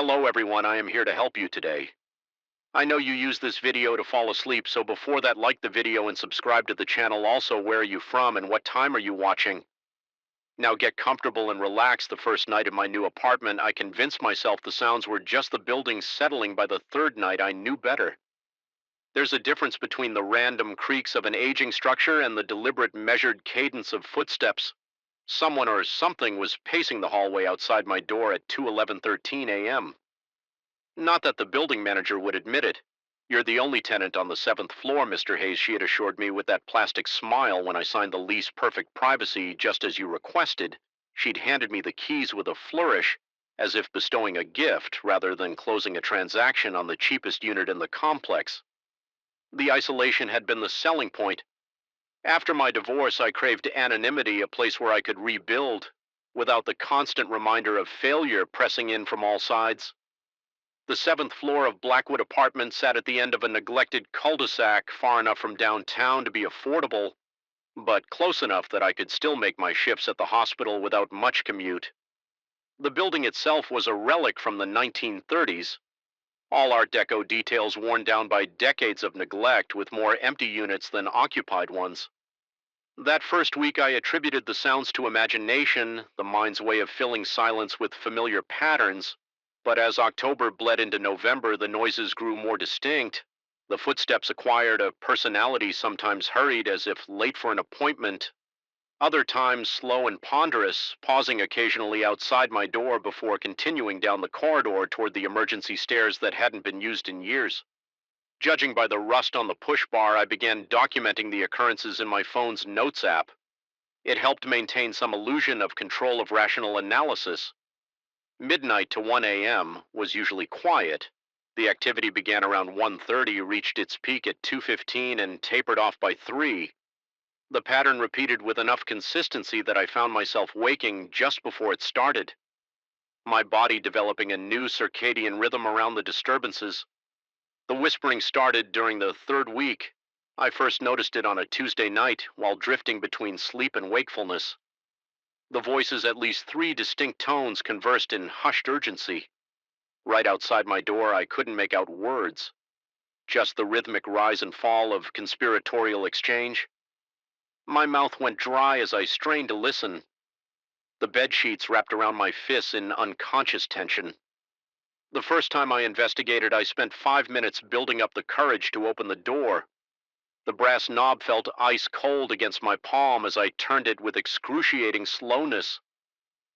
Hello everyone, I am here to help you today. I know you use this video to fall asleep, so before that, like the video and subscribe to the channel. Also, where are you from and what time are you watching? Now get comfortable and relax. The first night in my new apartment, I convinced myself the sounds were just the building settling. By the third night, I knew better. There's a difference between the random creaks of an aging structure and the deliberate measured cadence of footsteps. Someone or something was pacing the hallway outside my door at 2:11:13 a.m. Not that the building manager would admit it. "You're the only tenant on the seventh floor, Mr. Hayes," she had assured me with that plastic smile when I signed the lease. Perfect privacy, just as you requested. She'd handed me the keys with a flourish, as if bestowing a gift rather than closing a transaction on the cheapest unit in the complex. The isolation had been the selling point. After my divorce, I craved anonymity, a place where I could rebuild, without the constant reminder of failure pressing in from all sides. The seventh floor of Blackwood Apartments sat at the end of a neglected cul-de-sac, far enough from downtown to be affordable, but close enough that I could still make my shifts at the hospital without much commute. The building itself was a relic from the 1930s, all Art Deco details worn down by decades of neglect, with more empty units than occupied ones. That first week, I attributed the sounds to imagination, the mind's way of filling silence with familiar patterns. But as October bled into November, the noises grew more distinct. The footsteps acquired a personality, sometimes hurried, as if late for an appointment, other times slow and ponderous, pausing occasionally outside my door before continuing down the corridor toward the emergency stairs that hadn't been used in years. Judging by the rust on the push bar, I began documenting the occurrences in my phone's Notes app. It helped maintain some illusion of control of rational analysis. Midnight to 1 a.m. was usually quiet. The activity began around 1:30, reached its peak at 2:15, and tapered off by 3. The pattern repeated with enough consistency that I found myself waking just before it started, my body developing a new circadian rhythm around the disturbances. The whispering started during the third week. I first noticed it on a Tuesday night while drifting between sleep and wakefulness. The voices, at least 3 distinct tones, conversed in hushed urgency. Right outside my door, I couldn't make out words, just the rhythmic rise and fall of conspiratorial exchange. My mouth went dry as I strained to listen. The bed sheets wrapped around my fists in unconscious tension. The first time I investigated, I spent 5 minutes building up the courage to open the door. The brass knob felt ice cold against my palm as I turned it with excruciating slowness.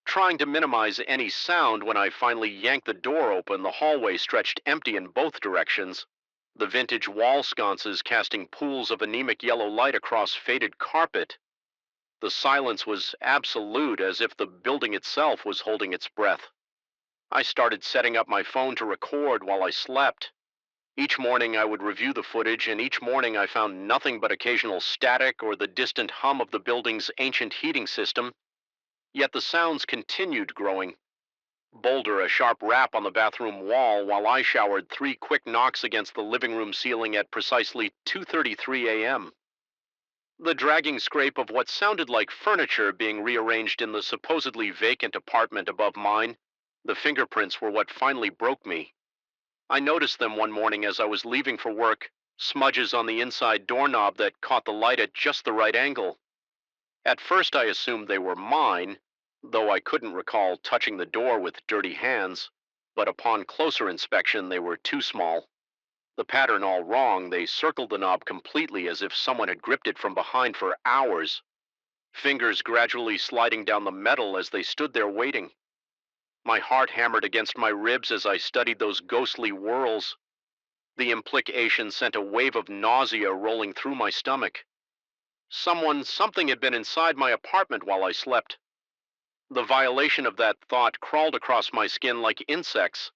Trying to minimize any sound, when I finally yanked the door open, the hallway stretched empty in both directions, the vintage wall sconces casting pools of anemic yellow light across faded carpet. The silence was absolute, as if the building itself was holding its breath. I started setting up my phone to record while I slept. Each morning I would review the footage, and each morning I found nothing but occasional static or the distant hum of the building's ancient heating system. Yet the sounds continued growing. Bolder, a sharp rap on the bathroom wall while I showered, 3 quick knocks against the living room ceiling at precisely 2:33 a.m. The dragging scrape of what sounded like furniture being rearranged in the supposedly vacant apartment above mine. The fingerprints were what finally broke me. I noticed them one morning as I was leaving for work, smudges on the inside doorknob that caught the light at just the right angle. At first I assumed they were mine, though I couldn't recall touching the door with dirty hands, but upon closer inspection they were too small. The pattern all wrong. They circled the knob completely, as if someone had gripped it from behind for hours, fingers gradually sliding down the metal as they stood there waiting. My heart hammered against my ribs as I studied those ghostly whorls. The implication sent a wave of nausea rolling through my stomach. Something had been inside my apartment while I slept. The violation of that thought crawled across my skin like insects.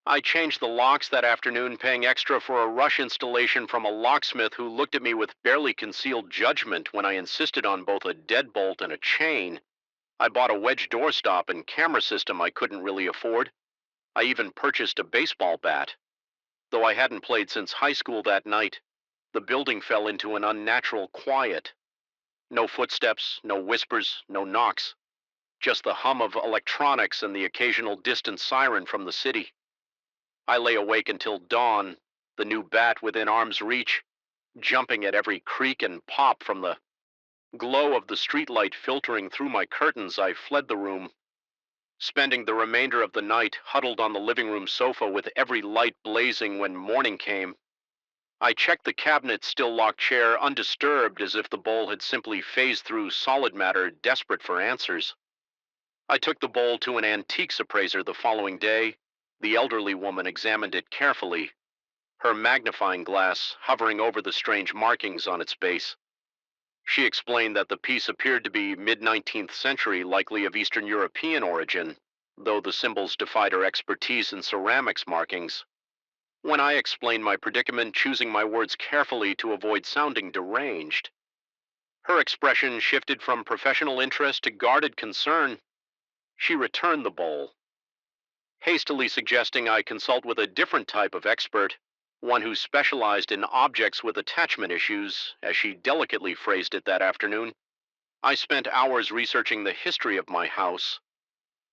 I changed the locks that afternoon, paying extra for a rush installation from a locksmith who looked at me with barely concealed judgment when I insisted on both a deadbolt and a chain. I bought a wedge doorstop and camera system I couldn't really afford. I even purchased a baseball bat. Though I hadn't played since high school that night, the building fell into an unnatural quiet. No footsteps, no whispers, no knocks. just the hum of electronics and the occasional distant siren from the city. I lay awake until dawn, the new bat within arm's reach, jumping at every creak and pop from the glow of the streetlight filtering through my curtains. I fled the room, spending the remainder of the night huddled on the living room sofa with every light blazing when morning came. I checked the cabinet's still locked chair undisturbed, as if the bowl had simply phased through solid matter, desperate for answers. I took the bowl to an antiques appraiser the following day. The elderly woman examined it carefully, her magnifying glass hovering over the strange markings on its base. She explained that the piece appeared to be mid-19th century, likely of Eastern European origin, though the symbols defied her expertise in ceramics markings. When I explained my predicament, choosing my words carefully to avoid sounding deranged, her expression shifted from professional interest to guarded concern. She returned the bowl, hastily suggesting I consult with a different type of expert, one who specialized in objects with attachment issues, as she delicately phrased it that afternoon. I spent hours researching the history of my house.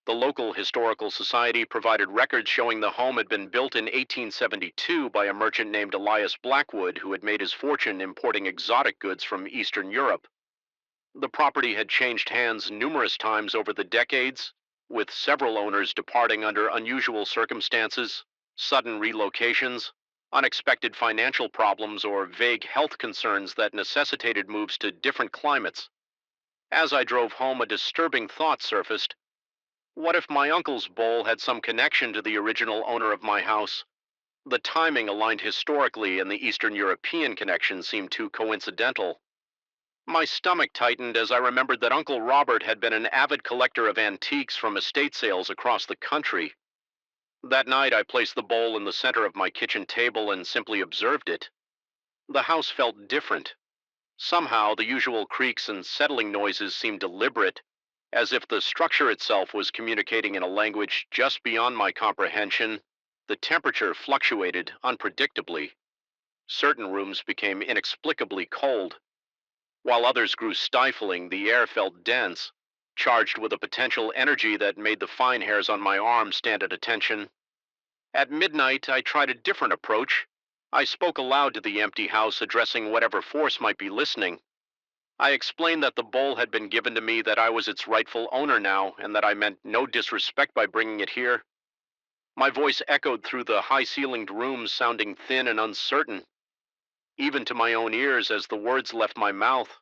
The local historical society provided records showing the home had been built in 1872 by a merchant named Elias Blackwood, who had made his fortune importing exotic goods from Eastern Europe. The property had changed hands numerous times over the decades, with several owners departing under unusual circumstances, sudden relocations, unexpected financial problems, or vague health concerns that necessitated moves to different climates. As I drove home, a disturbing thought surfaced. What if my uncle's bowl had some connection to the original owner of my house? The timing aligned historically, and the Eastern European connection seemed too coincidental. My stomach tightened as I remembered that Uncle Robert had been an avid collector of antiques from estate sales across the country. That night, I placed the bowl in the center of my kitchen table and simply observed it. The house felt different. Somehow, the usual creaks and settling noises seemed deliberate, as if the structure itself was communicating in a language just beyond my comprehension. The temperature fluctuated unpredictably. Certain rooms became inexplicably cold, while others grew stifling. The air felt dense, charged with a potential energy that made the fine hairs on my arm stand at attention. At midnight, I tried a different approach. I spoke aloud to the empty house, addressing whatever force might be listening. I explained that the bowl had been given to me, that I was its rightful owner now, and that I meant no disrespect by bringing it here. My voice echoed through the high-ceilinged rooms, sounding thin and uncertain, even to my own ears as the words left my mouth.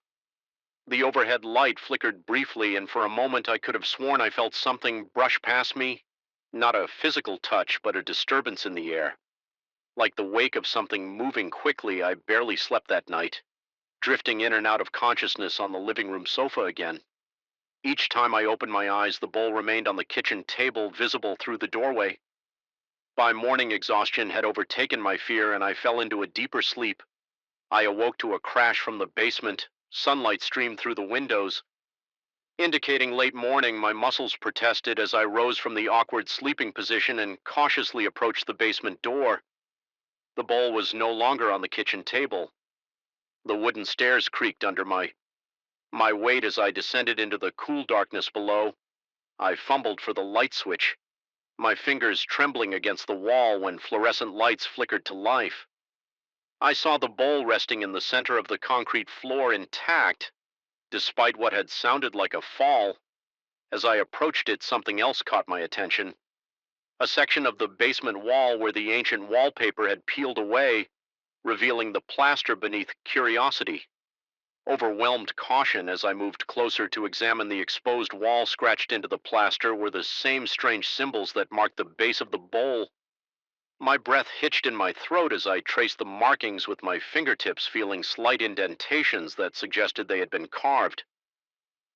The overhead light flickered briefly, and for a moment I could have sworn I felt something brush past me. Not a physical touch, but a disturbance in the air. Like the wake of something moving quickly. I barely slept that night, drifting in and out of consciousness on the living room sofa again. Each time I opened my eyes, the bowl remained on the kitchen table, visible through the doorway. By morning, exhaustion had overtaken my fear, and I fell into a deeper sleep. I awoke to a crash from the basement. Sunlight streamed through the windows, indicating late morning. My muscles protested as I rose from the awkward sleeping position and cautiously approached the basement door. The bowl was no longer on the kitchen table. The wooden stairs creaked under my weight as I descended into the cool darkness below. I fumbled for the light switch, my fingers trembling against the wall when fluorescent lights flickered to life. I saw the bowl resting in the center of the concrete floor, intact, despite what had sounded like a fall. As I approached it, something else caught my attention. A section of the basement wall where the ancient wallpaper had peeled away, revealing the plaster beneath. Curiosity overwhelmed caution. As I moved closer to examine the exposed wall, scratched into the plaster were the same strange symbols that marked the base of the bowl. My breath hitched in my throat as I traced the markings with my fingertips, feeling slight indentations that suggested they had been carved.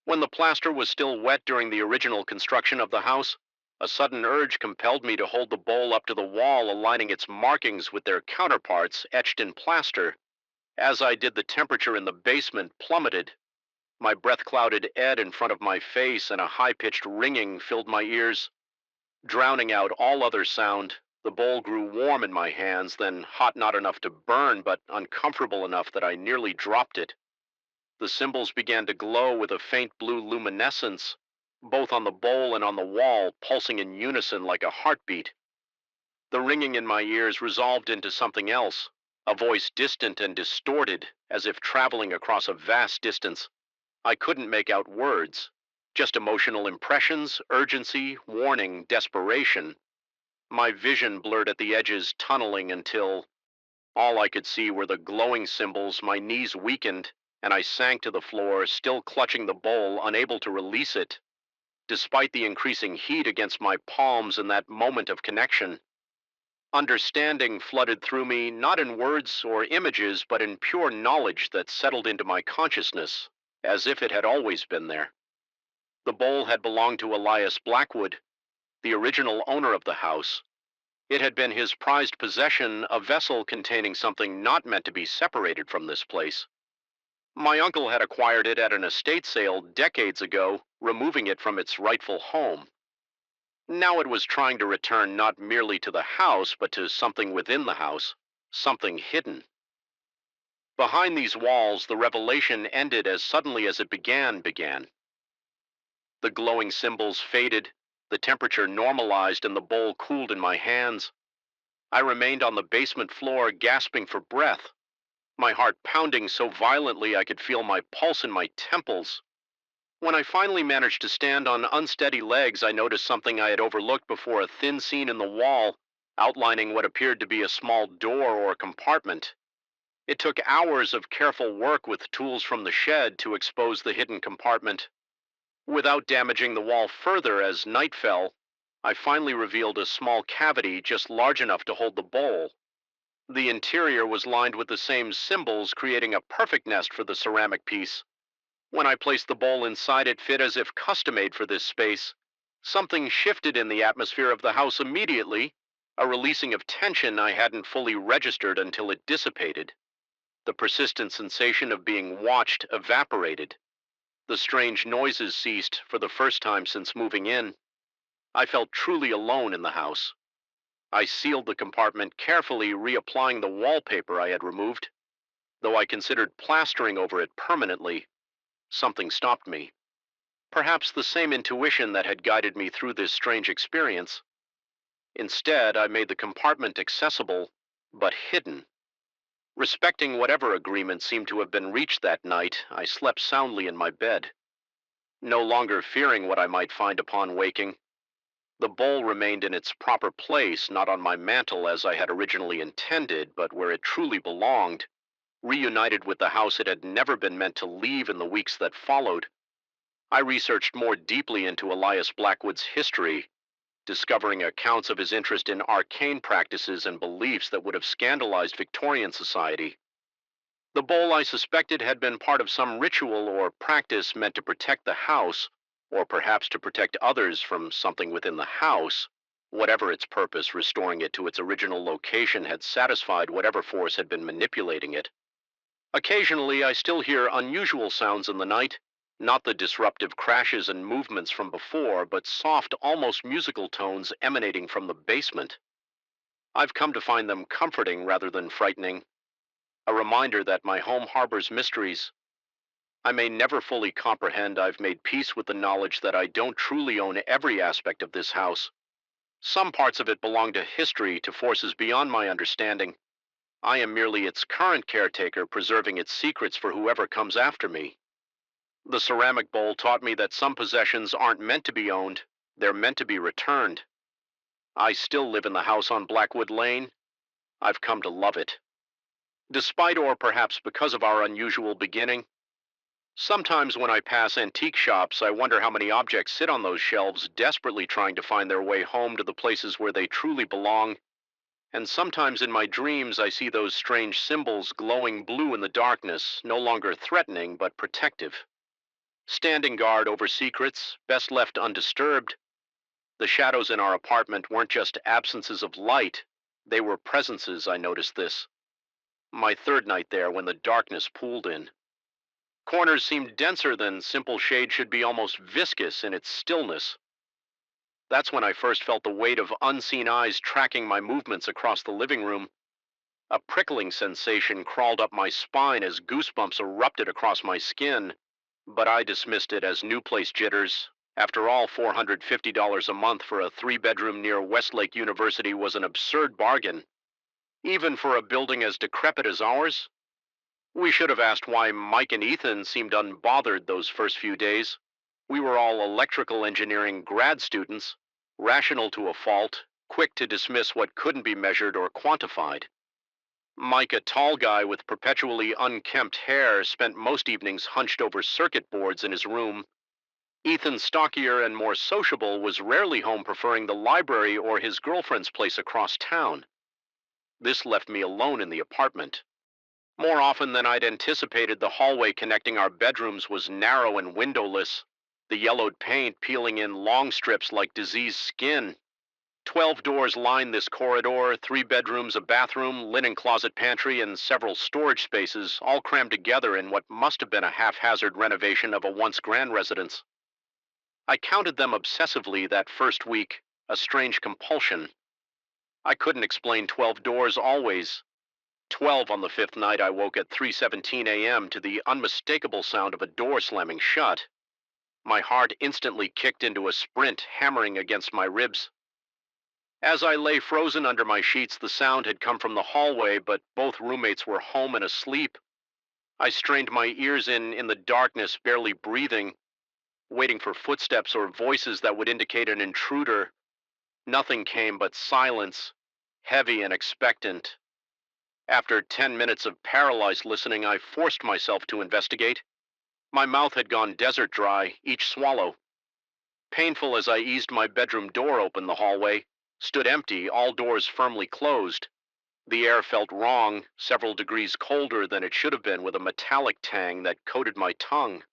When the plaster was still wet during the original construction of the house, a sudden urge compelled me to hold the bowl up to the wall, aligning its markings with their counterparts etched in plaster. As I did, the temperature in the basement plummeted. My breath clouded air in front of my face, and a high-pitched ringing filled my ears, drowning out all other sound. The bowl grew warm in my hands, then hot not enough to burn, but uncomfortable enough that I nearly dropped it. The symbols began to glow with a faint blue luminescence, both on the bowl and on the wall, pulsing in unison like a heartbeat. The ringing in my ears resolved into something else, a voice distant and distorted, as if traveling across a vast distance. I couldn't make out words, just emotional impressions, urgency, warning, desperation. My vision blurred at the edges, tunneling until all I could see were the glowing symbols. My knees weakened, and I sank to the floor, still clutching the bowl, unable to release it, despite the increasing heat against my palms in that moment of connection. Understanding flooded through me, not in words or images, but in pure knowledge that settled into my consciousness, as if it had always been there. The bowl had belonged to Elias Blackwood, the original owner of the house. It had been his prized possession, a vessel containing something not meant to be separated from this place. My uncle had acquired it at an estate sale decades ago, removing it from its rightful home. Now it was trying to return not merely to the house, but to something within the house, something hidden. Behind these walls, the revelation ended as suddenly as it began. The glowing symbols faded, the temperature normalized, and the bowl cooled in my hands. I remained on the basement floor, gasping for breath, my heart pounding so violently I could feel my pulse in my temples. When I finally managed to stand on unsteady legs, I noticed something I had overlooked before, a thin seam in the wall, outlining what appeared to be a small door or compartment. It took hours of careful work with tools from the shed to expose the hidden compartment. Without damaging the wall further as night fell, I finally revealed a small cavity just large enough to hold the bowl. The interior was lined with the same symbols, creating a perfect nest for the ceramic piece. When I placed the bowl inside, it fit as if custom-made for this space. Something shifted in the atmosphere of the house immediately, a releasing of tension I hadn't fully registered until it dissipated. The persistent sensation of being watched evaporated. The strange noises ceased for the first time since moving in. I felt truly alone in the house. I sealed the compartment carefully, reapplying the wallpaper I had removed. Though I considered plastering over it permanently, something stopped me. Perhaps the same intuition that had guided me through this strange experience. Instead, I made the compartment accessible, but hidden. Respecting whatever agreement seemed to have been reached that night, I slept soundly in my bed, no longer fearing what I might find upon waking. The bowl remained in its proper place, not on my mantel as I had originally intended, but where it truly belonged, reunited with the house it had never been meant to leave in the weeks that followed. I researched more deeply into Elias Blackwood's history, discovering accounts of his interest in arcane practices and beliefs that would have scandalized Victorian society. The bowl, I suspected, had been part of some ritual or practice meant to protect the house, or perhaps to protect others from something within the house. Whatever its purpose, restoring it to its original location had satisfied whatever force had been manipulating it. Occasionally, I still hear unusual sounds in the night, not the disruptive crashes and movements from before, but soft, almost musical tones emanating from the basement. I've come to find them comforting rather than frightening, a reminder that my home harbors mysteries I may never fully comprehend. I've made peace with the knowledge that I don't truly own every aspect of this house. Some parts of it belong to history, to forces beyond my understanding. I am merely its current caretaker, preserving its secrets for whoever comes after me. The ceramic bowl taught me that some possessions aren't meant to be owned, they're meant to be returned. I still live in the house on Blackwood Lane. I've come to love it. Despite, or perhaps because of our unusual beginning, sometimes when I pass antique shops, I wonder how many objects sit on those shelves, desperately trying to find their way home to the places where they truly belong. And sometimes in my dreams, I see those strange symbols glowing blue in the darkness, no longer threatening, but protective. Standing guard over secrets, best left undisturbed. The shadows in our apartment weren't just absences of light, they were presences. I noticed this. My third night there, when the darkness pooled in. Corners seemed denser than simple shade should be, almost viscous in its stillness. That's when I first felt the weight of unseen eyes tracking my movements across the living room. A prickling sensation crawled up my spine as goosebumps erupted across my skin, but I dismissed it as new place jitters After all, $450 a month for a three-bedroom near Westlake University was an absurd bargain, even for a building as decrepit as ours. We should have asked why Mike and Ethan seemed unbothered those first few days. We were all electrical engineering grad students, rational to a fault, quick to dismiss what couldn't be measured or quantified. Mike, a tall guy with perpetually unkempt hair, spent most evenings hunched over circuit boards in his room. Ethan, stockier and more sociable, was rarely home, preferring the library or his girlfriend's place across town. This left me alone in the apartment. More often than I'd anticipated, the hallway connecting our bedrooms was narrow and windowless, the yellowed paint peeling in long strips like diseased skin. 12 doors lined this corridor, 3 bedrooms, a bathroom, linen closet pantry, and several storage spaces, all crammed together in what must have been a haphazard renovation of a once grand residence. I counted them obsessively that first week, a strange compulsion. I couldn't explain 12 doors always. 12 on the fifth night. I woke at 3:17 a.m. to the unmistakable sound of a door slamming shut. My heart instantly kicked into a sprint, hammering against my ribs. As I lay frozen under my sheets, the sound had come from the hallway, but both roommates were home and asleep. I strained my ears in the darkness, barely breathing, waiting for footsteps or voices that would indicate an intruder. Nothing came but silence, heavy and expectant. After 10 minutes of paralyzed listening, I forced myself to investigate. My mouth had gone desert dry, each swallow. Painful as I eased my bedroom door open, the hallway stood empty, all doors firmly closed. The air felt wrong, several degrees colder than it should have been, with a metallic tang that coated my tongue.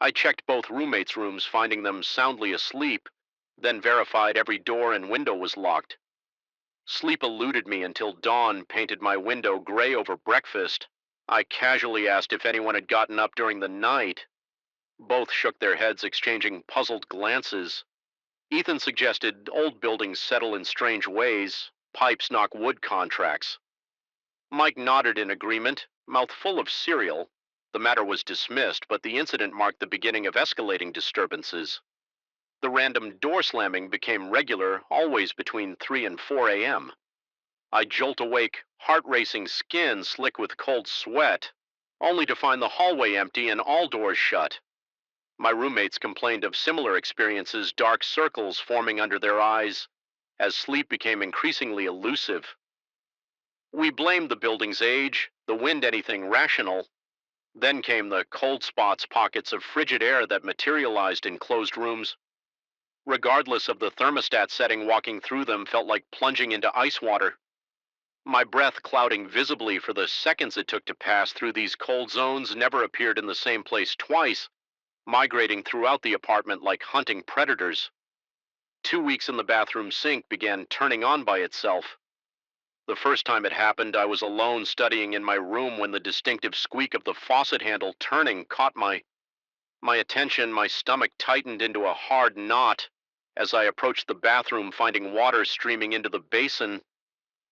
I checked both roommates' rooms, finding them soundly asleep, then verified every door and window was locked. Sleep eluded me until dawn painted my window gray over breakfast. I casually asked if anyone had gotten up during the night. Both shook their heads, exchanging puzzled glances. Ethan suggested old buildings settle in strange ways, pipes knock wood contracts. Mike nodded in agreement, mouth full of cereal. The matter was dismissed, but the incident marked the beginning of escalating disturbances. The random door slamming became regular, always between 3 and 4 a.m. I jolt awake, heart racing, skin slick with cold sweat, only to find the hallway empty and all doors shut. My roommates complained of similar experiences, dark circles forming under their eyes, as sleep became increasingly elusive. We blamed the building's age, the wind, anything rational. Then came the cold spots, pockets of frigid air that materialized in closed rooms. Regardless of the thermostat setting, walking through them felt like plunging into ice water. My breath clouding visibly for the seconds it took to pass through these cold zones, never appeared in the same place twice, migrating throughout the apartment like hunting predators. 2 weeks in the bathroom sink began turning on by itself. The first time it happened, I was alone studying in my room when the distinctive squeak of the faucet handle turning caught my attention. My stomach tightened into a hard knot as I approached the bathroom, finding water streaming into the basin.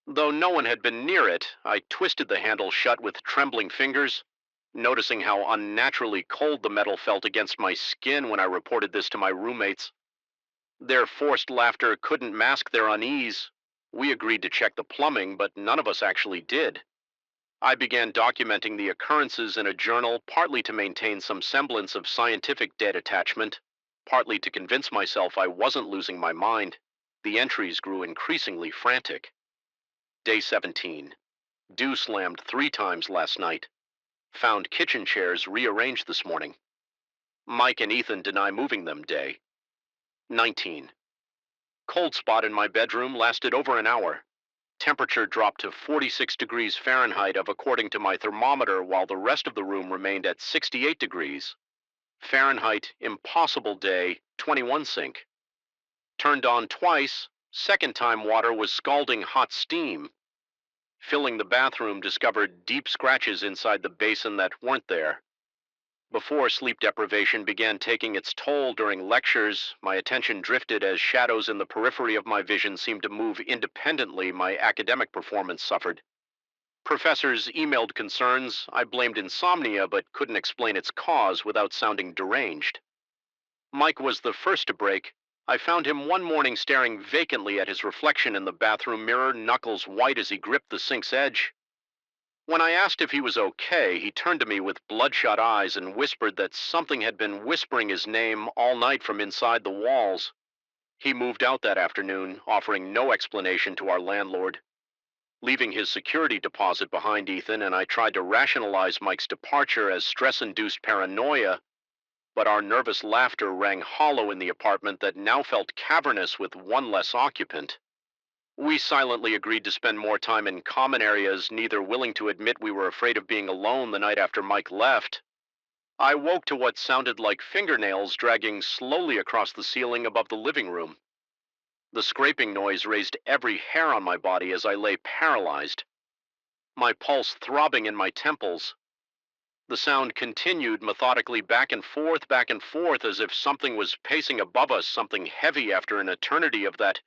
Though no one had been near it, I twisted the handle shut with trembling fingers, noticing how unnaturally cold the metal felt against my skin when I reported this to my roommates. Their forced laughter couldn't mask their unease. We agreed to check the plumbing, but none of us actually did. I began documenting the occurrences in a journal, partly to maintain some semblance of scientific detachment, partly to convince myself I wasn't losing my mind. The entries grew increasingly frantic. Day 17. Dew slammed 3 times last night. Found kitchen chairs rearranged this morning. Mike and Ethan deny moving them. Day 19. Cold spot in my bedroom lasted over an hour. Temperature dropped to 46 degrees Fahrenheit according to my thermometer, while the rest of the room remained at 68 degrees. Fahrenheit, impossible. Day 21 sink. Turned on twice. Second time water was scalding hot steam. Filling the bathroom, discovered deep scratches inside the basin that weren't there. Before sleep deprivation began taking its toll during lectures, my attention drifted as shadows in the periphery of my vision seemed to move independently. My academic performance suffered. Professors emailed concerns. I blamed insomnia, but couldn't explain its cause without sounding deranged. Mike was the first to break. I found him one morning staring vacantly at his reflection in the bathroom mirror, knuckles white as he gripped the sink's edge. When I asked if he was okay, he turned to me with bloodshot eyes and whispered that something had been whispering his name all night from inside the walls. He moved out that afternoon, offering no explanation to our landlord, leaving his security deposit behind Ethan, and I tried to rationalize Mike's departure as stress-induced paranoia, but our nervous laughter rang hollow in the apartment that now felt cavernous with one less occupant. We silently agreed to spend more time in common areas, neither willing to admit we were afraid of being alone the night after Mike left. I woke to what sounded like fingernails dragging slowly across the ceiling above the living room. The scraping noise raised every hair on my body as I lay paralyzed, my pulse throbbing in my temples. The sound continued methodically back and forth, as if something was pacing above us, something heavy after an eternity of that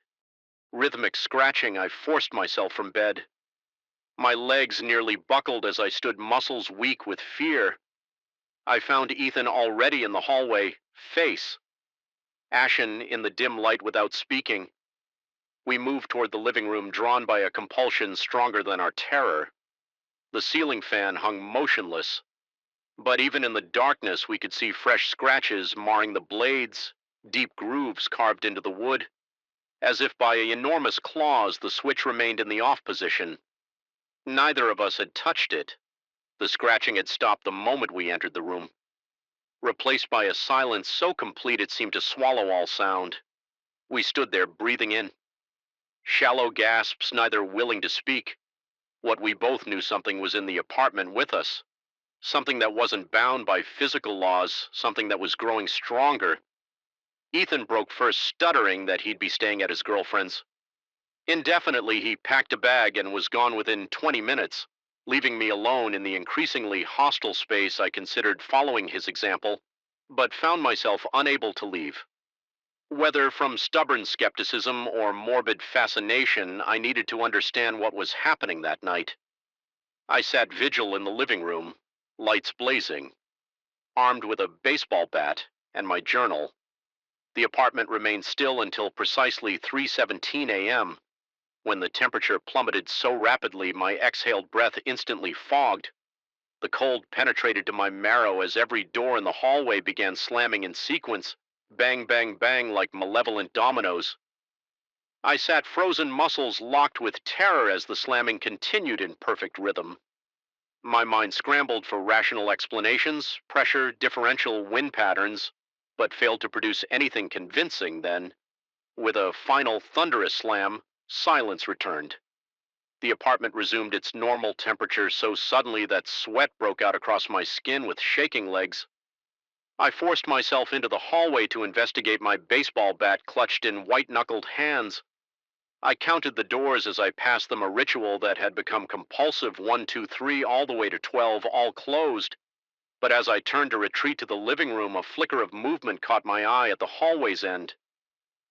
rhythmic scratching. I forced myself from bed. My legs nearly buckled as I stood, muscles weak with fear. I found Ethan already in the hallway, face ashen in the dim light without speaking. We moved toward the living room, drawn by a compulsion stronger than our terror. The ceiling fan hung motionless, but even in the darkness we could see fresh scratches marring the blades, deep grooves carved into the wood. As if by enormous claws, the switch remained in the off position. Neither of us had touched it. The scratching had stopped the moment we entered the room, replaced by a silence so complete it seemed to swallow all sound. We stood there, breathing in shallow gasps, neither willing to speak. What we both knew something was in the apartment with us, something that wasn't bound by physical laws, something that was growing stronger. Ethan broke first, stuttering that he'd be staying at his girlfriend's. Indefinitely, he packed a bag and was gone within 20 minutes, leaving me alone in the increasingly hostile space. I considered following his example, but found myself unable to leave. Whether from stubborn skepticism or morbid fascination, I needed to understand what was happening that night. I sat vigil in the living room, lights blazing, armed with a baseball bat and my journal. The apartment remained still until precisely 3:17 a.m., when the temperature plummeted so rapidly my exhaled breath instantly fogged. The cold penetrated to my marrow as every door in the hallway began slamming in sequence, bang, bang, bang, like malevolent dominoes. I sat frozen, muscles locked with terror as the slamming continued in perfect rhythm. My mind scrambled for rational explanations, pressure, differential wind patterns, but failed to produce anything convincing. Then, with a final thunderous slam, silence returned. The apartment resumed its normal temperature so suddenly that sweat broke out across my skin with shaking legs. I forced myself into the hallway to investigate, my baseball bat clutched in white-knuckled hands. I counted the doors as I passed them, a ritual that had become compulsive: 1, 2, 3, all the way to 12, all closed. But as I turned to retreat to the living room, a flicker of movement caught my eye at the hallway's end.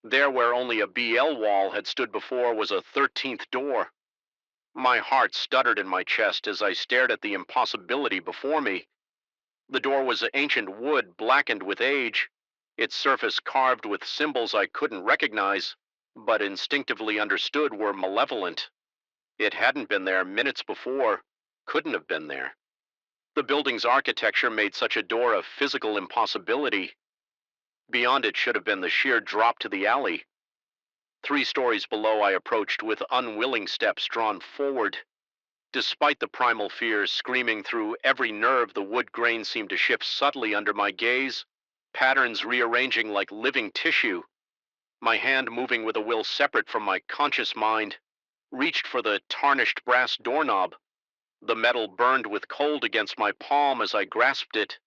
There, where only a BL wall had stood before, was a 13th door. My heart stuttered in my chest as I stared at the impossibility before me. The door was ancient wood, blackened with age, its surface carved with symbols I couldn't recognize, but instinctively understood were malevolent. It hadn't been there minutes before, couldn't have been there. The building's architecture made such a door a physical impossibility. Beyond it should have been the sheer drop to the alley. 3 stories below, I approached with unwilling steps drawn forward. Despite the primal fear screaming through every nerve, the wood grain seemed to shift subtly under my gaze, patterns rearranging like living tissue. My hand, moving with a will separate from my conscious mind, reached for the tarnished brass doorknob. The metal burned with cold against my palm as I grasped it.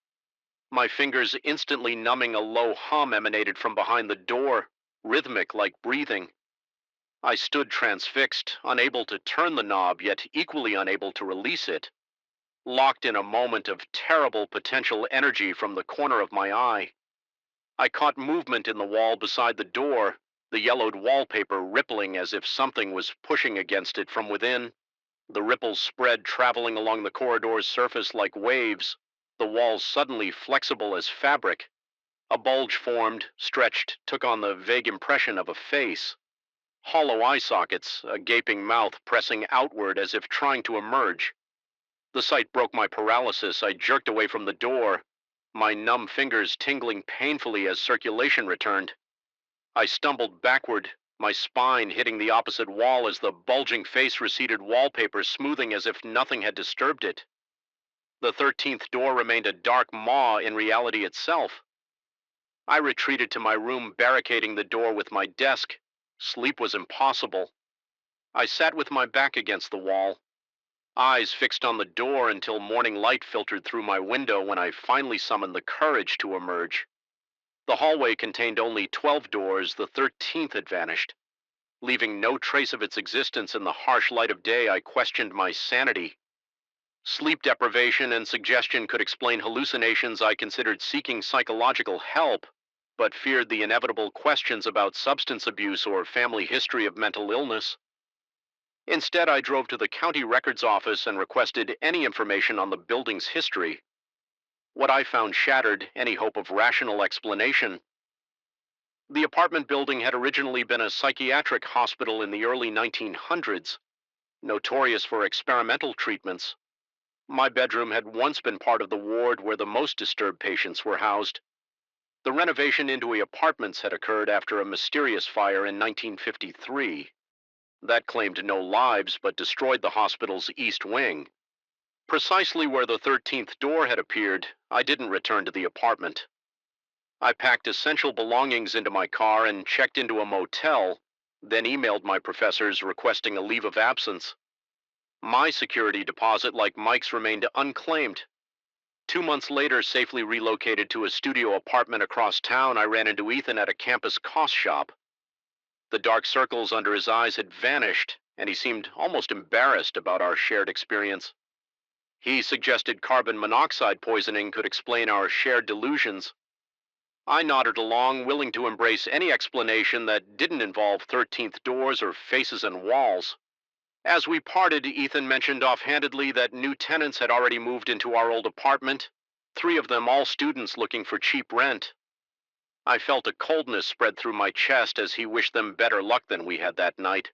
My fingers instantly numbing, a low hum emanated from behind the door, rhythmic like breathing. I stood transfixed, unable to turn the knob, yet equally unable to release it, locked in a moment of terrible potential energy from the corner of my eye. I caught movement in the wall beside the door, the yellowed wallpaper rippling as if something was pushing against it from within. The ripples spread, traveling along the corridor's surface like waves, the walls suddenly flexible as fabric. A bulge formed, stretched, took on the vague impression of a face. Hollow eye sockets, a gaping mouth pressing outward as if trying to emerge. The sight broke my paralysis. I jerked away from the door, my numb fingers tingling painfully as circulation returned. I stumbled backward, my spine hitting the opposite wall as the bulging face receded, wallpaper smoothing as if nothing had disturbed it. The 13th door remained a dark maw in reality itself. I retreated to my room, barricading the door with my desk. Sleep was impossible. I sat with my back against the wall, eyes fixed on the door until morning light filtered through my window when I finally summoned the courage to emerge. The hallway contained only 12 doors. The 13th had vanished. Leaving no trace of its existence in the harsh light of day, I questioned my sanity. Sleep deprivation and suggestion could explain hallucinations. I considered seeking psychological help, but feared the inevitable questions about substance abuse or family history of mental illness. Instead, I drove to the county records office and requested any information on the building's history. What I found shattered any hope of rational explanation. The apartment building had originally been a psychiatric hospital in the early 1900s, notorious for experimental treatments. My bedroom had once been part of the ward where the most disturbed patients were housed. The renovation into apartments had occurred after a mysterious fire in 1953. That claimed no lives but destroyed the hospital's east wing. Precisely where the 13th door had appeared, I didn't return to the apartment. I packed essential belongings into my car and checked into a motel, then emailed my professors requesting a leave of absence. My security deposit, like Mike's, remained unclaimed. 2 months later, safely relocated to a studio apartment across town, I ran into Ethan at a campus cost shop. The dark circles under his eyes had vanished, and he seemed almost embarrassed about our shared experience. He suggested carbon monoxide poisoning could explain our shared delusions. I nodded along, willing to embrace any explanation that didn't involve 13th doors or faces and walls. As we parted, Ethan mentioned offhandedly that new tenants had already moved into our old apartment, 3 of them all students looking for cheap rent. I felt a coldness spread through my chest as he wished them better luck than we had that night.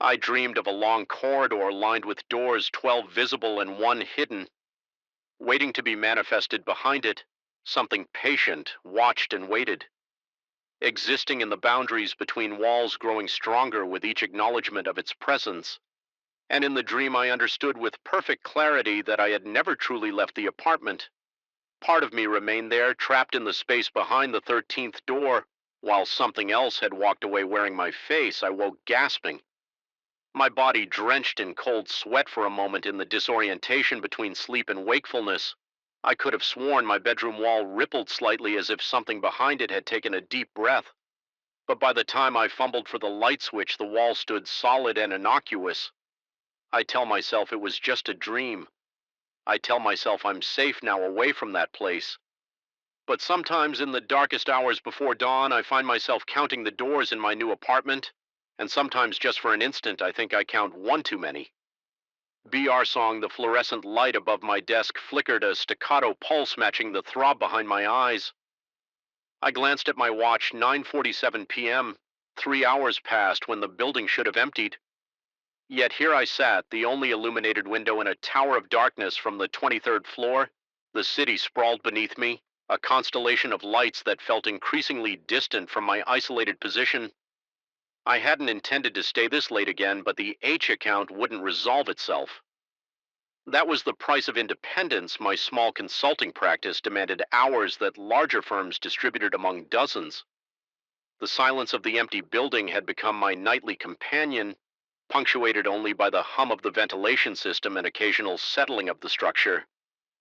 I dreamed of a long corridor lined with doors, 12 visible and 1 hidden. Waiting to be manifested behind it, something patient watched and waited, existing in the boundaries between walls, growing stronger with each acknowledgement of its presence. And in the dream I understood with perfect clarity that I had never truly left the apartment. Part of me remained there, trapped in the space behind the 13th door, while something else had walked away wearing my face. I woke gasping, my body drenched in cold sweat for a moment in the disorientation between sleep and wakefulness. I could have sworn my bedroom wall rippled slightly as if something behind it had taken a deep breath. But by the time I fumbled for the light switch, the wall stood solid and innocuous. I tell myself it was just a dream. I tell myself I'm safe now away from that place. But sometimes in the darkest hours before dawn, I find myself counting the doors in my new apartment, and sometimes just for an instant I think I count one too many. BR song, the fluorescent light above my desk flickered, a staccato pulse matching the throb behind my eyes. I glanced at my watch, 9:47 p.m. 3 hours passed when the building should have emptied. Yet here I sat, the only illuminated window in a tower of darkness from the 23rd floor. The city sprawled beneath me, a constellation of lights that felt increasingly distant from my isolated position. I hadn't intended to stay this late again, but the H account wouldn't resolve itself. That was the price of independence. My small consulting practice demanded hours that larger firms distributed among dozens. The silence of the empty building had become my nightly companion, punctuated only by the hum of the ventilation system and occasional settling of the structure.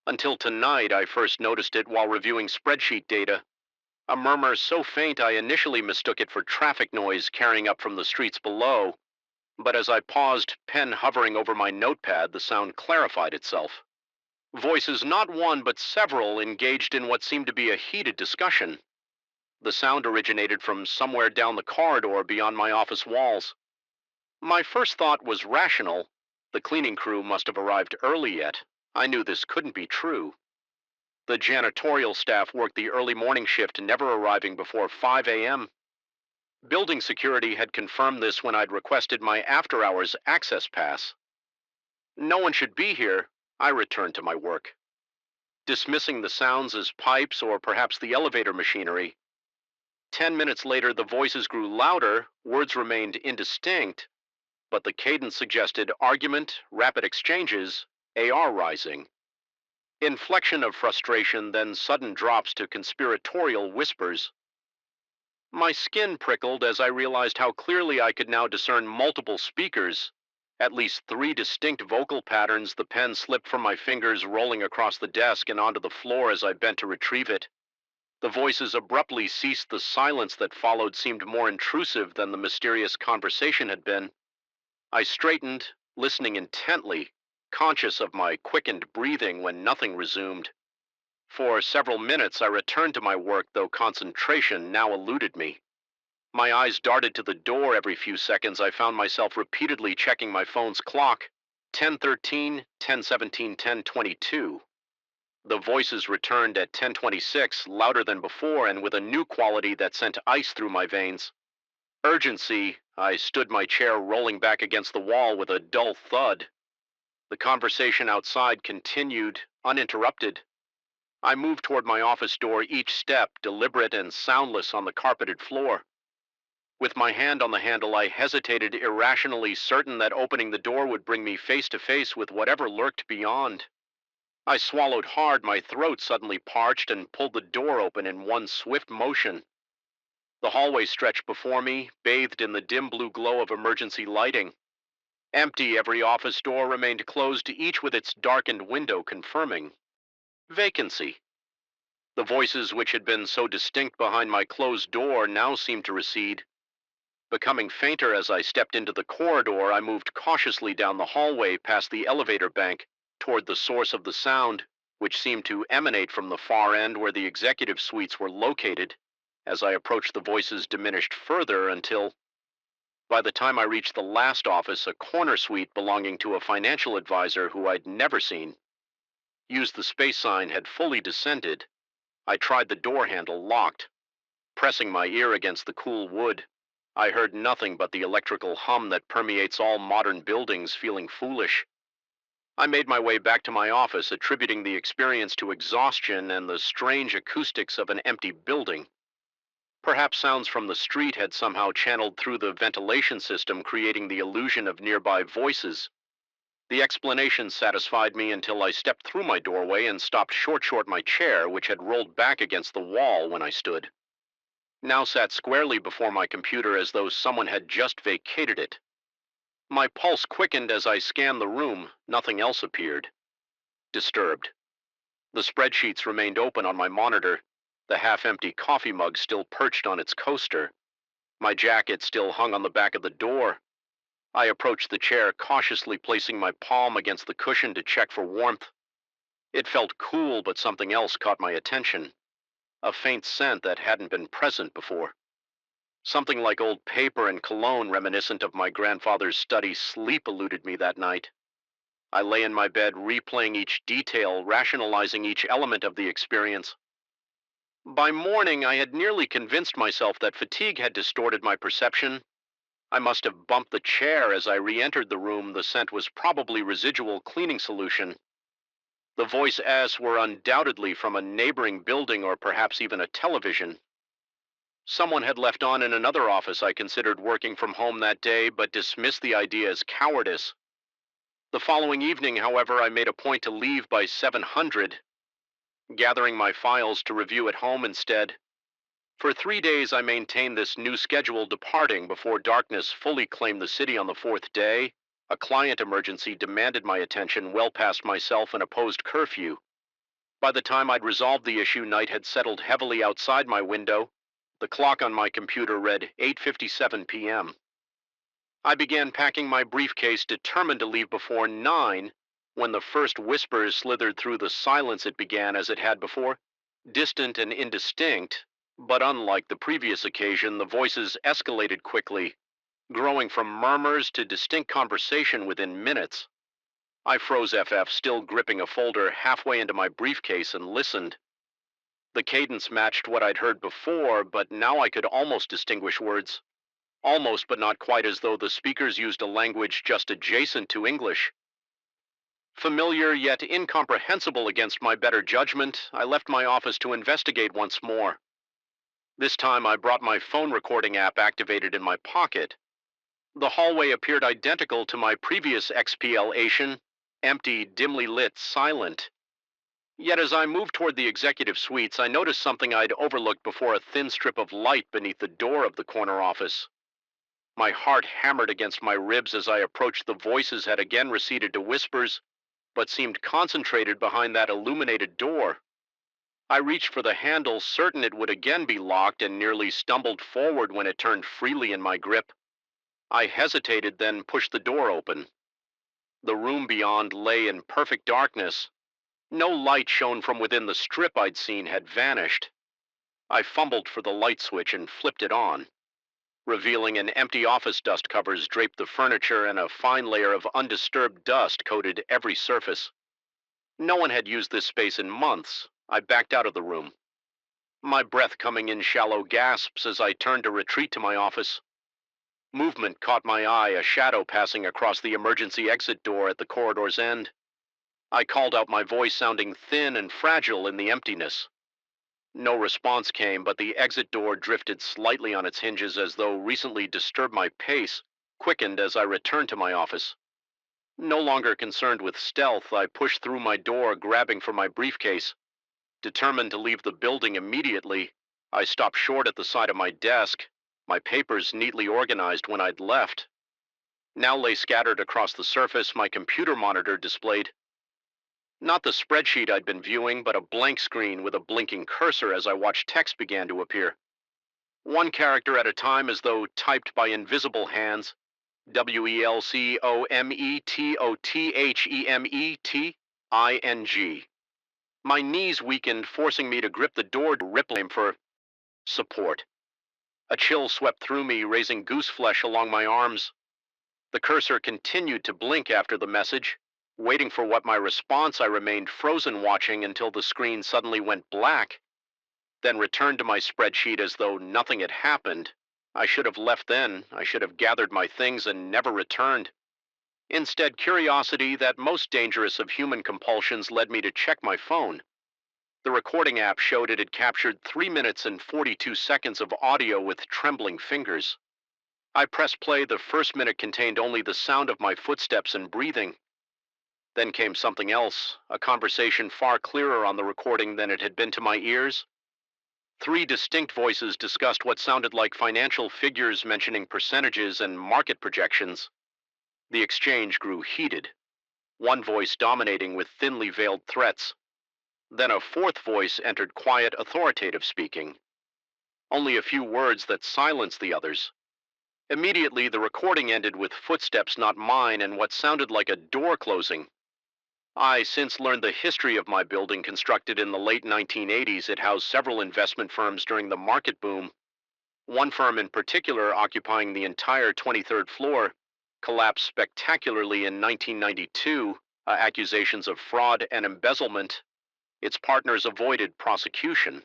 Until tonight, I first noticed it while reviewing spreadsheet data. A murmur so faint I initially mistook it for traffic noise carrying up from the streets below. But as I paused, pen hovering over my notepad, the sound clarified itself. Voices, not one but several, engaged in what seemed to be a heated discussion. The sound originated from somewhere down the corridor beyond my office walls. My first thought was rational. The cleaning crew must have arrived early yet. I knew this couldn't be true. The janitorial staff worked the early morning shift, never arriving before 5 a.m. Building security had confirmed this when I'd requested my after-hours access pass. No one should be here. I returned to my work, dismissing the sounds as pipes or perhaps the elevator machinery. 10 minutes later, the voices grew louder, words remained indistinct, but the cadence suggested argument, rapid exchanges, AR rising. Inflection of frustration, then sudden drops to conspiratorial whispers. My skin prickled as I realized how clearly I could now discern multiple speakers. At least 3 distinct vocal patterns. The pen slipped from my fingers, rolling across the desk and onto the floor as I bent to retrieve it. The voices abruptly ceased. The silence that followed seemed more intrusive than the mysterious conversation had been. I straightened, listening intently, conscious of my quickened breathing when nothing resumed. For several minutes I returned to my work, though concentration now eluded me. My eyes darted to the door every few seconds. I found myself repeatedly checking my phone's clock. 10:13, 10:17, 10:22. The voices returned at 10:26, louder than before and with a new quality that sent ice through my veins. Urgency. I stood my chair, rolling back against the wall with a dull thud. The conversation outside continued, uninterrupted. I moved toward my office door, each step deliberate and soundless on the carpeted floor. With my hand on the handle, I hesitated, irrationally certain that opening the door would bring me face to face with whatever lurked beyond. I swallowed hard, my throat suddenly parched, and pulled the door open in one swift motion. The hallway stretched before me, bathed in the dim blue glow of emergency lighting. Empty, every office door remained closed, each with its darkened window confirming vacancy. The voices which had been so distinct behind my closed door now seemed to recede. Becoming fainter as I stepped into the corridor, I moved cautiously down the hallway past the elevator bank toward the source of the sound, which seemed to emanate from the far end where the executive suites were located. As I approached, the voices diminished further until, by the time I reached the last office, a corner suite belonging to a financial advisor who I'd never seen, used the space sign, had fully descended. I tried the door handle, locked. Pressing my ear against the cool wood, I heard nothing but the electrical hum that permeates all modern buildings, feeling foolish. I made my way back to my office, attributing the experience to exhaustion and the strange acoustics of an empty building. Perhaps sounds from the street had somehow channeled through the ventilation system, creating the illusion of nearby voices. The explanation satisfied me until I stepped through my doorway and stopped short my chair, which had rolled back against the wall when I stood. Now sat squarely before my computer as though someone had just vacated it. My pulse quickened as I scanned the room. Nothing else appeared. Disturbed. The spreadsheets remained open on my monitor, the half-empty coffee mug still perched on its coaster. My jacket still hung on the back of the door. I approached the chair, cautiously placing my palm against the cushion to check for warmth. It felt cool, but something else caught my attention. A faint scent that hadn't been present before. Something like old paper and cologne, reminiscent of my grandfather's study. Sleep eluded me that night. I lay in my bed, replaying each detail, rationalizing each element of the experience. By morning, I had nearly convinced myself that fatigue had distorted my perception. I must have bumped the chair as I re-entered the room. The scent was probably residual cleaning solution. The voice as were undoubtedly from a neighboring building or perhaps even a television. Someone had left on in another office I considered working from home that day, but dismissed the idea as cowardice. The following evening, however, I made a point to leave by 700, gathering my files to review at home instead. For 3 days, I maintained this new schedule, departing before darkness fully claimed the city. On the 4th day, a client emergency demanded my attention well past myself and opposed curfew. By the time I'd resolved the issue, night had settled heavily outside my window. The clock on my computer read 8:57 p.m. I began packing my briefcase, determined to leave before 9, when the first whispers slithered through the silence. It began as it had before, distant and indistinct, but unlike the previous occasion, the voices escalated quickly, growing from murmurs to distinct conversation within minutes. I froze FF, still gripping a folder halfway into my briefcase, and listened. The cadence matched what I'd heard before, but now I could almost distinguish words. Almost, but not quite, as though the speakers used a language just adjacent to English. Familiar yet incomprehensible against my better judgment, I left my office to investigate once more. This time I brought my phone recording app activated in my pocket. The hallway appeared identical to my previous expialation, empty, dimly lit, silent. Yet as I moved toward the executive suites, I noticed something I'd overlooked before: a thin strip of light beneath the door of the corner office. My heart hammered against my ribs as I approached. The voices had again receded to whispers, but seemed concentrated behind that illuminated door. I reached for the handle, certain it would again be locked, and nearly stumbled forward when it turned freely in my grip. I hesitated, then pushed the door open. The room beyond lay in perfect darkness. No light shone from within. The strip I'd seen had vanished. I fumbled for the light switch and flipped it on, revealing an empty office. Dust covers draped the furniture, and a fine layer of undisturbed dust coated every surface. No one had used this space in months. I backed out of the room, my breath coming in shallow gasps as I turned to retreat to my office. Movement caught my eye, a shadow passing across the emergency exit door at the corridor's end. I called out, my voice sounding thin and fragile in the emptiness. No response came, but the exit door drifted slightly on its hinges, as though recently disturbed. My pace quickened as I returned to my office. No longer concerned with stealth, I pushed through my door, grabbing for my briefcase. Determined to leave the building immediately, I stopped short at the side of my desk, my papers neatly organized when I'd left. Now lay scattered across the surface. My computer monitor displayed not the spreadsheet I'd been viewing, but a blank screen with a blinking cursor as I watched text began to appear. One character at a time, as though typed by invisible hands. WELCOMETOTHEMETING. My knees weakened, forcing me to grip the door, rippling for support. A chill swept through me, raising goose flesh along my arms. The cursor continued to blink after the message. Waiting for what my response, I remained frozen, watching until the screen suddenly went black, then returned to my spreadsheet as though nothing had happened. I should have left then. I should have gathered my things and never returned. Instead, curiosity, that most dangerous of human compulsions, led me to check my phone. The recording app showed it had captured 3 minutes and 42 seconds of audio with trembling fingers. I pressed play. The first minute contained only the sound of my footsteps and breathing. Then came something else, a conversation far clearer on the recording than it had been to my ears. 3 distinct voices discussed what sounded like financial figures, mentioning percentages and market projections. The exchange grew heated, one voice dominating with thinly veiled threats. Then a 4th voice entered, quiet, authoritative speaking. Only a few words that silenced the others. Immediately, the recording ended with footsteps not mine and what sounded like a door closing. I since learned the history of my building. Constructed in the late 1980s, it housed several investment firms during the market boom. One firm in particular, occupying the entire 23rd floor, collapsed spectacularly in 1992, accusations of fraud and embezzlement. Its partners avoided prosecution.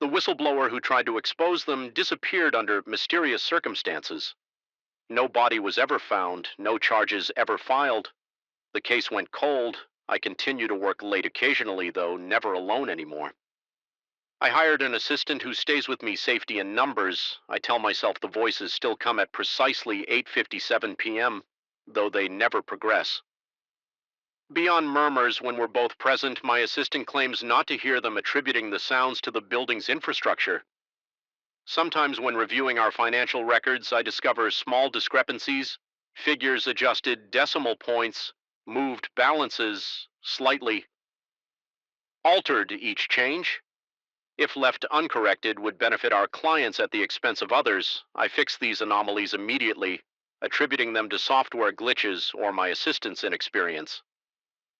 The whistleblower who tried to expose them disappeared under mysterious circumstances. No body was ever found, no charges ever filed. The case went cold. I continue to work late occasionally, though never alone anymore. I hired an assistant who stays with me, safety in numbers. I tell myself the voices still come at precisely 8:57 p.m., though they never progress. Beyond murmurs when we're both present, my assistant claims not to hear them, attributing the sounds to the building's infrastructure. Sometimes when reviewing our financial records, I discover small discrepancies, figures adjusted, decimal points, moved, balances slightly altered. Each change, if left uncorrected, would benefit our clients at the expense of others. I fix these anomalies immediately, attributing them to software glitches or my assistant's inexperience.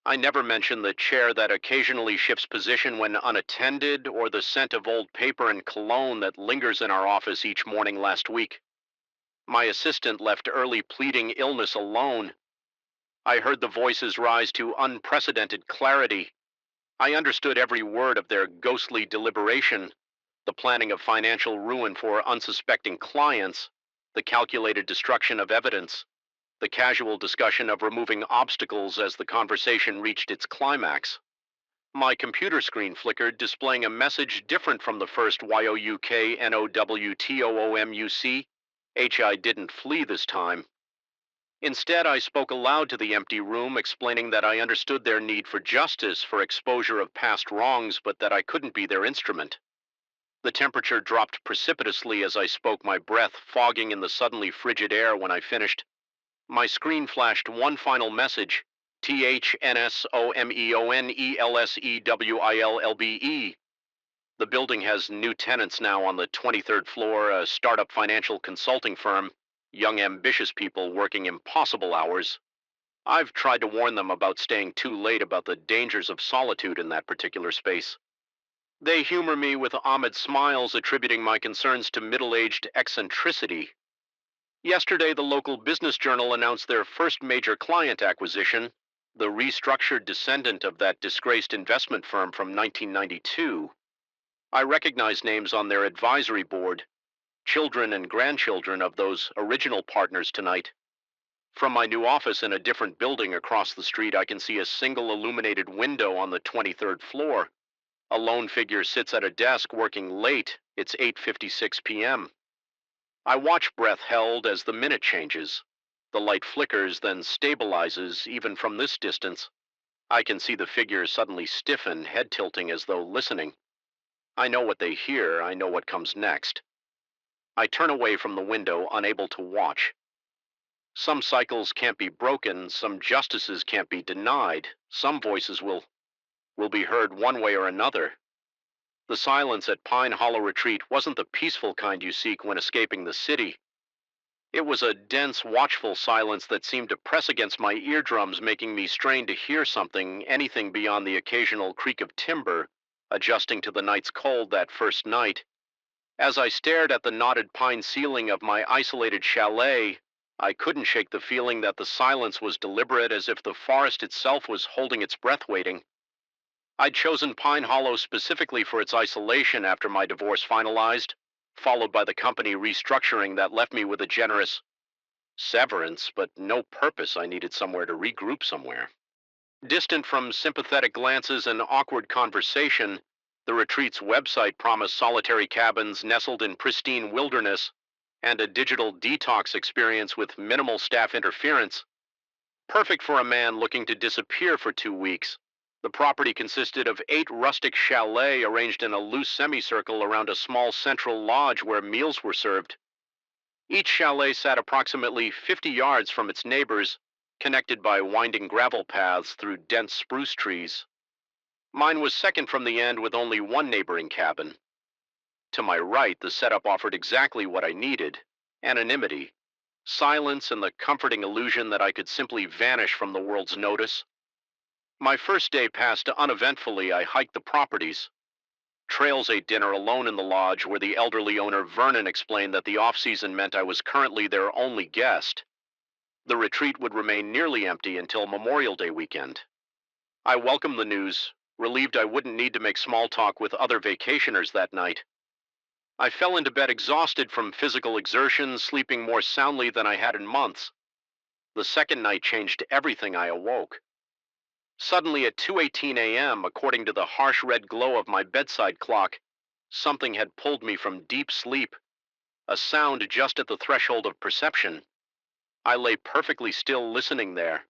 I never mention the chair that occasionally shifts position when unattended, or the scent of old paper and cologne that lingers in our office each morning last week. My assistant left early, pleading illness alone. I heard the voices rise to unprecedented clarity. I understood every word of their ghostly deliberation, the planning of financial ruin for unsuspecting clients, the calculated destruction of evidence, the casual discussion of removing obstacles as the conversation reached its climax. My computer screen flickered, displaying a message different from the first YOUKNOWTOOMUC. I didn't flee this time. Instead, I spoke aloud to the empty room, explaining that I understood their need for justice, for exposure of past wrongs, but that I couldn't be their instrument. The temperature dropped precipitously as I spoke, my breath fogging in the suddenly frigid air. When I finished, my screen flashed one final message: THNSOMEONELSEWILLBE. The building has new tenants now on the 23rd floor, a startup financial consulting firm, young ambitious people working impossible hours. I've tried to warn them about staying too late, about the dangers of solitude in that particular space. They humor me with Ahmed smiles, attributing my concerns to middle-aged eccentricity. Yesterday, the local business journal announced their first major client acquisition, the restructured descendant of that disgraced investment firm from 1992. I recognize names on their advisory board, children and grandchildren of those original partners tonight. From my new office in a different building across the street, I can see a single illuminated window on the 23rd floor. A lone figure sits at a desk working late. It's 8:56 p.m. I watch, breath held, as the minute changes. The light flickers, then stabilizes. Even from this distance, I can see the figure suddenly stiffen, head tilting as though listening. I know what they hear. I know what comes next. I turn away from the window, unable to watch. Some cycles can't be broken. Some justices can't be denied. Some voices will be heard one way or another. The silence at Pine Hollow Retreat wasn't the peaceful kind you seek when escaping the city. It was a dense, watchful silence that seemed to press against my eardrums, making me strain to hear something, anything beyond the occasional creak of timber, adjusting to the night's cold that first night. As I stared at the knotted pine ceiling of my isolated chalet, I couldn't shake the feeling that the silence was deliberate, as if the forest itself was holding its breath, waiting. I'd chosen Pine Hollow specifically for its isolation after my divorce finalized, followed by the company restructuring that left me with a generous severance, but no purpose. I needed somewhere to regroup somewhere. Distant from sympathetic glances and awkward conversation, the retreat's website promised solitary cabins nestled in pristine wilderness and a digital detox experience with minimal staff interference. Perfect for a man looking to disappear for 2 weeks. The property consisted of 8 rustic chalets arranged in a loose semicircle around a small central lodge where meals were served. Each chalet sat approximately 50 yards from its neighbors, connected by winding gravel paths through dense spruce trees. Mine was second from the end, with only one neighboring cabin. To my right, the setup offered exactly what I needed: anonymity, silence, and the comforting illusion that I could simply vanish from the world's notice. My first day passed uneventfully. I hiked the properties. Trails ate dinner alone in the lodge, where the elderly owner Vernon explained that the off-season meant I was currently their only guest. The retreat would remain nearly empty until Memorial Day weekend. I welcomed the news, relieved I wouldn't need to make small talk with other vacationers that night. I fell into bed exhausted from physical exertion, sleeping more soundly than I had in months. The second night changed everything. I awoke. Suddenly at 2:18 a.m., according to the harsh red glow of my bedside clock, something had pulled me from deep sleep, a sound just at the threshold of perception. I lay perfectly still, listening there.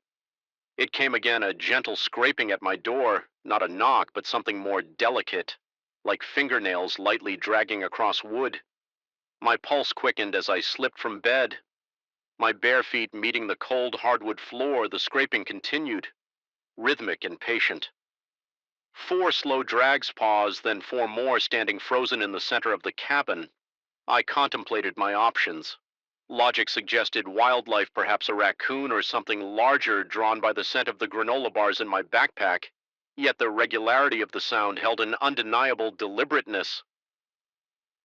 It came again, a gentle scraping at my door, not a knock, but something more delicate, like fingernails lightly dragging across wood. My pulse quickened as I slipped from bed. My bare feet meeting the cold hardwood floor, the scraping continued, rhythmic and patient. 4 slow drags paused, then 4 more, standing frozen in the center of the cabin. I contemplated my options. Logic suggested wildlife, perhaps a raccoon or something larger, drawn by the scent of the granola bars in my backpack. Yet the regularity of the sound held an undeniable deliberateness.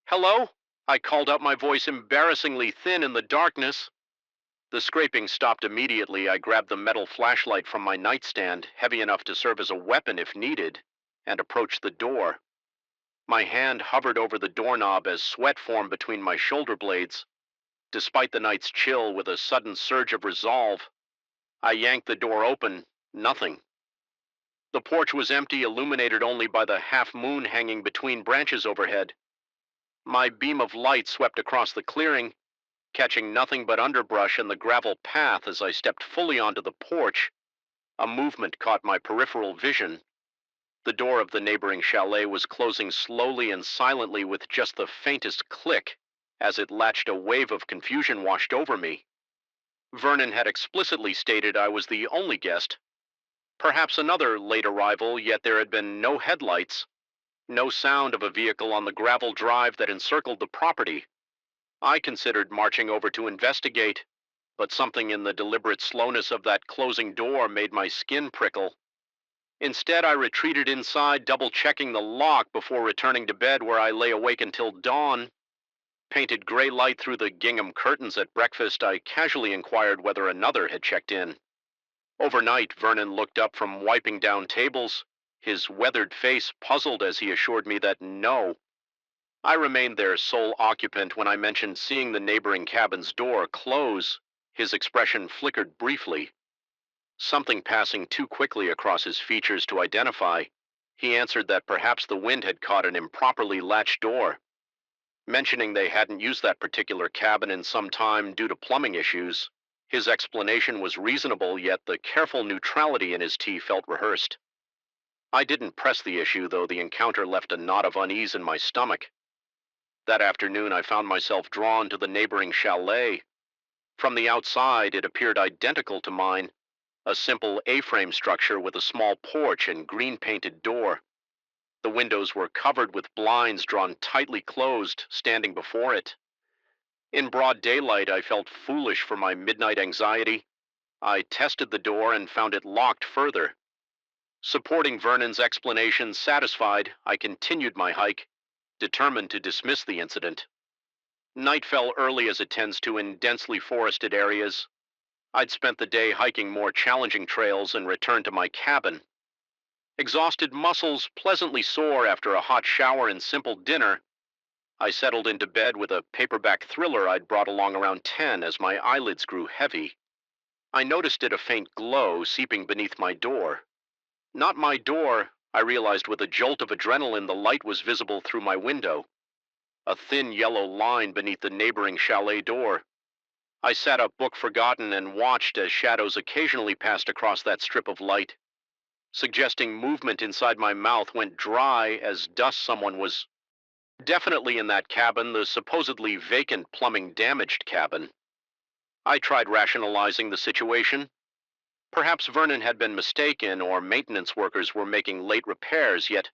"Hello?" I called out, my voice embarrassingly thin in the darkness. The scraping stopped immediately. I grabbed the metal flashlight from my nightstand, heavy enough to serve as a weapon if needed, and approached the door. My hand hovered over the doorknob as sweat formed between my shoulder blades. Despite the night's chill, with a sudden surge of resolve, I yanked the door open. Nothing. The porch was empty, illuminated only by the half moon hanging between branches overhead. My beam of light swept across the clearing, catching nothing but underbrush and the gravel path. As I stepped fully onto the porch, a movement caught my peripheral vision. The door of the neighboring chalet was closing slowly and silently with just the faintest click. As it latched, a wave of confusion washed over me. Vernon had explicitly stated I was the only guest. Perhaps another late arrival, yet there had been no headlights, no sound of a vehicle on the gravel drive that encircled the property. I considered marching over to investigate, but something in the deliberate slowness of that closing door made my skin prickle. Instead, I retreated inside, double-checking the lock before returning to bed, where I lay awake until dawn. Painted gray light through the gingham curtains at breakfast, I casually inquired whether another had checked in. Overnight, Vernon looked up from wiping down tables, his weathered face puzzled as he assured me that no. I remained their sole occupant. When I mentioned seeing the neighboring cabin's door close, his expression flickered briefly. Something passing too quickly across his features to identify, he answered that perhaps the wind had caught an improperly latched door. Mentioning they hadn't used that particular cabin in some time due to plumbing issues, his explanation was reasonable, yet the careful neutrality in his tea felt rehearsed. I didn't press the issue, though the encounter left a knot of unease in my stomach. That afternoon, I found myself drawn to the neighboring chalet. From the outside, it appeared identical to mine, a simple A-frame structure with a small porch and green-painted door. The windows were covered with blinds drawn tightly closed, standing before it. In broad daylight, I felt foolish for my midnight anxiety. I tested the door and found it locked further. Supporting Vernon's explanation satisfied, I continued my hike, determined to dismiss the incident. Night fell early, as it tends to in densely forested areas. I'd spent the day hiking more challenging trails and returned to my cabin. Exhausted muscles, pleasantly sore after a hot shower and simple dinner, I settled into bed with a paperback thriller I'd brought along around 10 as my eyelids grew heavy. I noticed a faint glow seeping beneath my door. Not my door, I realized with a jolt of adrenaline. The light was visible through my window, a thin yellow line beneath the neighboring chalet door. I sat up, book forgotten, and watched as shadows occasionally passed across that strip of light. Suggesting movement inside, my mouth went dry as dust. Someone was definitely in that cabin, the supposedly vacant plumbing damaged cabin. I tried rationalizing the situation. Perhaps Vernon had been mistaken, or maintenance workers were making late repairs, yet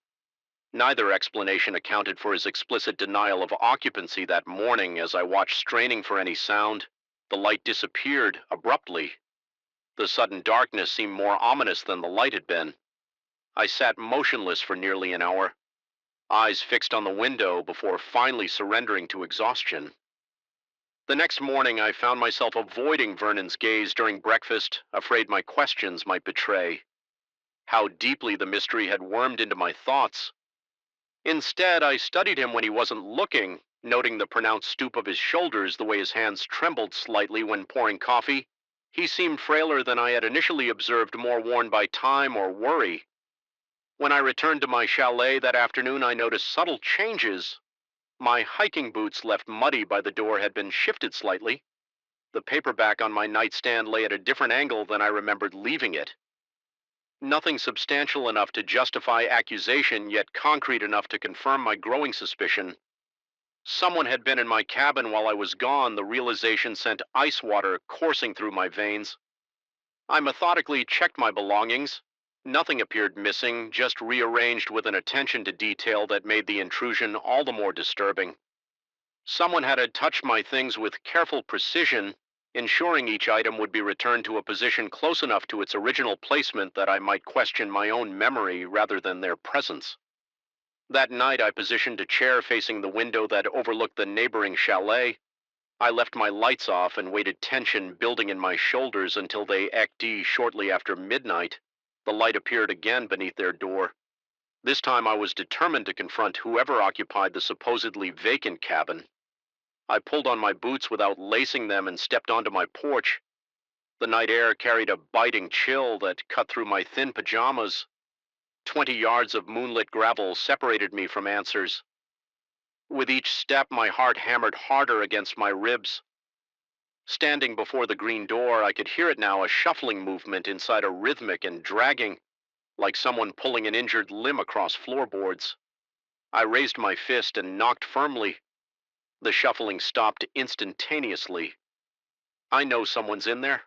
neither explanation accounted for his explicit denial of occupancy that morning. As I watched, straining for any sound, the light disappeared abruptly. The sudden darkness seemed more ominous than the light had been. I sat motionless for nearly an hour, eyes fixed on the window, before finally surrendering to exhaustion. The next morning, I found myself avoiding Vernon's gaze during breakfast, afraid my questions might betray how deeply the mystery had wormed into my thoughts. Instead, I studied him when he wasn't looking, noting the pronounced stoop of his shoulders, the way his hands trembled slightly when pouring coffee. He seemed frailer than I had initially observed, more worn by time or worry. When I returned to my chalet that afternoon, I noticed subtle changes. My hiking boots, left muddy by the door, had been shifted slightly. The paperback on my nightstand lay at a different angle than I remembered leaving it. Nothing substantial enough to justify accusation, yet concrete enough to confirm my growing suspicion. Someone had been in my cabin while I was gone. The realization sent ice water coursing through my veins. I methodically checked my belongings. Nothing appeared missing, just rearranged with an attention to detail that made the intrusion all the more disturbing. Someone had touched my things with careful precision, ensuring each item would be returned to a position close enough to its original placement that I might question my own memory rather than their presence. That night, I positioned a chair facing the window that overlooked the neighboring chalet. I left my lights off and waited, tension building in my shoulders, until they EKD shortly after midnight. The light appeared again beneath their door. This time I was determined to confront whoever occupied the supposedly vacant cabin. I pulled on my boots without lacing them and stepped onto my porch. The night air carried a biting chill that cut through my thin pajamas. 20 yards of moonlit gravel separated me from answers. With each step, my heart hammered harder against my ribs. Standing before the green door, I could hear it now, a shuffling movement inside, a rhythmic and dragging, like someone pulling an injured limb across floorboards. I raised my fist and knocked firmly. The shuffling stopped instantaneously. "I know someone's in there."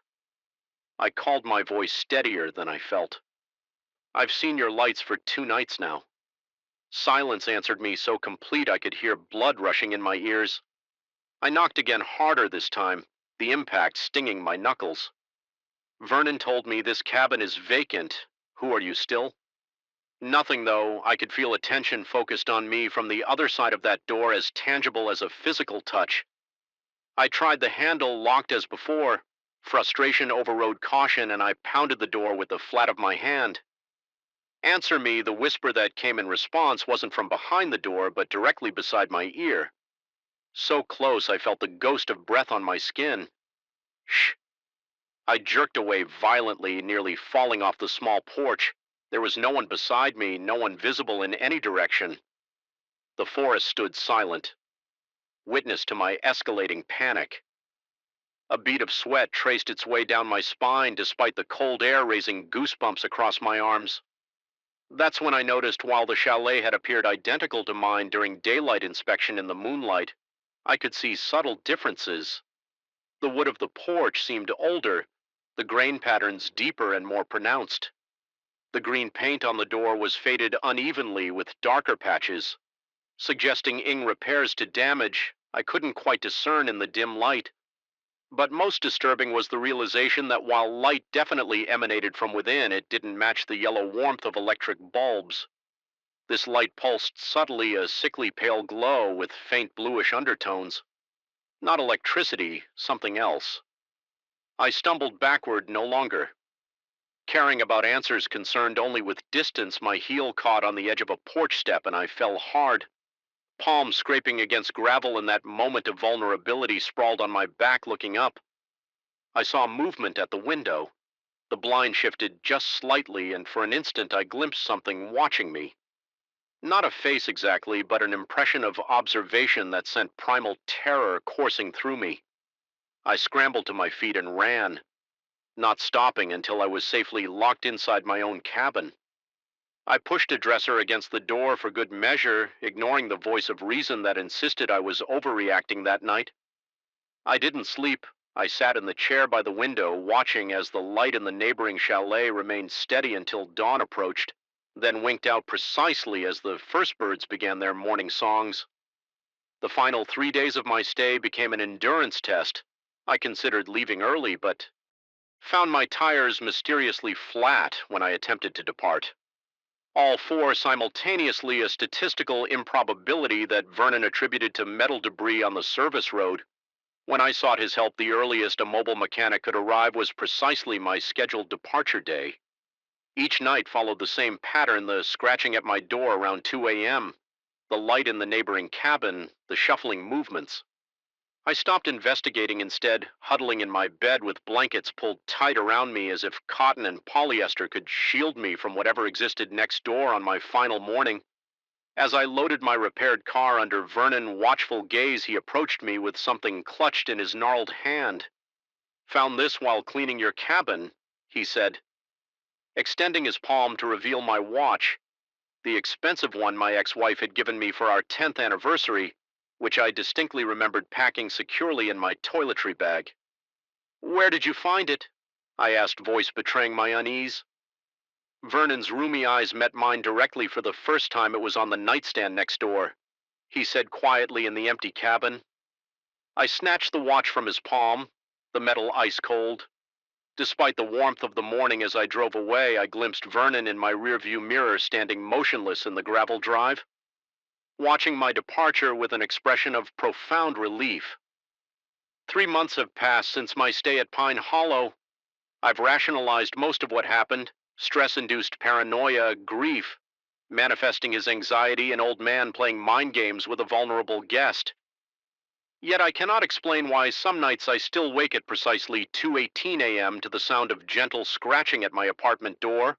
I called, my voice steadier than I felt. "I've seen your lights for 2 nights now." Silence answered me, so complete I could hear blood rushing in my ears. I knocked again, harder this time, the impact stinging my knuckles. "Vernon told me this cabin is vacant. Who are you still?" Nothing, though. I could feel attention focused on me from the other side of that door, as tangible as a physical touch. I tried the handle, locked as before. Frustration overrode caution, and I pounded the door with the flat of my hand. "Answer me." The whisper that came in response wasn't from behind the door, but directly beside my ear. So close I felt the ghost of breath on my skin. "Shh." I jerked away violently, nearly falling off the small porch. There was no one beside me, no one visible in any direction. The forest stood silent, witness to my escalating panic. A bead of sweat traced its way down my spine, despite the cold air raising goosebumps across my arms. That's when I noticed, while the chalet had appeared identical to mine during daylight inspection in the moonlight, I could see subtle differences. The wood of the porch seemed older, the grain patterns deeper and more pronounced. The green paint on the door was faded unevenly with darker patches, suggesting repairs to damage I couldn't quite discern in the dim light. But most disturbing was the realization that while light definitely emanated from within, it didn't match the yellow warmth of electric bulbs. This light pulsed subtly, a sickly pale glow with faint bluish undertones. Not electricity, something else. I stumbled backward no longer. Caring about answers concerned only with distance, my heel caught on the edge of a porch step and I fell hard. Palm scraping against gravel, in that moment of vulnerability, sprawled on my back looking up. I saw movement at the window. The blind shifted just slightly, and for an instant I glimpsed something watching me. Not a face exactly, but an impression of observation that sent primal terror coursing through me. I scrambled to my feet and ran, not stopping until I was safely locked inside my own cabin. I pushed a dresser against the door for good measure, ignoring the voice of reason that insisted I was overreacting that night. I didn't sleep. I sat in the chair by the window, watching as the light in the neighboring chalet remained steady until dawn approached, then winked out precisely as the first birds began their morning songs. The final 3 days of my stay became an endurance test. I considered leaving early, but found my tires mysteriously flat when I attempted to depart. All four simultaneously, a statistical improbability that Vernon attributed to metal debris on the service road. When I sought his help, the earliest a mobile mechanic could arrive was precisely my scheduled departure day. Each night followed the same pattern: the scratching at my door around 2 a.m., the light in the neighboring cabin, the shuffling movements. I stopped investigating, instead huddling in my bed with blankets pulled tight around me as if cotton and polyester could shield me from whatever existed next door on my final morning. As I loaded my repaired car under Vernon's watchful gaze, he approached me with something clutched in his gnarled hand. "Found this while cleaning your cabin," he said, extending his palm to reveal my watch, the expensive one my ex-wife had given me for our 10th anniversary, which I distinctly remembered packing securely in my toiletry bag. "Where did you find it?" I asked, voice betraying my unease. Vernon's roomy eyes met mine directly. For the first time, it was on the nightstand next door. He said quietly in the empty cabin. I snatched the watch from his palm, the metal ice cold. Despite the warmth of the morning, as I drove away, I glimpsed Vernon in my rearview mirror, standing motionless in the gravel drive, watching my departure with an expression of profound relief. 3 months have passed since my stay at Pine Hollow. I've rationalized most of what happened: stress-induced paranoia, grief, manifesting as anxiety, an old man playing mind games with a vulnerable guest. Yet I cannot explain why some nights I still wake at precisely 2:18 a.m. to the sound of gentle scratching at my apartment door,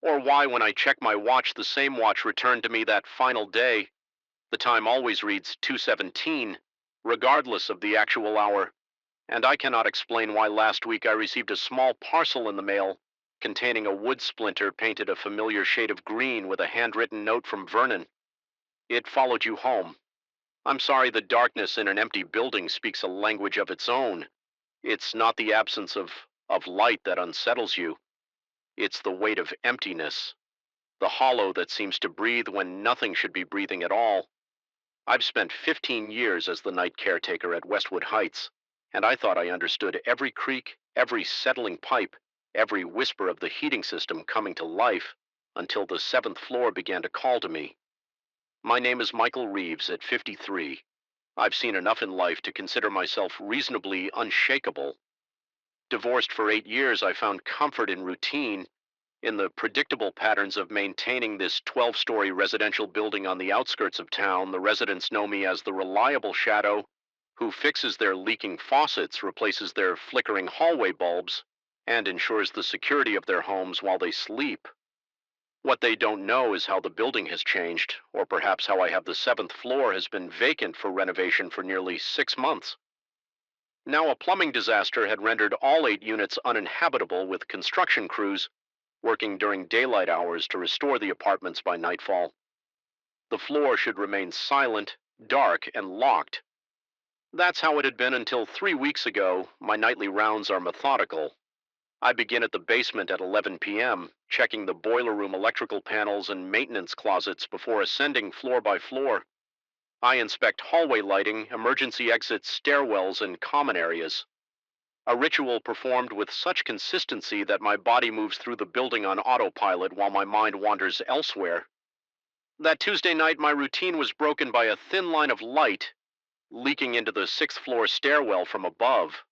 or why when I check my watch the same watch returned to me that final day, the time always reads 2:17, regardless of the actual hour. And I cannot explain why last week I received a small parcel in the mail containing a wood splinter painted a familiar shade of green with a handwritten note from Vernon. It followed you home. I'm sorry the darkness in an empty building speaks a language of its own. It's not the absence of light that unsettles you. It's the weight of emptiness, the hollow that seems to breathe when nothing should be breathing at all. I've spent 15 years as the night caretaker at Westwood Heights, and I thought I understood every creak, every settling pipe, every whisper of the heating system coming to life until the seventh floor began to call to me. My name is Michael Reeves at 53. I've seen enough in life to consider myself reasonably unshakable. Divorced for 8 years, I found comfort in routine, in the predictable patterns of maintaining this 12-story residential building on the outskirts of town. The residents know me as the reliable shadow who fixes their leaking faucets, replaces their flickering hallway bulbs, and ensures the security of their homes while they sleep. What they don't know is how the building has changed, or perhaps how I have the seventh floor has been vacant for renovation for nearly 6 months. Now, a plumbing disaster had rendered all 8 units uninhabitable, with construction crews working during daylight hours to restore the apartments by nightfall. The floor should remain silent, dark, and locked. That's how it had been until 3 weeks ago. My nightly rounds are methodical. I begin at the basement at 11 p.m., checking the boiler room electrical panels and maintenance closets before ascending floor by floor. I inspect hallway lighting, emergency exits, stairwells, and common areas. A ritual performed with such consistency that my body moves through the building on autopilot while my mind wanders elsewhere. That Tuesday night, my routine was broken by a thin line of light leaking into the sixth floor stairwell from above.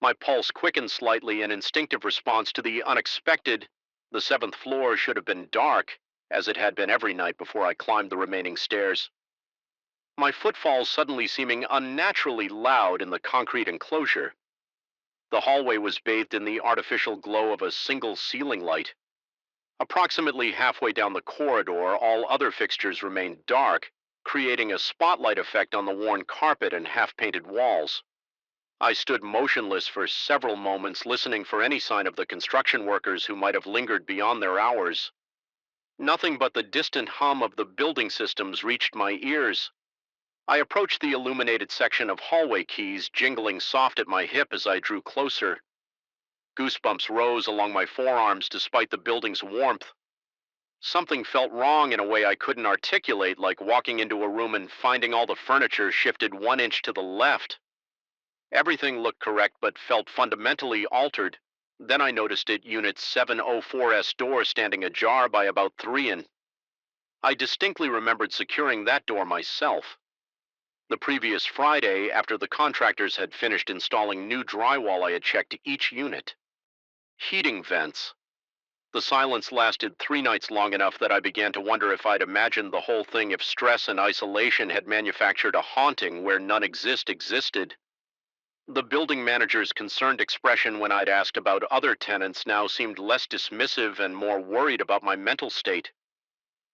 My pulse quickened slightly in instinctive response to the unexpected. The seventh floor should have been dark, as it had been every night before I climbed the remaining stairs. My footfalls suddenly seeming unnaturally loud in the concrete enclosure. The hallway was bathed in the artificial glow of a single ceiling light. Approximately halfway down the corridor, all other fixtures remained dark, creating a spotlight effect on the worn carpet and half-painted walls. I stood motionless for several moments, listening for any sign of the construction workers who might have lingered beyond their hours. Nothing but the distant hum of the building systems reached my ears. I approached the illuminated section of hallway keys, jingling soft at my hip as I drew closer. Goosebumps rose along my forearms despite the building's warmth. Something felt wrong in a way I couldn't articulate, like walking into a room and finding all the furniture shifted 1 inch to the left. Everything looked correct but felt fundamentally altered. Then I noticed it Unit 704's door standing ajar by about 3 in. I distinctly remembered securing that door myself. The previous Friday, after the contractors had finished installing new drywall, I had checked each unit. Heating vents. The silence lasted 3 nights, long enough that I began to wonder if I'd imagined the whole thing, if stress and isolation had manufactured a haunting where none existed. The building manager's concerned expression when I'd asked about other tenants now seemed less dismissive and more worried about my mental state.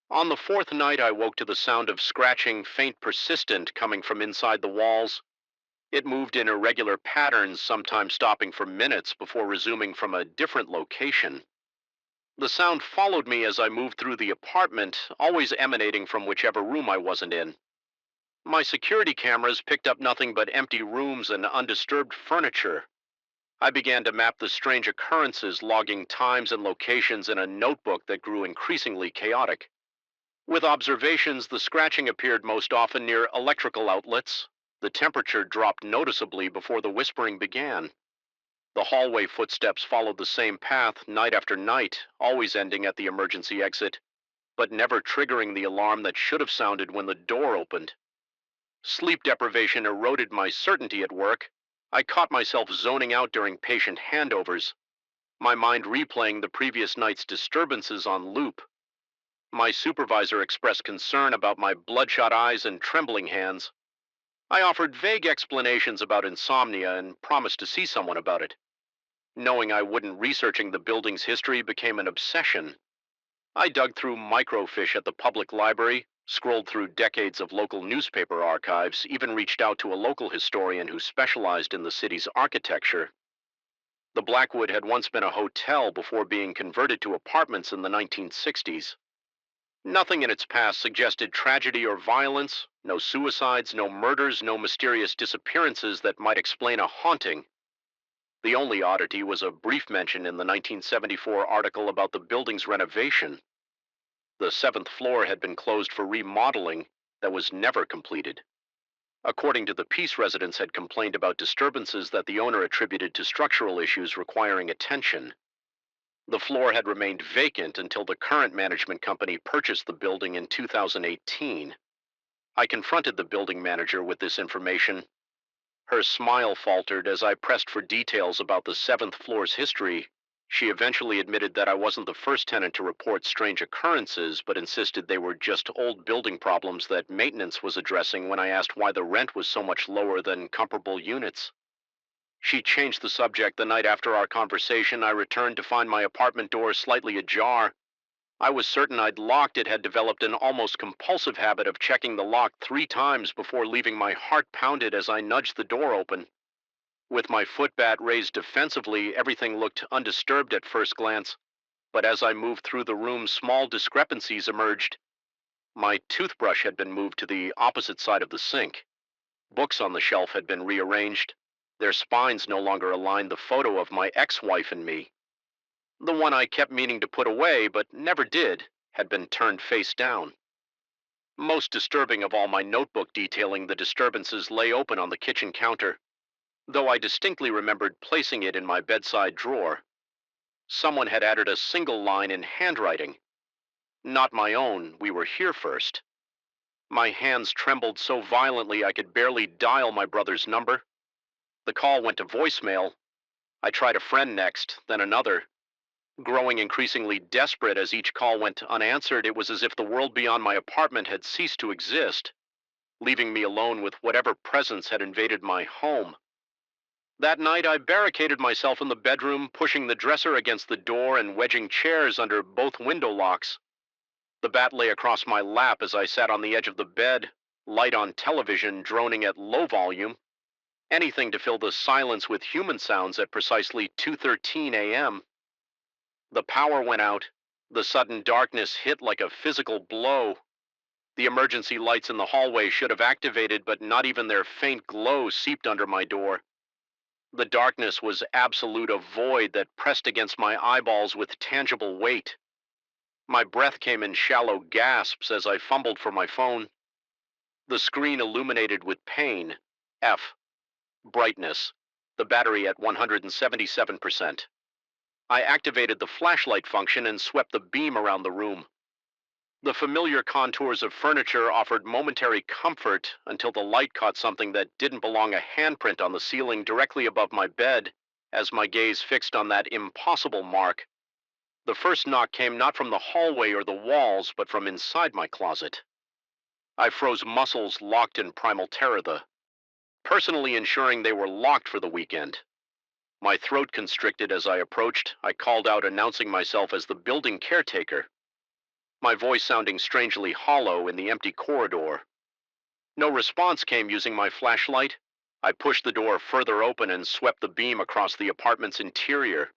On the fourth night, I woke to the sound of scratching, faint, persistent, coming from inside the walls. It moved in irregular patterns, sometimes stopping for minutes before resuming from a different location. The sound followed me as I moved through the apartment, always emanating from whichever room I wasn't in. My security cameras picked up nothing but empty rooms and undisturbed furniture. I began to map the strange occurrences, logging times and locations in a notebook that grew increasingly chaotic. With observations, the scratching appeared most often near electrical outlets. The temperature dropped noticeably before the whispering began. The hallway footsteps followed the same path night after night, always ending at the emergency exit, but never triggering the alarm that should have sounded when the door opened. Sleep deprivation eroded my certainty at work. I caught myself zoning out during patient handovers, my mind replaying the previous night's disturbances on loop. My supervisor expressed concern about my bloodshot eyes and trembling hands. I offered vague explanations about insomnia and promised to see someone about it. Knowing I wouldn't, researching the building's history became an obsession. I dug through microfiche at the public library, scrolled through decades of local newspaper archives, even reached out to a local historian who specialized in the city's architecture. The Blackwood had once been a hotel before being converted to apartments in the 1960s. Nothing in its past suggested tragedy or violence, no suicides, no murders, no mysterious disappearances that might explain a haunting. The only oddity was a brief mention in the 1974 article about the building's renovation. The seventh floor had been closed for remodeling that was never completed. According to the piece, residents had complained about disturbances that the owner attributed to structural issues requiring attention. The floor had remained vacant until the current management company purchased the building in 2018. I confronted the building manager with this information. Her smile faltered as I pressed for details about the seventh floor's history. She eventually admitted that I wasn't the first tenant to report strange occurrences, but insisted they were just old building problems that maintenance was addressing when I asked why the rent was so much lower than comparable units. She changed the subject the night after our conversation. I returned to find my apartment door slightly ajar. I was certain I'd locked it, had developed an almost compulsive habit of checking the lock 3 times before leaving. My heart pounded as I nudged the door open. With my footbat raised defensively, everything looked undisturbed at first glance, but as I moved through the room, small discrepancies emerged. My toothbrush had been moved to the opposite side of the sink. Books on the shelf had been rearranged. Their spines no longer aligned the photo of my ex-wife and me. The one I kept meaning to put away, but never did, had been turned face down. Most disturbing of all, my notebook detailing the disturbances lay open on the kitchen counter, though I distinctly remembered placing it in my bedside drawer. Someone had added a single line in handwriting. Not my own, "We were here first." My hands trembled so violently I could barely dial my brother's number. The call went to voicemail. I tried a friend next, then another. Growing increasingly desperate as each call went unanswered, it was as if the world beyond my apartment had ceased to exist, leaving me alone with whatever presence had invaded my home. That night, I barricaded myself in the bedroom, pushing the dresser against the door and wedging chairs under both window locks. The bat lay across my lap as I sat on the edge of the bed, light on television droning at low volume, anything to fill the silence with human sounds at precisely 2:13 a.m. The power went out. The sudden darkness hit like a physical blow. The emergency lights in the hallway should have activated, but not even their faint glow seeped under my door. The darkness was absolute, a void that pressed against my eyeballs with tangible weight. My breath came in shallow gasps as I fumbled for my phone. The screen illuminated with pain. F. Brightness. The battery at 177%. I activated the flashlight function and swept the beam around the room. The familiar contours of furniture offered momentary comfort until the light caught something that didn't belong, a handprint on the ceiling directly above my bed, as my gaze fixed on that impossible mark. The first knock came not from the hallway or the walls, but from inside my closet. I froze, muscles locked in primal terror, personally ensuring they were locked for the weekend. My throat constricted as I approached. I called out, announcing myself as the building caretaker, my voice sounding strangely hollow in the empty corridor. No response came. Using my flashlight, I pushed the door further open and swept the beam across the apartment's interior.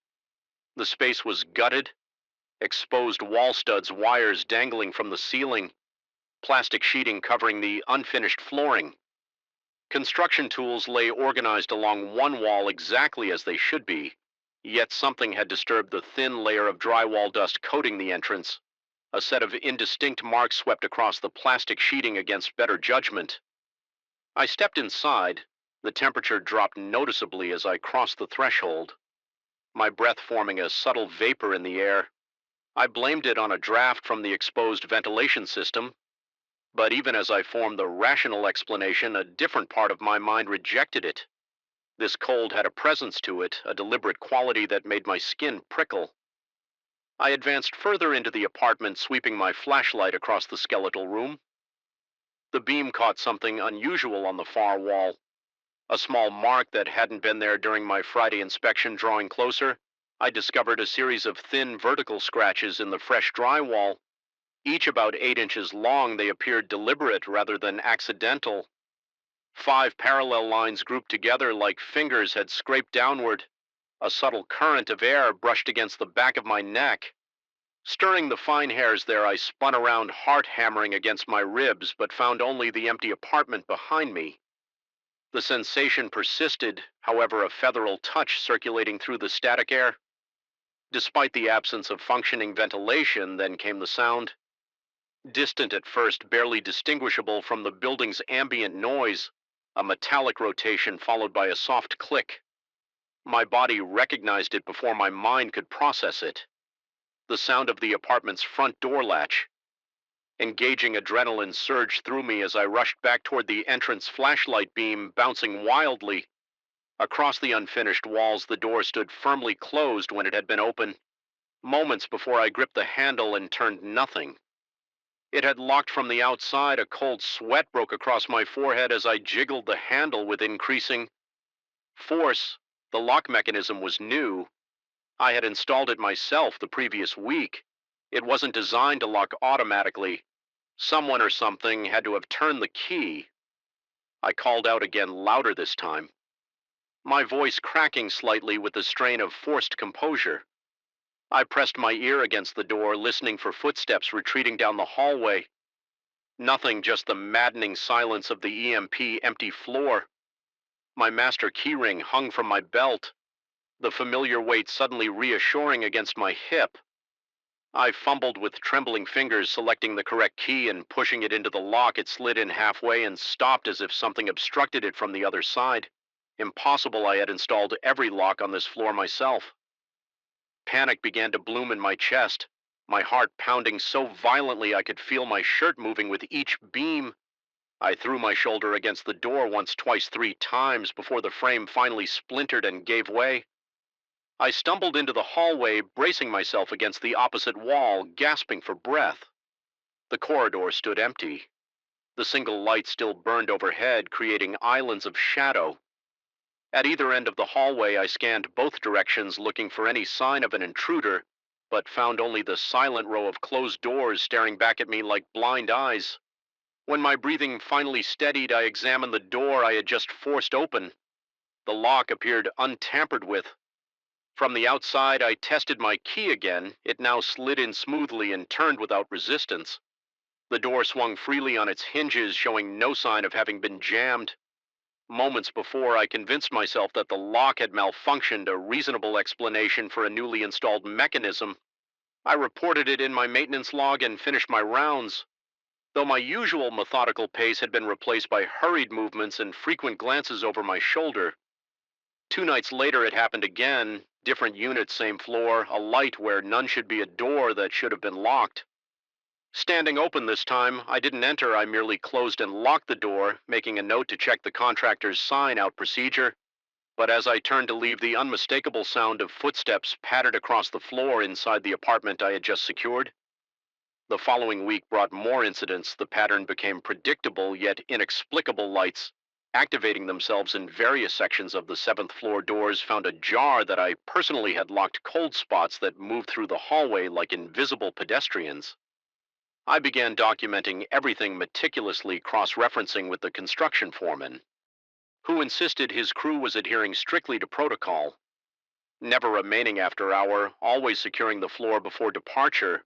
The space was gutted, exposed wall studs, wires dangling from the ceiling, plastic sheeting covering the unfinished flooring. Construction tools lay organized along one wall exactly as they should be, yet something had disturbed the thin layer of drywall dust coating the entrance. A set of indistinct marks swept across the plastic sheeting against better judgment. I stepped inside. The temperature dropped noticeably as I crossed the threshold, my breath forming a subtle vapor in the air. I blamed it on a draft from the exposed ventilation system, but even as I formed the rational explanation, a different part of my mind rejected it. This cold had a presence to it, a deliberate quality that made my skin prickle. I advanced further into the apartment, sweeping my flashlight across the skeletal room. The beam caught something unusual on the far wall, a small mark that hadn't been there during my Friday inspection. Drawing closer, I discovered a series of thin vertical scratches in the fresh drywall. Each about 8 inches long, they appeared deliberate rather than accidental. 5 parallel lines grouped together like fingers had scraped downward. A subtle current of air brushed against the back of my neck. Stirring the fine hairs there, I spun around, heart hammering against my ribs, but found only the empty apartment behind me. The sensation persisted, however, a featheral touch circulating through the static air. Despite the absence of functioning ventilation, then came the sound. Distant at first, barely distinguishable from the building's ambient noise, a metallic rotation followed by a soft click. My body recognized it before my mind could process it. The sound of the apartment's front door latch. Engaging adrenaline surged through me as I rushed back toward the entrance flashlight beam, bouncing wildly. Across the unfinished walls, the door stood firmly closed when it had been open. Moments before I gripped the handle and turned nothing. It had locked from the outside. A cold sweat broke across my forehead as I jiggled the handle with increasing force. The lock mechanism was new. I had installed it myself the previous week. It wasn't designed to lock automatically. Someone or something had to have turned the key. I called out again, louder this time, my voice cracking slightly with the strain of forced composure. I pressed my ear against the door, listening for footsteps retreating down the hallway. Nothing, just the maddening silence of the EMP empty floor. My master keyring hung from my belt, the familiar weight suddenly reassuring against my hip. I fumbled with trembling fingers, selecting the correct key and pushing it into the lock. It slid in halfway and stopped as if something obstructed it from the other side. Impossible, I had installed every lock on this floor myself. Panic began to bloom in my chest, my heart pounding so violently I could feel my shirt moving with each beam. I threw my shoulder against the door once, twice, 3 times before the frame finally splintered and gave way. I stumbled into the hallway, bracing myself against the opposite wall, gasping for breath. The corridor stood empty. The single light still burned overhead, creating islands of shadow. At either end of the hallway, I scanned both directions, looking for any sign of an intruder, but found only the silent row of closed doors staring back at me like blind eyes. When my breathing finally steadied, I examined the door I had just forced open. The lock appeared untampered with. From the outside, I tested my key again. It now slid in smoothly and turned without resistance. The door swung freely on its hinges, showing no sign of having been jammed. Moments before, I convinced myself that the lock had malfunctioned, a reasonable explanation for a newly installed mechanism. I reported it in my maintenance log and finished my rounds, though my usual methodical pace had been replaced by hurried movements and frequent glances over my shoulder. 2 nights later, it happened again. Different unit, same floor, a light where none should be, a door that should have been locked. Standing open this time, I didn't enter, I merely closed and locked the door, making a note to check the contractor's sign-out procedure. But as I turned to leave, the unmistakable sound of footsteps pattered across the floor inside the apartment I had just secured. The following week brought more incidents. The pattern became predictable, yet inexplicable lights activating themselves in various sections of the 7th floor. Doors found ajar that I personally had locked, cold spots that moved through the hallway like invisible pedestrians. I began documenting everything meticulously, cross-referencing with the construction foreman, who insisted his crew was adhering strictly to protocol, never remaining after hour, always securing the floor before departure.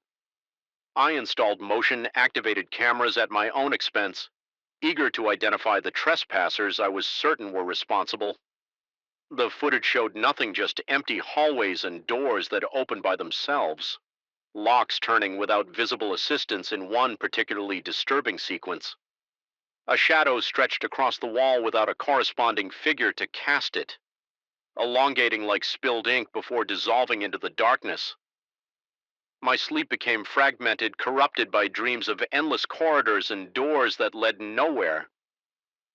I installed motion-activated cameras at my own expense, eager to identify the trespassers I was certain were responsible. The footage showed nothing, just empty hallways and doors that opened by themselves, locks turning without visible assistance in one particularly disturbing sequence. A shadow stretched across the wall without a corresponding figure to cast it, elongating like spilled ink before dissolving into the darkness. My sleep became fragmented, corrupted by dreams of endless corridors and doors that led nowhere.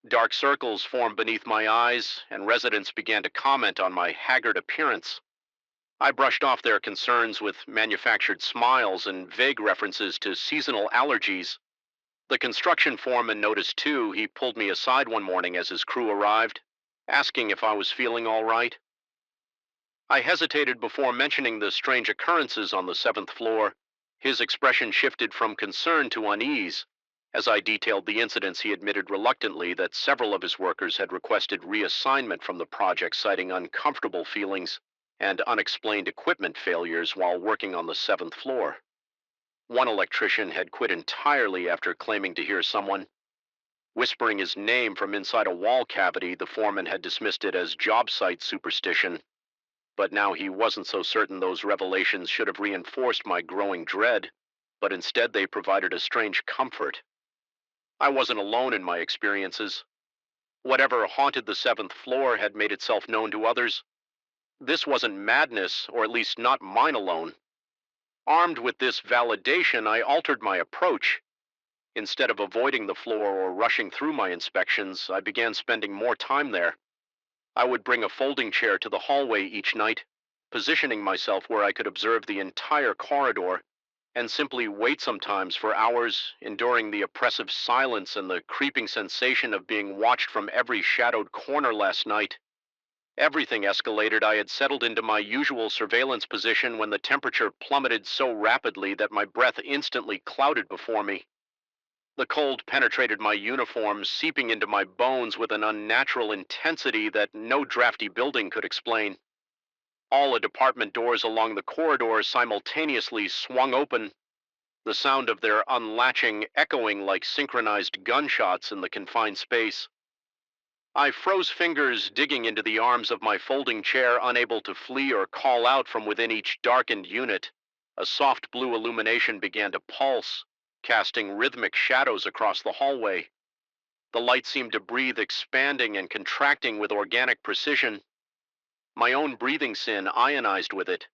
Dark circles formed beneath my eyes, and residents began to comment on my haggard appearance. I brushed off their concerns with manufactured smiles and vague references to seasonal allergies. The construction foreman noticed too. He pulled me aside one morning as his crew arrived, asking if I was feeling all right. I hesitated before mentioning the strange occurrences on the seventh floor. His expression shifted from concern to unease. As I detailed the incidents, he admitted reluctantly that several of his workers had requested reassignment from the project, citing uncomfortable feelings and unexplained equipment failures while working on the seventh floor. One electrician had quit entirely after claiming to hear someone whispering his name from inside a wall cavity. The foreman had dismissed it as job site superstition, but now he wasn't so certain those revelations should have reinforced my growing dread, but instead they provided a strange comfort. I wasn't alone in my experiences. Whatever haunted the seventh floor had made itself known to others. This wasn't madness, or at least not mine alone. Armed with this validation, I altered my approach. Instead of avoiding the floor or rushing through my inspections, I began spending more time there. I would bring a folding chair to the hallway each night, positioning myself where I could observe the entire corridor, and simply wait sometimes for hours, enduring the oppressive silence and the creeping sensation of being watched from every shadowed corner. Last night, everything escalated. I had settled into my usual surveillance position when the temperature plummeted so rapidly that my breath instantly clouded before me. The cold penetrated my uniform, seeping into my bones with an unnatural intensity that no drafty building could explain. All the department doors along the corridor simultaneously swung open, the sound of their unlatching echoing like synchronized gunshots in the confined space. I froze fingers digging into the arms of my folding chair, unable to flee or call out from within each darkened unit. A soft blue illumination began to pulse, casting rhythmic shadows across the hallway. The light seemed to breathe, expanding and contracting with organic precision. My own breathing sin ionized with it.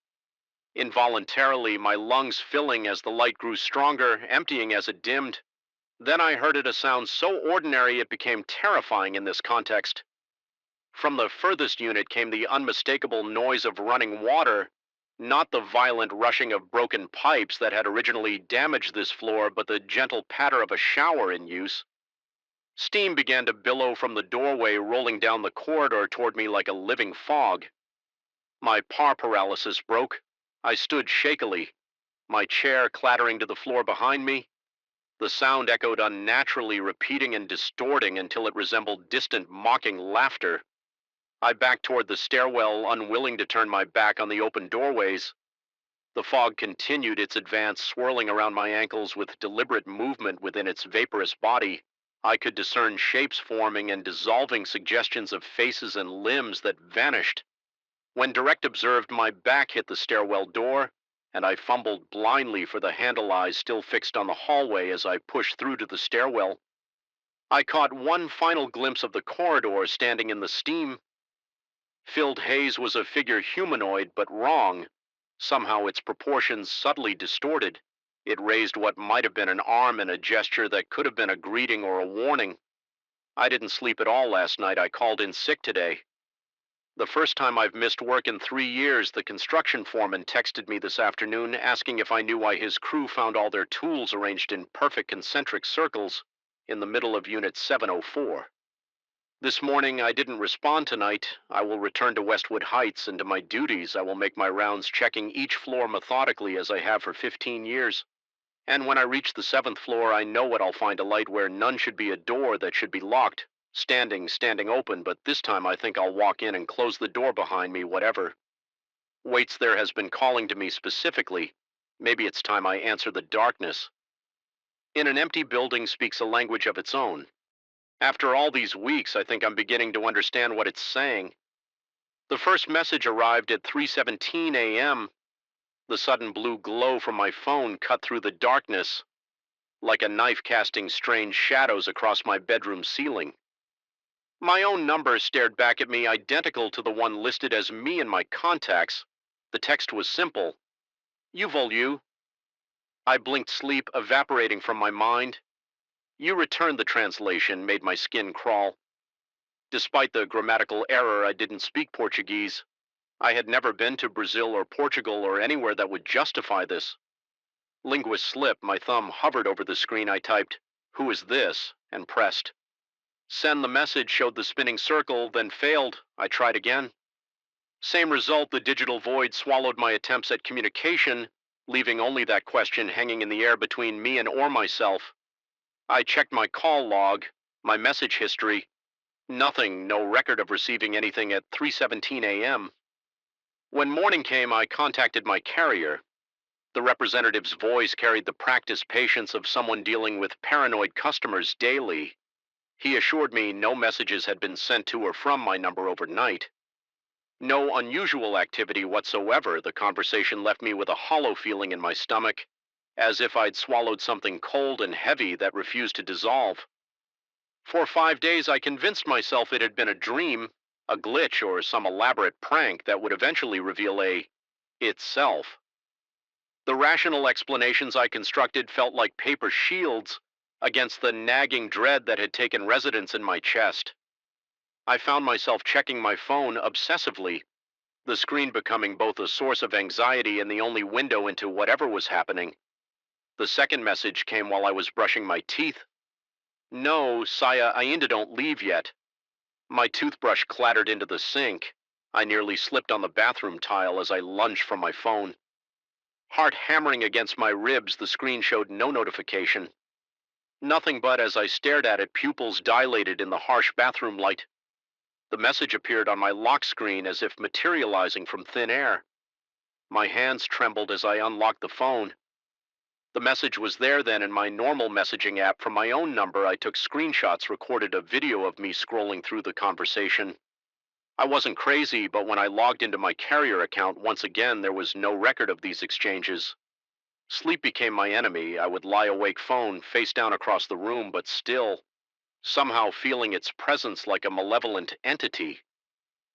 Involuntarily, my lungs filling as the light grew stronger, emptying as it dimmed. Then I heard it, a sound so ordinary it became terrifying in this context. From the furthest unit came the unmistakable noise of running water, not the violent rushing of broken pipes that had originally damaged this floor, but the gentle patter of a shower in use. Steam began to billow from the doorway, rolling down the corridor toward me like a living fog. My paw paralysis broke. I stood shakily, my chair clattering to the floor behind me. The sound echoed unnaturally, repeating and distorting until it resembled distant, mocking laughter. I backed toward the stairwell, unwilling to turn my back on the open doorways. The fog continued its advance, swirling around my ankles with deliberate movement within its vaporous body. I could discern shapes forming and dissolving, suggestions of faces and limbs that vanished. When direct observed, my back hit the stairwell door, and I fumbled blindly for the handle eyes still fixed on the hallway as I pushed through to the stairwell. I caught one final glimpse of the corridor standing in the steam. Filled haze was a figure humanoid, but wrong. Somehow its proportions subtly distorted. It raised what might have been an arm in a gesture that could have been a greeting or a warning. I didn't sleep at all last night. I called in sick today. The first time I've missed work in 3 years. The construction foreman texted me this afternoon asking if I knew why his crew found all their tools arranged in perfect concentric circles in the middle of Unit 704. This morning I didn't respond tonight. I will return to Westwood Heights and to my duties. I will make my rounds, checking each floor methodically as I have for 15 years. And when I reach the seventh floor, I know what I'll find: a light where none should be, a door that should be locked, standing open, but this time I think I'll walk in and close the door behind me, whatever waits there has been calling to me specifically. Maybe it's time I answer the darkness. In an empty building speaks a language of its own. After all these weeks, I think I'm beginning to understand what it's saying. The first message arrived at 3:17 a.m. The sudden blue glow from my phone cut through the darkness, like a knife casting strange shadows across my bedroom ceiling. My own number stared back at me, identical to the one listed as me in my contacts. The text was simple: Yuval you. I blinked, sleep evaporating from my mind. You returned the translation made my skin crawl. Despite the grammatical error, I didn't speak Portuguese. I had never been to Brazil or Portugal or anywhere that would justify this. Linguist slip, my thumb hovered over the screen. I typed, "Who is this?" and pressed. Send the message showed the spinning circle, then failed. I tried again. Same result, the digital void swallowed my attempts at communication, leaving only that question hanging in the air between me and or myself. I checked my call log, my message history. Nothing, no record of receiving anything at 3:17 a.m. When morning came, I contacted my carrier. The representative's voice carried the practiced patience of someone dealing with paranoid customers daily. He assured me no messages had been sent to or from my number overnight. No unusual activity whatsoever. The conversation left me with a hollow feeling in my stomach, as if I'd swallowed something cold and heavy that refused to dissolve. For 5 days, I convinced myself it had been a dream, a glitch, or some elaborate prank that would eventually reveal a itself. The rational explanations I constructed felt like paper shields against the nagging dread that had taken residence in my chest. I found myself checking my phone obsessively, the screen becoming both a source of anxiety and the only window into whatever was happening. The second message came while I was brushing my teeth. "No, Saya, ainda don't leave yet." My toothbrush clattered into the sink. I nearly slipped on the bathroom tile as I lunged for my phone. Heart hammering against my ribs, the screen showed no notification. Nothing but, as I stared at it, pupils dilated in the harsh bathroom light. The message appeared on my lock screen as if materializing from thin air. My hands trembled as I unlocked the phone. The message was there then in my normal messaging app from my own number. I took screenshots, recorded a video of me scrolling through the conversation. I wasn't crazy, but when I logged into my carrier account, once again, there was no record of these exchanges. Sleep became my enemy. I would lie awake phone, face down across the room, but still, somehow feeling its presence like a malevolent entity.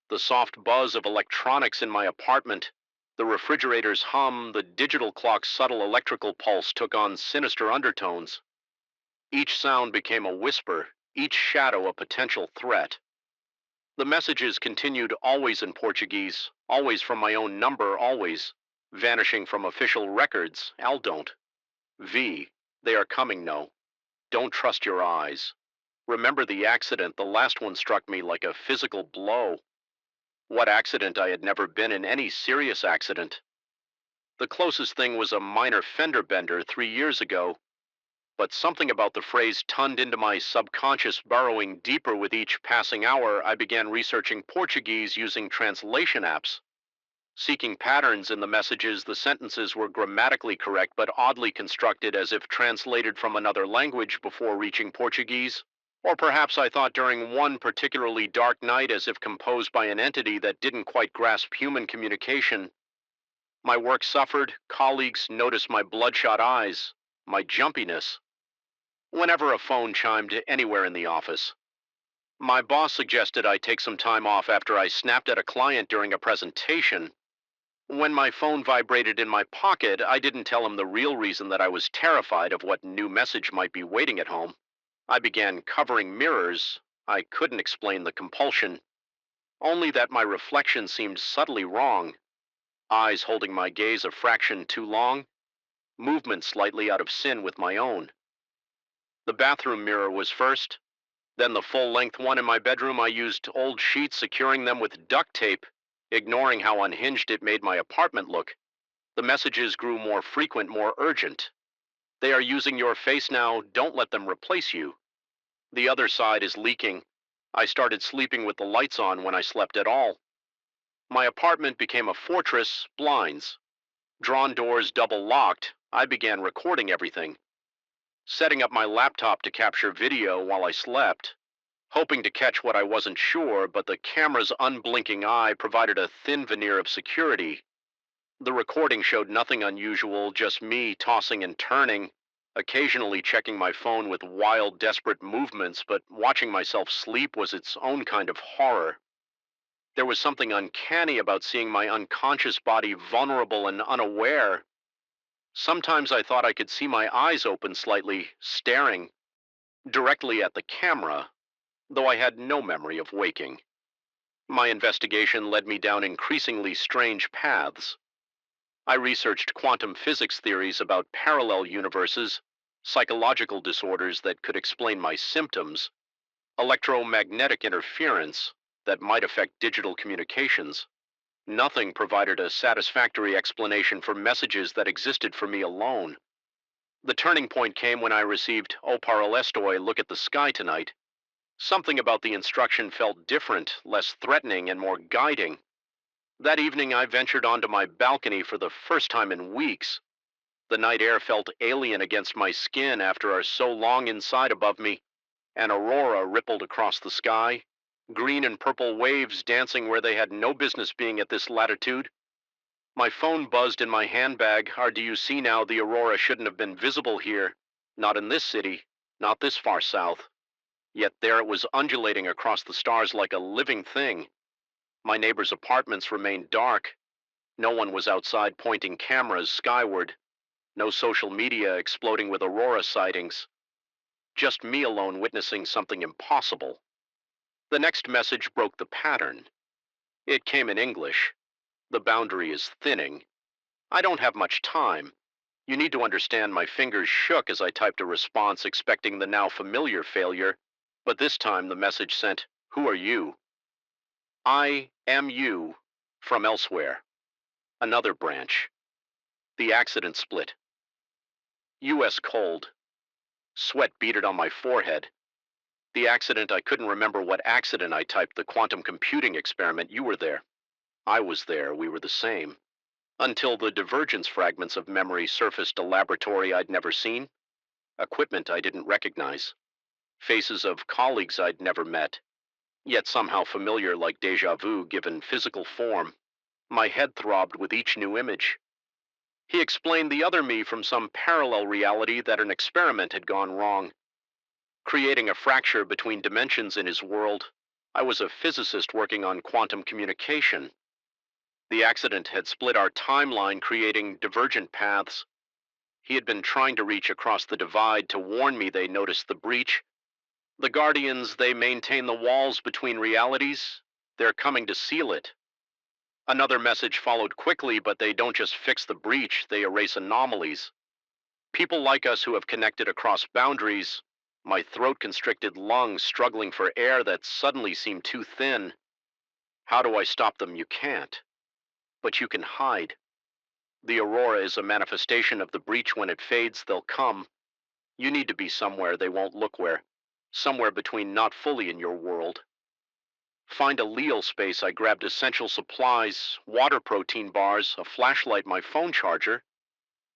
The soft buzz of electronics in my apartment, the refrigerator's hum, the digital clock's subtle electrical pulse took on sinister undertones. Each sound became a whisper, each shadow a potential threat. The messages continued, always in Portuguese, always from my own number, always, vanishing from official records. Al don't. V. They are coming, no. Don't trust your eyes. Remember the accident, the last one struck me like a physical blow. What accident? I had never been in any serious accident. The closest thing was a minor fender bender 3 years ago, but something about the phrase tunned into my subconscious, burrowing deeper with each passing hour. I began researching Portuguese using translation apps. Seeking patterns in the messages, the sentences were grammatically correct but oddly constructed as if translated from another language before reaching Portuguese. Or perhaps I thought during one particularly dark night as if composed by an entity that didn't quite grasp human communication. My work suffered, colleagues noticed my bloodshot eyes, my jumpiness, whenever a phone chimed anywhere in the office. My boss suggested I take some time off after I snapped at a client during a presentation. When my phone vibrated in my pocket, I didn't tell him the real reason that I was terrified of what new message might be waiting at home. I began covering mirrors. I couldn't explain the compulsion, only that my reflection seemed subtly wrong. Eyes holding my gaze a fraction too long, movement slightly out of syn with my own. The bathroom mirror was first, then the full-length one in my bedroom. I used old sheets, securing them with duct tape, ignoring how unhinged it made my apartment look. The messages grew more frequent, more urgent. They are using your face now. Don't let them replace you. The other side is leaking. I started sleeping with the lights on when I slept at all. My apartment became a fortress, blinds, drawn doors double locked. I began recording everything, setting up my laptop to capture video while I slept, hoping to catch what I wasn't sure, but the camera's unblinking eye provided a thin veneer of security. The recording showed nothing unusual, just me tossing and turning, occasionally checking my phone with wild, desperate movements, but watching myself sleep was its own kind of horror. There was something uncanny about seeing my unconscious body vulnerable and unaware. Sometimes I thought I could see my eyes open slightly, staring. directly at the camera, though I had no memory of waking. My investigation led me down increasingly strange paths. I researched quantum physics theories about parallel universes, psychological disorders that could explain my symptoms, electromagnetic interference that might affect digital communications. Nothing provided a satisfactory explanation for messages that existed for me alone. The turning point came when I received O Paralestoi, look at the sky tonight. Something about the instruction felt different, less threatening, and more guiding. That evening I ventured onto my balcony for the first time in weeks. The night air felt alien against my skin after our so long inside above me. An aurora rippled across the sky, green and purple waves dancing where they had no business being at this latitude. My phone buzzed in my handbag. Do you see now, the aurora shouldn't have been visible here. Not in this city, not this far south. Yet there it was, undulating across the stars like a living thing. My neighbors' apartments remained dark. No one was outside pointing cameras skyward. No social media exploding with aurora sightings. Just me alone witnessing something impossible. The next message broke the pattern. It came in English. The boundary is thinning. I don't have much time. You need to understand my fingers shook as I typed a response, expecting the now familiar failure. But this time the message sent, "Who are you?" "I am you from elsewhere." Another branch. The accident split. U.S. cold. Sweat beaded on my forehead. The accident, I couldn't remember what accident I typed. The quantum computing experiment. You were there. I was there. We were the same. Until the divergence fragments of memory surfaced. A laboratory I'd never seen. Equipment I didn't recognize. Faces of colleagues I'd never met. Yet somehow familiar, like deja vu given physical form. My head throbbed with each new image. He explained the other me from some parallel reality, that an experiment had gone wrong, creating a fracture between dimensions in his world. I was a physicist working on quantum communication. The accident had split our timeline, creating divergent paths. He had been trying to reach across the divide to warn me they noticed the breach. The Guardians, they maintain the walls between realities. They're coming to seal it. Another message followed quickly, but they don't just fix the breach, they erase anomalies. People like us who have connected across boundaries. My throat-constricted lungs struggling for air that suddenly seemed too thin. How do I stop them? You can't. But you can hide. The aurora is a manifestation of the breach. When it fades, they'll come. You need to be somewhere they won't look where. Somewhere between not fully in your world. Find a leal space. I grabbed essential supplies, water, protein bars, a flashlight, my phone charger.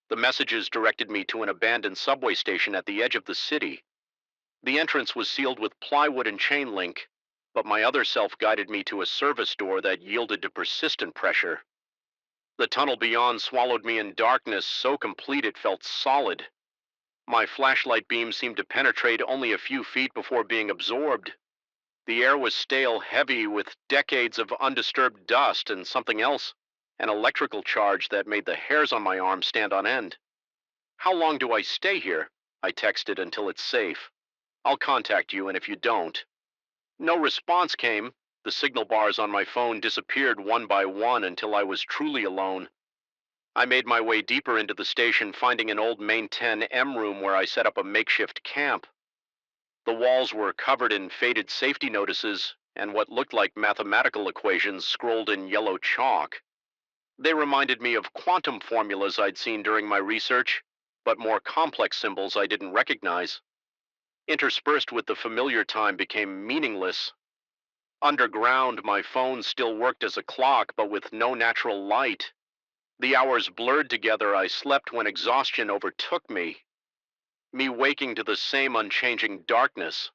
The messages directed me to an abandoned subway station at the edge of the city. The entrance was sealed with plywood and chain link, but my other self guided me to a service door that yielded to persistent pressure. The tunnel beyond swallowed me in darkness so complete it felt solid. My flashlight beam seemed to penetrate only a few feet before being absorbed. The air was stale, heavy with decades of undisturbed dust, and something else, an electrical charge that made the hairs on my arm stand on end. "How long do I stay here?" I texted. "Until it's safe. I'll contact you, and if you don't." No response came. The signal bars on my phone disappeared one by one until I was truly alone. I made my way deeper into the station, finding an old main 10M room where I set up a makeshift camp. The walls were covered in faded safety notices and what looked like mathematical equations scrolled in yellow chalk. They reminded me of quantum formulas I'd seen during my research, but more complex symbols I didn't recognize. Interspersed with the familiar time became meaningless. Underground, my phone still worked as a clock, but with no natural light. The hours blurred together. I slept when exhaustion overtook me waking to the same unchanging darkness.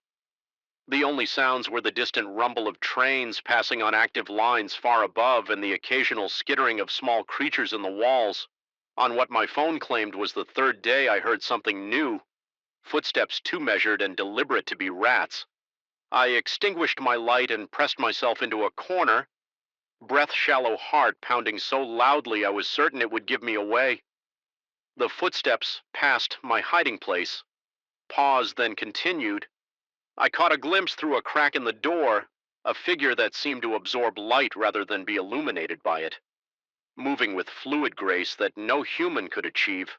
The only sounds were the distant rumble of trains passing on active lines far above and the occasional skittering of small creatures in the walls. On what my phone claimed was the third day, I heard something new, footsteps too measured and deliberate to be rats. I extinguished my light and pressed myself into a corner, breath-shallow heart pounding so loudly I was certain it would give me away. The footsteps passed my hiding place. paused, then continued. I caught a glimpse through a crack in the door, a figure that seemed to absorb light rather than be illuminated by it, moving with fluid grace that no human could achieve.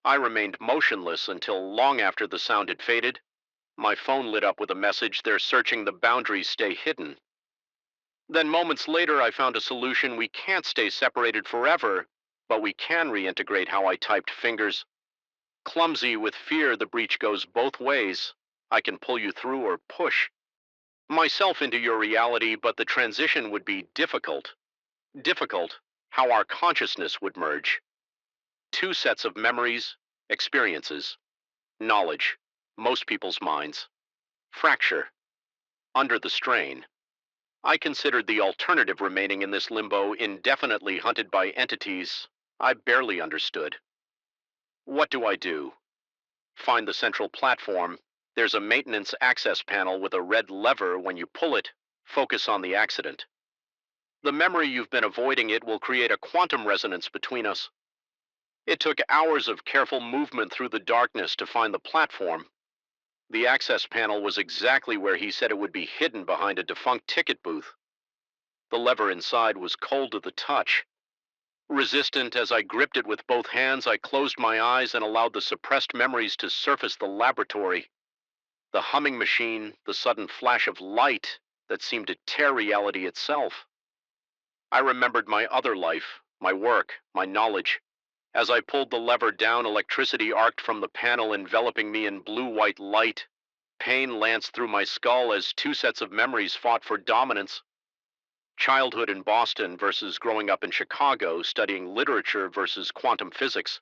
I remained motionless until long after the sound had faded. My phone lit up with a message: "They're searching, the boundaries, stay hidden." Then moments later, I found a solution: we can't stay separated forever, but we can reintegrate. How I typed: "Fingers. Clumsy with fear, the breach goes both ways. I can pull you through or push myself into your reality, but the transition would be difficult. Difficult. How our consciousness would merge. Two sets of memories, experiences, knowledge, most people's minds. Fracture. Under the strain." I considered the alternative: remaining in this limbo, indefinitely hunted by entities I barely understood. What do I do? Find the central platform. There's a maintenance access panel with a red lever. When you pull it, focus on the accident. The memory you've been avoiding, it will create a quantum resonance between us. It took hours of careful movement through the darkness to find the platform. The access panel was exactly where he said it would be, hidden behind a defunct ticket booth. The lever inside was cold to the touch. Resistant as I gripped it with both hands, I closed my eyes and allowed the suppressed memories to surface: the laboratory, the humming machine, the sudden flash of light that seemed to tear reality itself. I remembered my other life, my work, my knowledge. As I pulled the lever down, electricity arced from the panel, enveloping me in blue-white light. Pain lanced through my skull as two sets of memories fought for dominance. Childhood in Boston versus growing up in Chicago, studying literature versus quantum physics.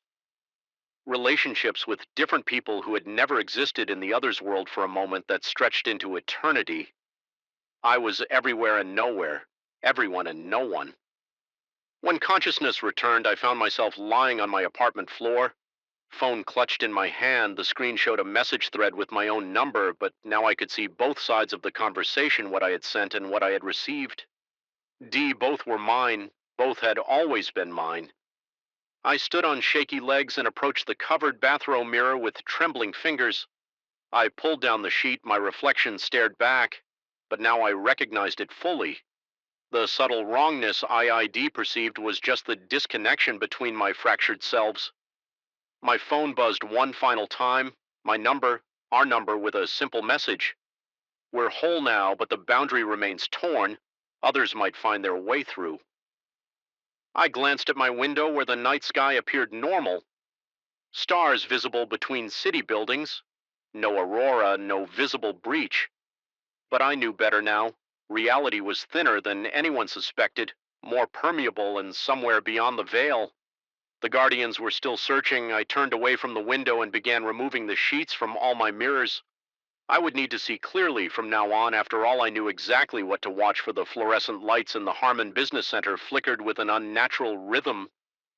Relationships with different people who had never existed in the other's world for a moment that stretched into eternity. I was everywhere and nowhere, everyone and no one. When consciousness returned, I found myself lying on my apartment floor, phone clutched in my hand. The screen showed a message thread with my own number, but now I could see both sides of the conversation: what I had sent and what I had received. Both were mine, both had always been mine. I stood on shaky legs and approached the covered bathroom mirror with trembling fingers. I pulled down the sheet, my reflection stared back, but now I recognized it fully. The subtle wrongness IID perceived was just the disconnection between my fractured selves. My phone buzzed one final time, my number, our number, with a simple message: "We're whole now, but the boundary remains torn. Others might find their way through." I glanced at my window, where the night sky appeared normal. Stars visible between city buildings. No aurora, no visible breach. But I knew better now. Reality was thinner than anyone suspected, more permeable, and somewhere beyond the veil. The Guardians were still searching. I turned away from the window and began removing the sheets from all my mirrors. I would need to see clearly from now on. After all, I knew exactly what to watch for. The fluorescent lights in the Harmon Business Center flickered with an unnatural rhythm,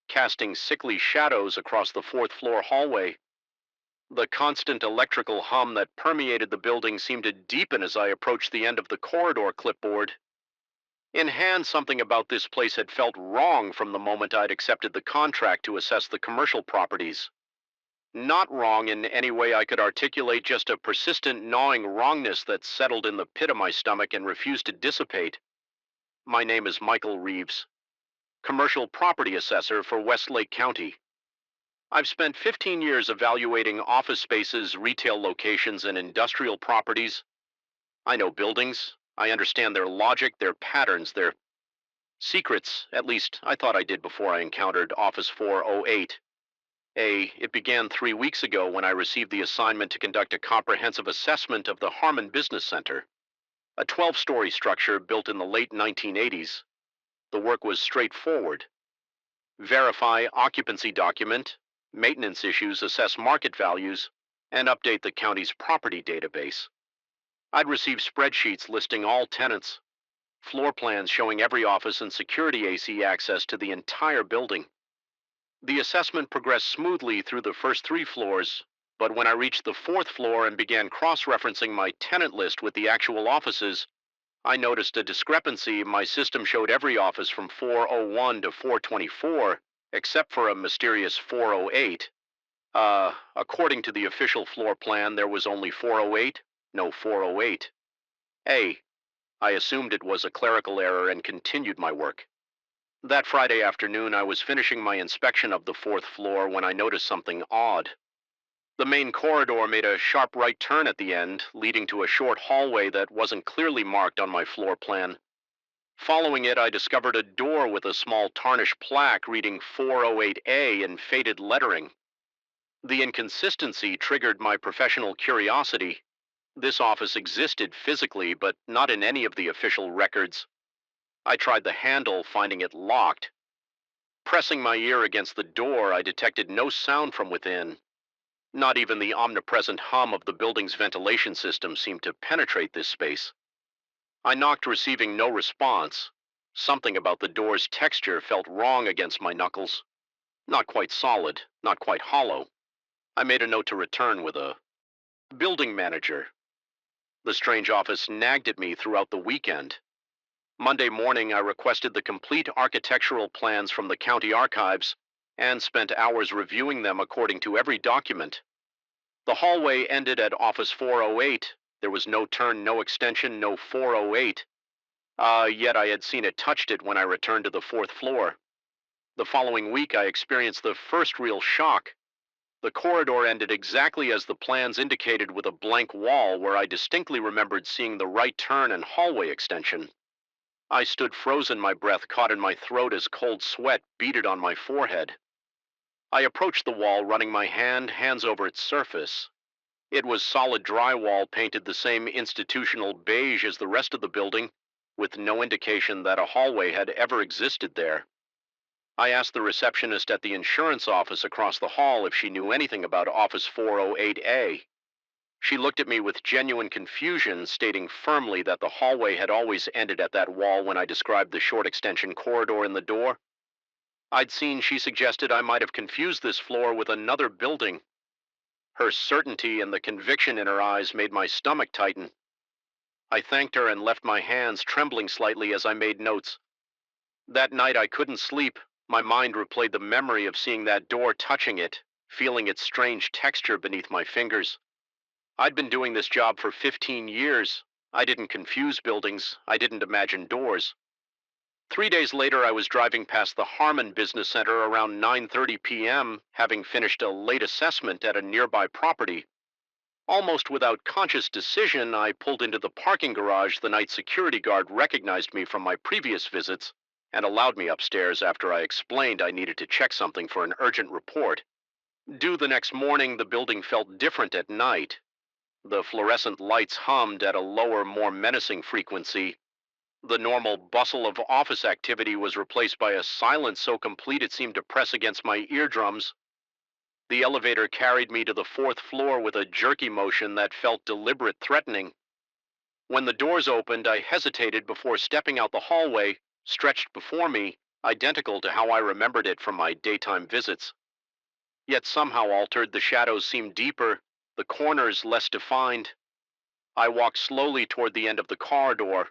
casting sickly shadows across the fourth-floor hallway. The constant electrical hum that permeated the building seemed to deepen as I approached the end of the corridor clipboard. In hand, something about this place had felt wrong from the moment I'd accepted the contract to assess the commercial properties. Not wrong in any way I could articulate, just a persistent gnawing wrongness that settled in the pit of my stomach and refused to dissipate. My name is Michael Reeves, commercial property assessor for Westlake County. I've spent 15 years evaluating office spaces, retail locations, and industrial properties. I know buildings. I understand their logic, their patterns, their secrets. At least I thought I did before I encountered Office 408. It began 3 weeks ago when I received the assignment to conduct a comprehensive assessment of the Harmon Business Center, a 12-story structure built in the late 1980s. The work was straightforward: verify occupancy document, maintenance issues, assess market values, and update the county's property database. I'd received spreadsheets listing all tenants, floor plans showing every office, and security AC access to the entire building. The assessment progressed smoothly through the first 3 floors, but when I reached the 4th floor and began cross-referencing my tenant list with the actual offices, I noticed a discrepancy. My system showed every office from 401 to 424, except for a mysterious 408. According to the official floor plan, there was only 408, no 408. I assumed it was a clerical error and continued my work. That Friday afternoon, I was finishing my inspection of the fourth floor when I noticed something odd. The main corridor made a sharp right turn at the end, leading to a short hallway that wasn't clearly marked on my floor plan. Following it, I discovered a door with a small tarnished plaque reading 408A in faded lettering. The inconsistency triggered my professional curiosity. This office existed physically, but not in any of the official records. I tried the handle, finding it locked. Pressing my ear against the door, I detected no sound from within. Not even the omnipresent hum of the building's ventilation system seemed to penetrate this space. I knocked, receiving no response. Something about the door's texture felt wrong against my knuckles. Not quite solid, not quite hollow. I made a note to return with a building manager. The strange office nagged at me throughout the weekend. Monday morning, I requested the complete architectural plans from the county archives and spent hours reviewing them according to every document. The hallway ended at office 408. There was no turn, no extension, no 408. Yet I had seen it, touched it when I returned to the fourth floor. The following week, I experienced the first real shock. The corridor ended exactly as the plans indicated, with a blank wall where I distinctly remembered seeing the right turn and hallway extension. I stood frozen, my breath caught in my throat as cold sweat beaded on my forehead. I approached the wall, running my hands over its surface. It was solid drywall painted the same institutional beige as the rest of the building, with no indication that a hallway had ever existed there. I asked the receptionist at the insurance office across the hall if she knew anything about office 408A. She looked at me with genuine confusion, stating firmly that the hallway had always ended at that wall when I described the short extension corridor in the door. I'd seen, she suggested, I might have confused this floor with another building. Her certainty and the conviction in her eyes made my stomach tighten. I thanked her and left, my hands trembling slightly as I made notes. That night I couldn't sleep. My mind replayed the memory of seeing that door, touching it, feeling its strange texture beneath my fingers. I'd been doing this job for 15 years. I didn't confuse buildings. I didn't imagine doors. 3 days later, I was driving past the Harmon Business Center around 9:30 p.m., having finished a late assessment at a nearby property. Almost without conscious decision, I pulled into the parking garage. The night security guard recognized me from my previous visits and allowed me upstairs after I explained I needed to check something for an urgent report. Due the next morning, the building felt different at night. The fluorescent lights hummed at a lower, more menacing frequency. The normal bustle of office activity was replaced by a silence so complete it seemed to press against my eardrums. The elevator carried me to the fourth floor with a jerky motion that felt deliberate, threatening. When the doors opened, I hesitated before stepping out the hallway, stretched before me, identical to how I remembered it from my daytime visits. Yet somehow altered, the shadows seemed deeper, the corners less defined. I walked slowly toward the end of the corridor,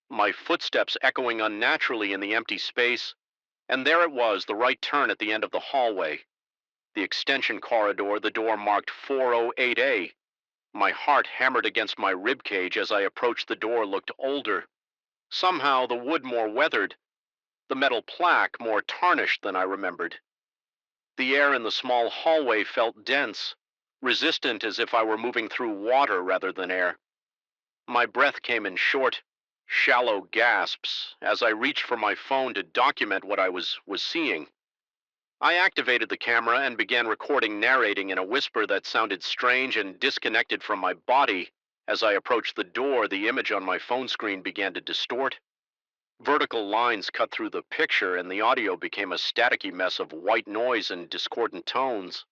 my footsteps echoing unnaturally in the empty space, and there it was, the right turn at the end of the hallway. The extension corridor, the door marked 408A. My heart hammered against my ribcage as I approached. The door looked older. Somehow the wood more weathered, the metal plaque more tarnished than I remembered. The air in the small hallway felt dense, resistant, as if I were moving through water rather than air. My breath came in short, shallow gasps as I reached for my phone to document what I was seeing. I activated the camera and began recording, narrating in a whisper that sounded strange and disconnected from my body. As I approached the door, the image on my phone screen began to distort. Vertical lines cut through the picture, and the audio became a staticky mess of white noise and discordant tones.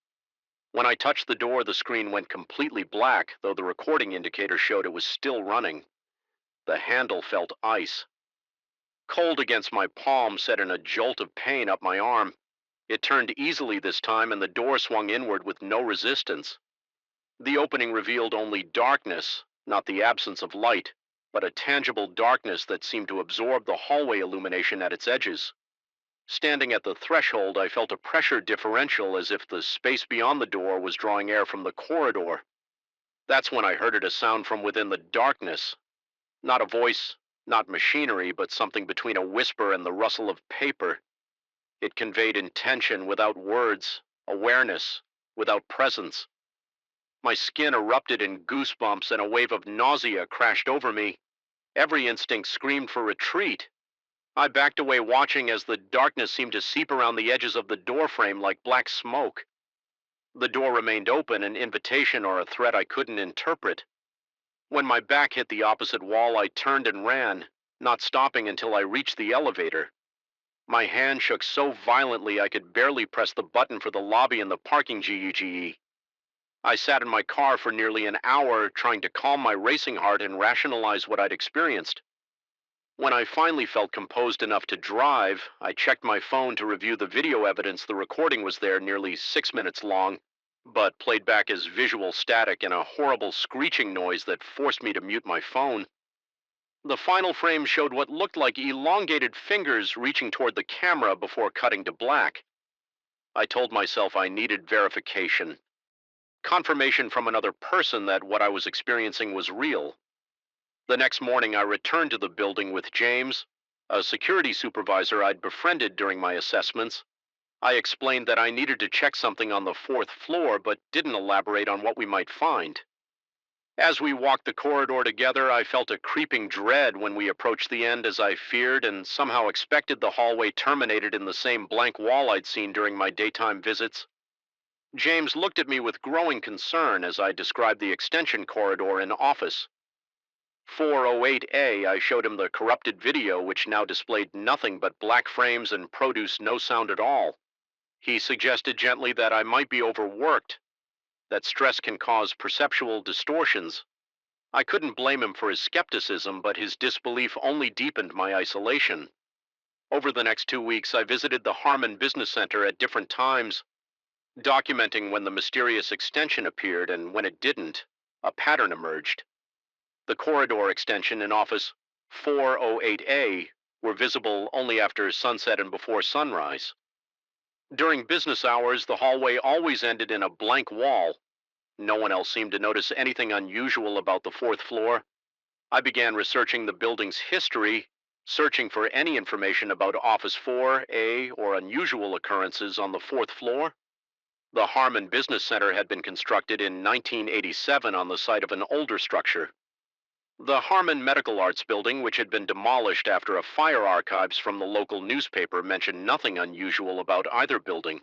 When I touched the door, the screen went completely black, though the recording indicator showed it was still running. The handle felt ice. Cold against my palm set in a jolt of pain up my arm. It turned easily this time, and the door swung inward with no resistance. The opening revealed only darkness, not the absence of light, but a tangible darkness that seemed to absorb the hallway illumination at its edges. Standing at the threshold, I felt a pressure differential as if the space beyond the door was drawing air from the corridor. That's when I heard a sound from within the darkness. Not a voice, not machinery, but something between a whisper and the rustle of paper. It conveyed intention without words, awareness without presence. My skin erupted in goosebumps and a wave of nausea crashed over me. Every instinct screamed for retreat. I backed away, watching as the darkness seemed to seep around the edges of the doorframe like black smoke. The door remained open, an invitation or a threat I couldn't interpret. When my back hit the opposite wall, I turned and ran, not stopping until I reached the elevator. My hand shook so violently I could barely press the button for the lobby and the parking GUGE. I sat in my car for nearly an hour, trying to calm my racing heart and rationalize what I'd experienced. When I finally felt composed enough to drive, I checked my phone to review the video evidence. The recording was there, nearly 6 minutes long, but played back as visual static and a horrible screeching noise that forced me to mute my phone. The final frame showed what looked like elongated fingers reaching toward the camera before cutting to black. I told myself I needed verification, confirmation from another person that what I was experiencing was real. The next morning, I returned to the building with James, a security supervisor I'd befriended during my assessments. I explained that I needed to check something on the fourth floor, but didn't elaborate on what we might find. As we walked the corridor together, I felt a creeping dread when we approached the end, as I feared and somehow expected the hallway terminated in the same blank wall I'd seen during my daytime visits. James looked at me with growing concern as I described the extension corridor and office. 408A, I showed him the corrupted video, which now displayed nothing but black frames and produced no sound at all. He suggested gently that I might be overworked, that stress can cause perceptual distortions. I couldn't blame him for his skepticism, but his disbelief only deepened my isolation. Over the next 2 weeks, I visited the Harmon Business Center at different times, documenting when the mysterious extension appeared and when it didn't. A pattern emerged. The corridor extension in office 408A were visible only after sunset and before sunrise. During business hours, the hallway always ended in a blank wall. No one else seemed to notice anything unusual about the fourth floor. I began researching the building's history, searching for any information about Office 4A or unusual occurrences on the fourth floor. The Harmon Business Center had been constructed in 1987 on the site of an older structure. The Harmon Medical Arts Building, which had been demolished after a fire, archives from the local newspaper mentioned nothing unusual about either building.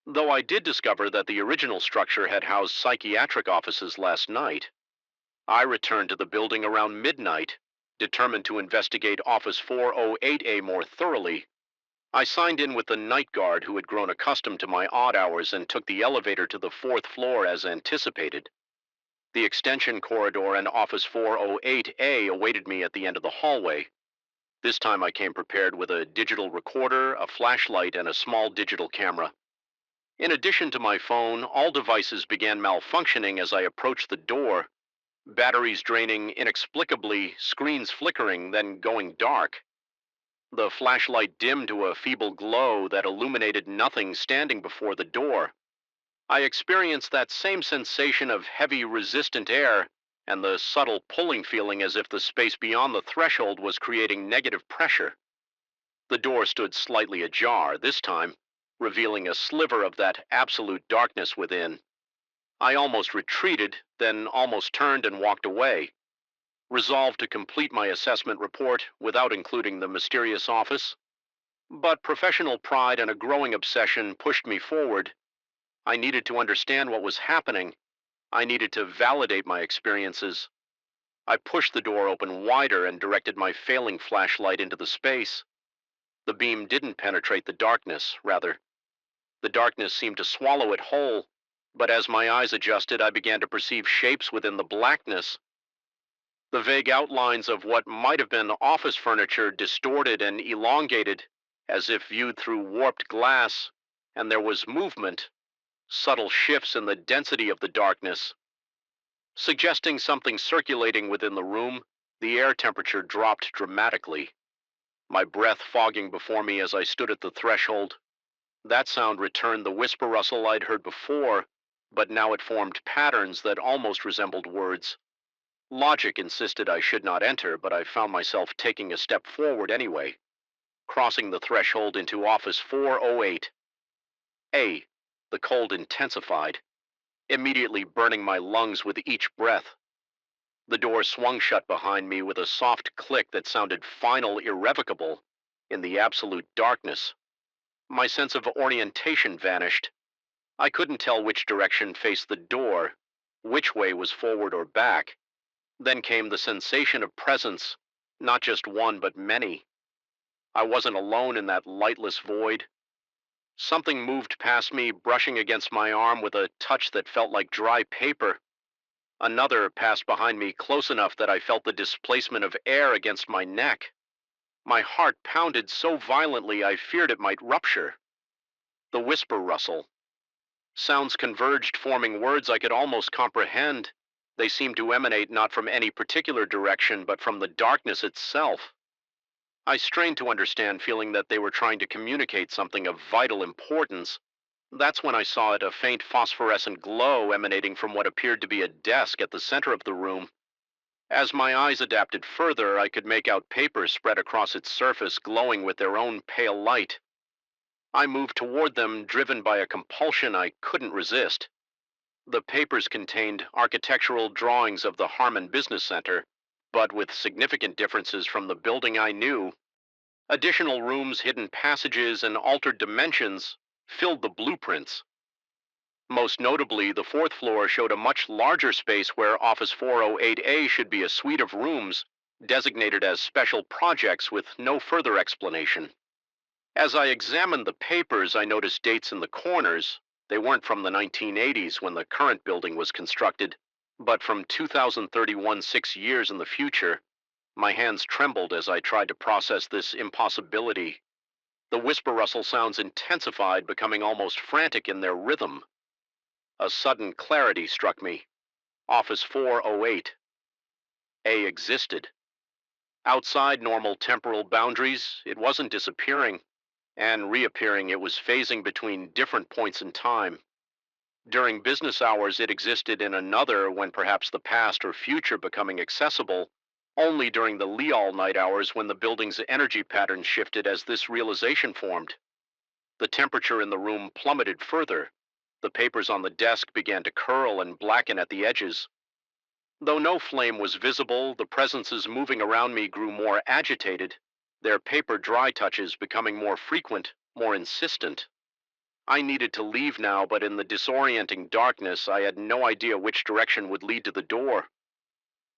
Though I did discover that the original structure had housed psychiatric offices last night. I returned to the building around midnight, determined to investigate Office 408A more thoroughly. I signed in with the night guard, who had grown accustomed to my odd hours, and took the elevator to the fourth floor as anticipated. The extension corridor and Office 408A awaited me at the end of the hallway. This time I came prepared with a digital recorder, a flashlight, and a small digital camera. In addition to my phone, all devices began malfunctioning as I approached the door. Batteries draining inexplicably, screens flickering, then going dark. The flashlight dimmed to a feeble glow that illuminated nothing standing before the door. I experienced that same sensation of heavy, resistant air and the subtle pulling feeling as if the space beyond the threshold was creating negative pressure. The door stood slightly ajar, this time, revealing a sliver of that absolute darkness within. I almost retreated, then almost turned and walked away, resolved to complete my assessment report without including the mysterious office. But professional pride and a growing obsession pushed me forward. I needed to understand what was happening. I needed to validate my experiences. I pushed the door open wider and directed my failing flashlight into the space. The beam didn't penetrate the darkness, rather. The darkness seemed to swallow it whole, but as my eyes adjusted, I began to perceive shapes within the blackness. The vague outlines of what might have been office furniture distorted and elongated, as if viewed through warped glass, and there was movement, subtle shifts in the density of the darkness. Suggesting something circulating within the room, the air temperature dropped dramatically. my breath fogging before me as I stood at the threshold. That sound returned the whisper rustle I'd heard before, but now it formed patterns that almost resembled words. Logic insisted I should not enter, but I found myself taking a step forward anyway, crossing the threshold into office 408. The cold intensified, immediately burning my lungs with each breath. The door swung shut behind me with a soft click that sounded final, irrevocable, in the absolute darkness. My sense of orientation vanished. I couldn't tell which direction faced the door, which way was forward or back. Then came the sensation of presence, not just one, but many. I wasn't alone in that lightless void. Something moved past me, brushing against my arm with a touch that felt like dry paper. Another passed behind me close enough that I felt the displacement of air against my neck. My heart pounded so violently I feared it might rupture. The whisper rustle. Sounds converged, forming words I could almost comprehend. They seemed to emanate not from any particular direction, but from the darkness itself. I strained to understand, feeling that they were trying to communicate something of vital importance. That's when I saw it, a faint phosphorescent glow emanating from what appeared to be a desk at the center of the room. As my eyes adapted further, I could make out papers spread across its surface, glowing with their own pale light. I moved toward them, driven by a compulsion I couldn't resist. The papers contained architectural drawings of the Harmon Business Center, but with significant differences from the building I knew. Additional rooms, hidden passages, and altered dimensions filled the blueprints. Most notably, the fourth floor showed a much larger space where Office 408A should be a suite of rooms designated as special projects with no further explanation. As I examined the papers, I noticed dates in the corners. They weren't from the 1980s when the current building was constructed, but from 2031, 6 years in the future. My hands trembled as I tried to process this impossibility. The whisper rustle sounds intensified, becoming almost frantic in their rhythm. A sudden clarity struck me. Office 408. A existed. Outside normal temporal boundaries, it wasn't disappearing, and reappearing, it was phasing between different points in time. During business hours, it existed in another, when perhaps the past or future becoming accessible. Only during the Leal night hours, when the building's energy patterns shifted, as this realization formed. The temperature in the room plummeted further. The papers on the desk began to curl and blacken at the edges. Though no flame was visible, the presences moving around me grew more agitated, their paper dry touches becoming more frequent, more insistent. I needed to leave now, but in the disorienting darkness, I had no idea which direction would lead to the door.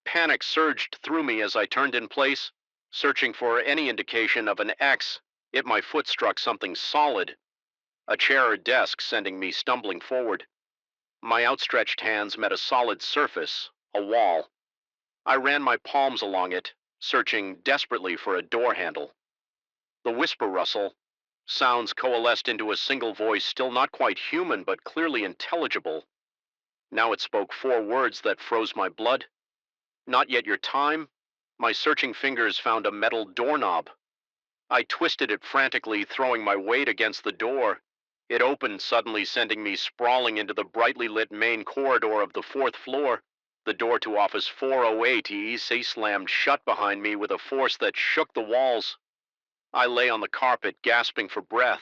Panic surged through me as I turned in place, searching for any indication of an X, yet my foot struck something solid, a chair or desk, sending me stumbling forward. My outstretched hands met a solid surface, a wall. I ran my palms along it, searching desperately for a door handle. The whisper rustle, sounds coalesced into a single voice, still not quite human, but clearly intelligible. Now it spoke 4 words that froze my blood. Not yet your time. My searching fingers found a metal doorknob. I twisted it frantically, throwing my weight against the door. It opened suddenly, sending me sprawling into the brightly lit main corridor of the fourth floor. The door to Office 408 slammed shut behind me with a force that shook the walls. I lay on the carpet, gasping for breath,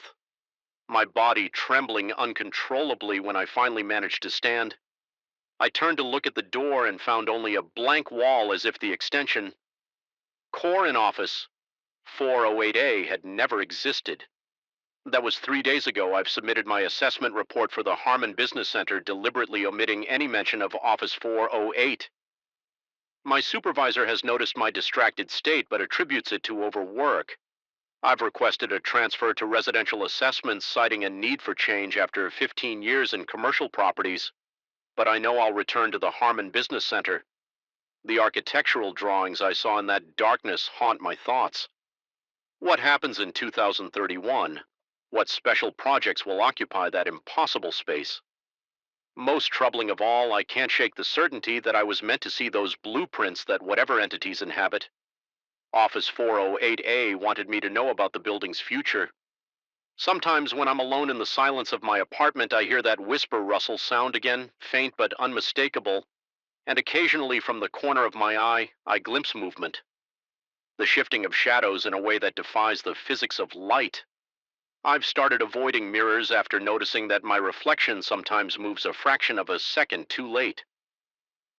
my body trembling uncontrollably when I finally managed to stand. I turned to look at the door and found only a blank wall, as if the extension, Core in Office 408A, had never existed. That was 3 days ago. I've submitted my assessment report for the Harmon Business Center, deliberately omitting any mention of Office 408. My supervisor has noticed my distracted state, but attributes it to overwork. I've requested a transfer to residential assessments, citing a need for change after 15 years in commercial properties. But I know I'll return to the Harmon Business Center. The architectural drawings I saw in that darkness haunt my thoughts. What happens in 2031? What special projects will occupy that impossible space? Most troubling of all, I can't shake the certainty that I was meant to see those blueprints that whatever entities inhabit Office 408A wanted me to know about the building's future. Sometimes when I'm alone in the silence of my apartment, I hear that whisper rustle sound again, faint but unmistakable, and occasionally from the corner of my eye, I glimpse movement. The shifting of shadows in a way that defies the physics of light. I've started avoiding mirrors after noticing that my reflection sometimes moves a fraction of a second too late.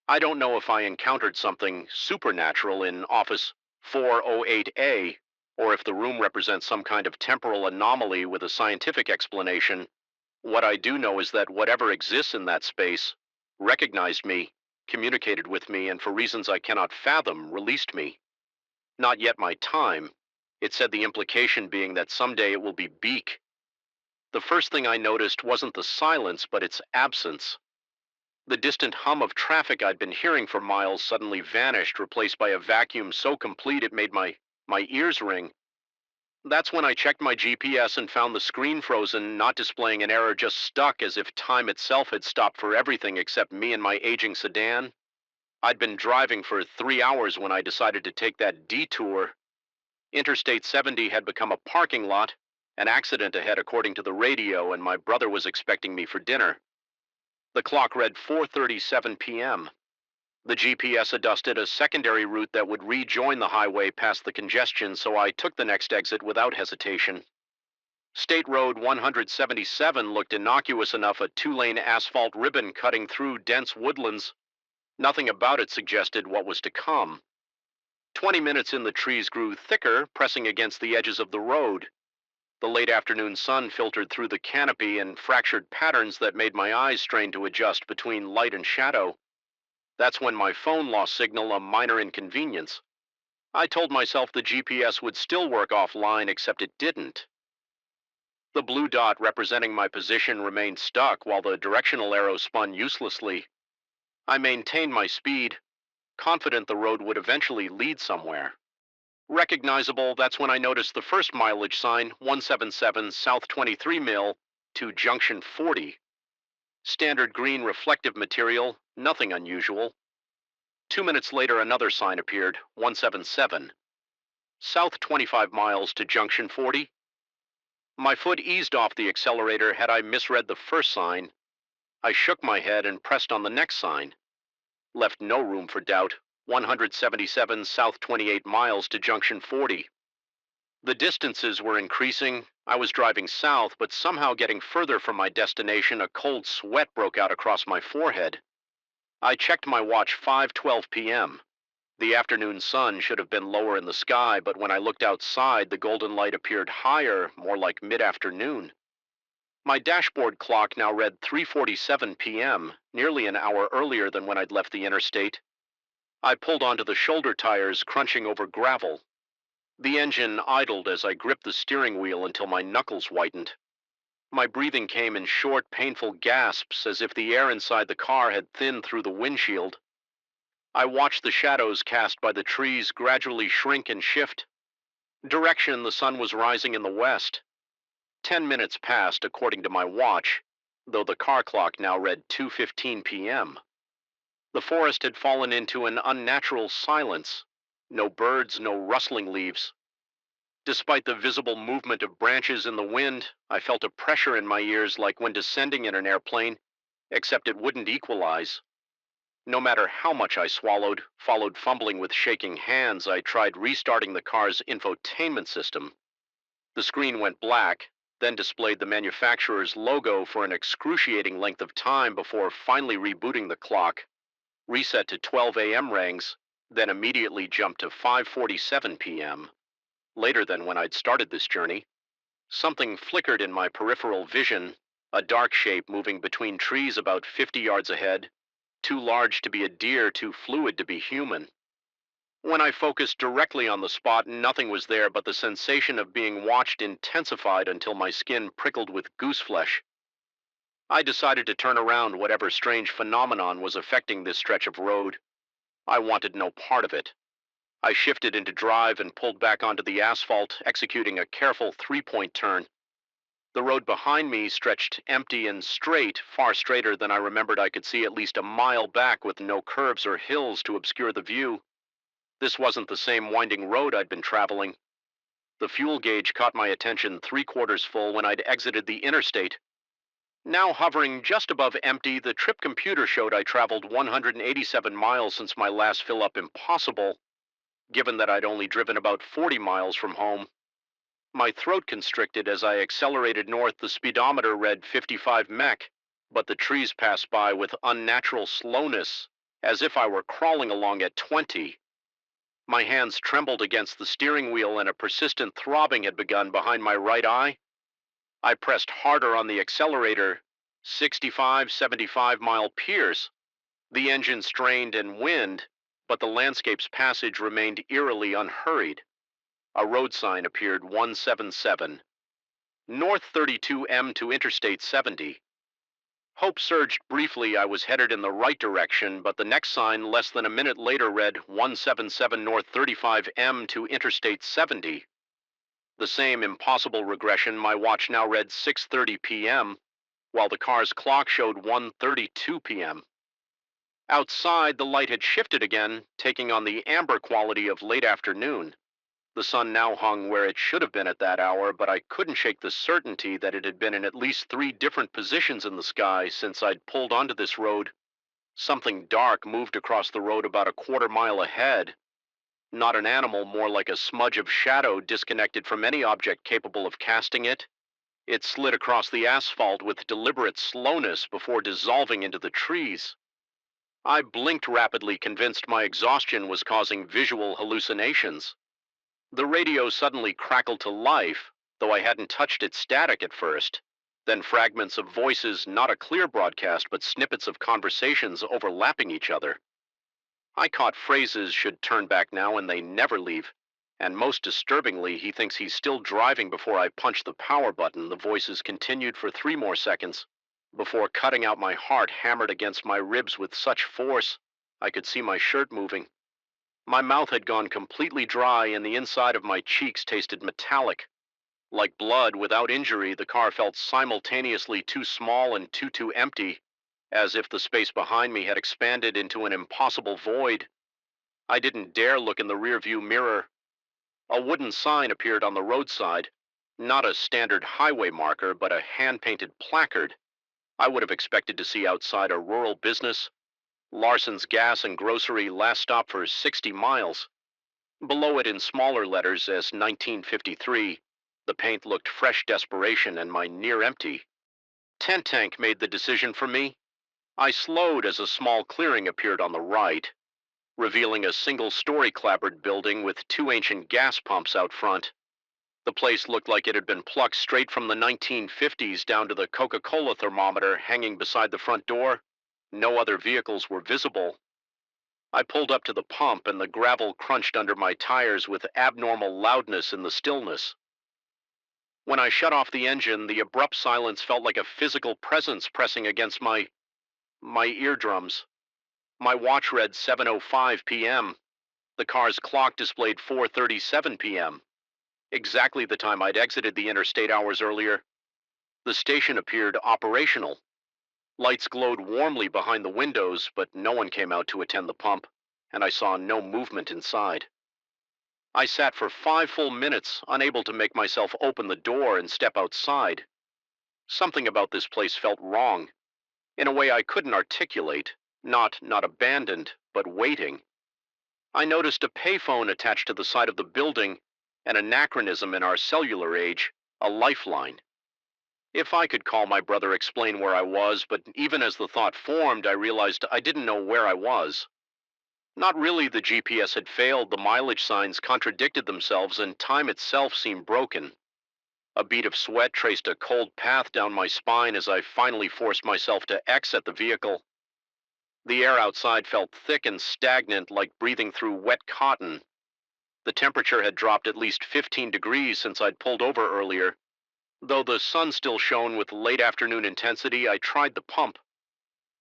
I don't know if I encountered something supernatural in Office 408A, or if the room represents some kind of temporal anomaly with a scientific explanation. What I do know is that whatever exists in that space recognized me, communicated with me, and for reasons I cannot fathom, released me. Not yet my time. It said the implication being that someday it will be beak. The first thing I noticed wasn't the silence, but its absence. The distant hum of traffic I'd been hearing for miles suddenly vanished, replaced by a vacuum so complete it made my ears ring. That's when I checked my GPS and found the screen frozen, not displaying an error, just stuck as if time itself had stopped for everything except me and my aging sedan. I'd been driving for 3 hours when I decided to take that detour. Interstate 70 had become a parking lot, an accident ahead according to the radio, and my brother was expecting me for dinner. The clock read 4:37 p.m. The GPS adjusted a secondary route that would rejoin the highway past the congestion, so I took the next exit without hesitation. State Road 177 looked innocuous enough, a two-lane asphalt ribbon cutting through dense woodlands. Nothing about it suggested what was to come. 20 minutes in, the trees grew thicker, pressing against the edges of the road. The late afternoon sun filtered through the canopy in fractured patterns that made my eyes strain to adjust between light and shadow. That's when my phone lost signal, a minor inconvenience. I told myself the GPS would still work offline, except it didn't. The blue dot representing my position remained stuck while the directional arrow spun uselessly. I maintained my speed, confident the road would eventually lead somewhere. Recognizable, that's when I noticed the first mileage sign, 177 South 23 Mill to Junction 40. Standard green reflective material, nothing unusual. 2 minutes later, another sign appeared, 177. South 25 miles to Junction 40. My foot eased off the accelerator had I misread the first sign. I shook my head and pressed on the next sign. Left no room for doubt, 177 South 28 miles to Junction 40. The distances were increasing. I was driving south, but somehow getting further from my destination, a cold sweat broke out across my forehead. I checked my watch, 5:12 p.m. The afternoon sun should have been lower in the sky, but when I looked outside, the golden light appeared higher, more like mid-afternoon. My dashboard clock now read 3:47 p.m., nearly an hour earlier than when I'd left the interstate. I pulled onto the shoulder tires, crunching over gravel. The engine idled as I gripped the steering wheel until my knuckles whitened. My breathing came in short, painful gasps, as if the air inside the car had thinned through the windshield. I watched the shadows cast by the trees gradually shrink and shift. Direction, the sun was rising in the west. 10 minutes passed according to my watch, though the car clock now read 2:15 p.m. The forest had fallen into an unnatural silence. No birds, no rustling leaves. Despite the visible movement of branches in the wind, I felt a pressure in my ears like when descending in an airplane, except it wouldn't equalize. No matter how much I swallowed, followed fumbling with shaking hands, I tried restarting the car's infotainment system. The screen went black, then displayed the manufacturer's logo for an excruciating length of time before finally rebooting the clock. Reset to 12 a.m. rings, then immediately jumped to 5:47 p.m. Later than when I'd started this journey. Something flickered in my peripheral vision, a dark shape moving between trees about 50 yards ahead, too large to be a deer, too fluid to be human. When I focused directly on the spot, nothing was there, but the sensation of being watched intensified until my skin prickled with gooseflesh. I decided to turn around whatever strange phenomenon was affecting this stretch of road. I wanted no part of it. I shifted into drive and pulled back onto the asphalt, executing a careful three-point turn. The road behind me stretched empty and straight, far straighter than I remembered I could see at least a mile back, with no curves or hills to obscure the view. This wasn't the same winding road I'd been traveling. The fuel gauge caught my attention 3/4 full when I'd exited the interstate. Now hovering just above empty, the trip computer showed I traveled 187 miles since my last fill up. Impossible, given that I'd only driven about 40 miles from home. My throat constricted as I accelerated north. The speedometer read 55 mech, but the trees passed by with unnatural slowness, as if I were crawling along at 20. My hands trembled against the steering wheel and a persistent throbbing had begun behind my right eye. I pressed harder on the accelerator. 65, 75-mile Pierce. The engine strained and wind, but the landscape's passage remained eerily unhurried. A road sign appeared: 177. North 32M to Interstate 70. Hope surged briefly. I was headed in the right direction, but the next sign less than a minute later read 177 North 35M to Interstate 70. The same impossible regression. My watch now read 6:30 p.m., while the car's clock showed 1:32 p.m. Outside, the light had shifted again, taking on the amber quality of late afternoon. The sun now hung where it should have been at that hour, but I couldn't shake the certainty that it had been in at least 3 different positions in the sky since I'd pulled onto this road. Something dark moved across the road about a 1/4 mile ahead. Not an animal, more like a smudge of shadow disconnected from any object capable of casting it. It slid across the asphalt with deliberate slowness before dissolving into the trees. I blinked rapidly, convinced my exhaustion was causing visual hallucinations. The radio suddenly crackled to life, though I hadn't touched its static at first. Then fragments of voices, not a clear broadcast, but snippets of conversations overlapping each other. I caught phrases: "should turn back now," and "they never leave." And most disturbingly, "he thinks he's still driving before I punch the power button." The voices continued for 3 more seconds before cutting out. My heart hammered against my ribs with such force I could see my shirt moving. My mouth had gone completely dry, and the inside of my cheeks tasted metallic. Like blood without injury, the car felt simultaneously too small and too empty, as if the space behind me had expanded into an impossible void. I didn't dare look in the rearview mirror. A wooden sign appeared on the roadside, not a standard highway marker, but a hand-painted placard. I would have expected to see outside a rural business: Larson's Gas and Grocery, last stop for 60 miles. Below it in smaller letters as 1953, the paint looked fresh desperation and my near empty. Tent tank made the decision for me. I slowed as a small clearing appeared on the right, revealing a single-story clapboard building with 2 ancient gas pumps out front. The place looked like it had been plucked straight from the 1950s, down to the Coca-Cola thermometer hanging beside the front door. No other vehicles were visible. I pulled up to the pump, and the gravel crunched under my tires with abnormal loudness in the stillness. When I shut off the engine, the abrupt silence felt like a physical presence pressing against my eardrums. My watch read 7:05 p.m. The car's clock displayed 4:37 p.m., exactly the time I'd exited the interstate hours earlier. The station appeared operational. Lights glowed warmly behind the windows, but no one came out to attend the pump, and I saw no movement inside. I sat for 5 full minutes, unable to make myself open the door and step outside. Something about this place felt wrong, in a way I couldn't articulate. Not abandoned, but waiting. I noticed a payphone attached to the side of the building, an anachronism in our cellular age, a lifeline. If I could call my brother, explain where I was, but even as the thought formed, I realized I didn't know where I was. Not really. The GPS had failed, the mileage signs contradicted themselves, and time itself seemed broken. A bead of sweat traced a cold path down my spine as I finally forced myself to exit the vehicle. The air outside felt thick and stagnant, like breathing through wet cotton. The temperature had dropped at least 15 degrees since I'd pulled over earlier. Though the sun still shone with late afternoon intensity, I tried the pump.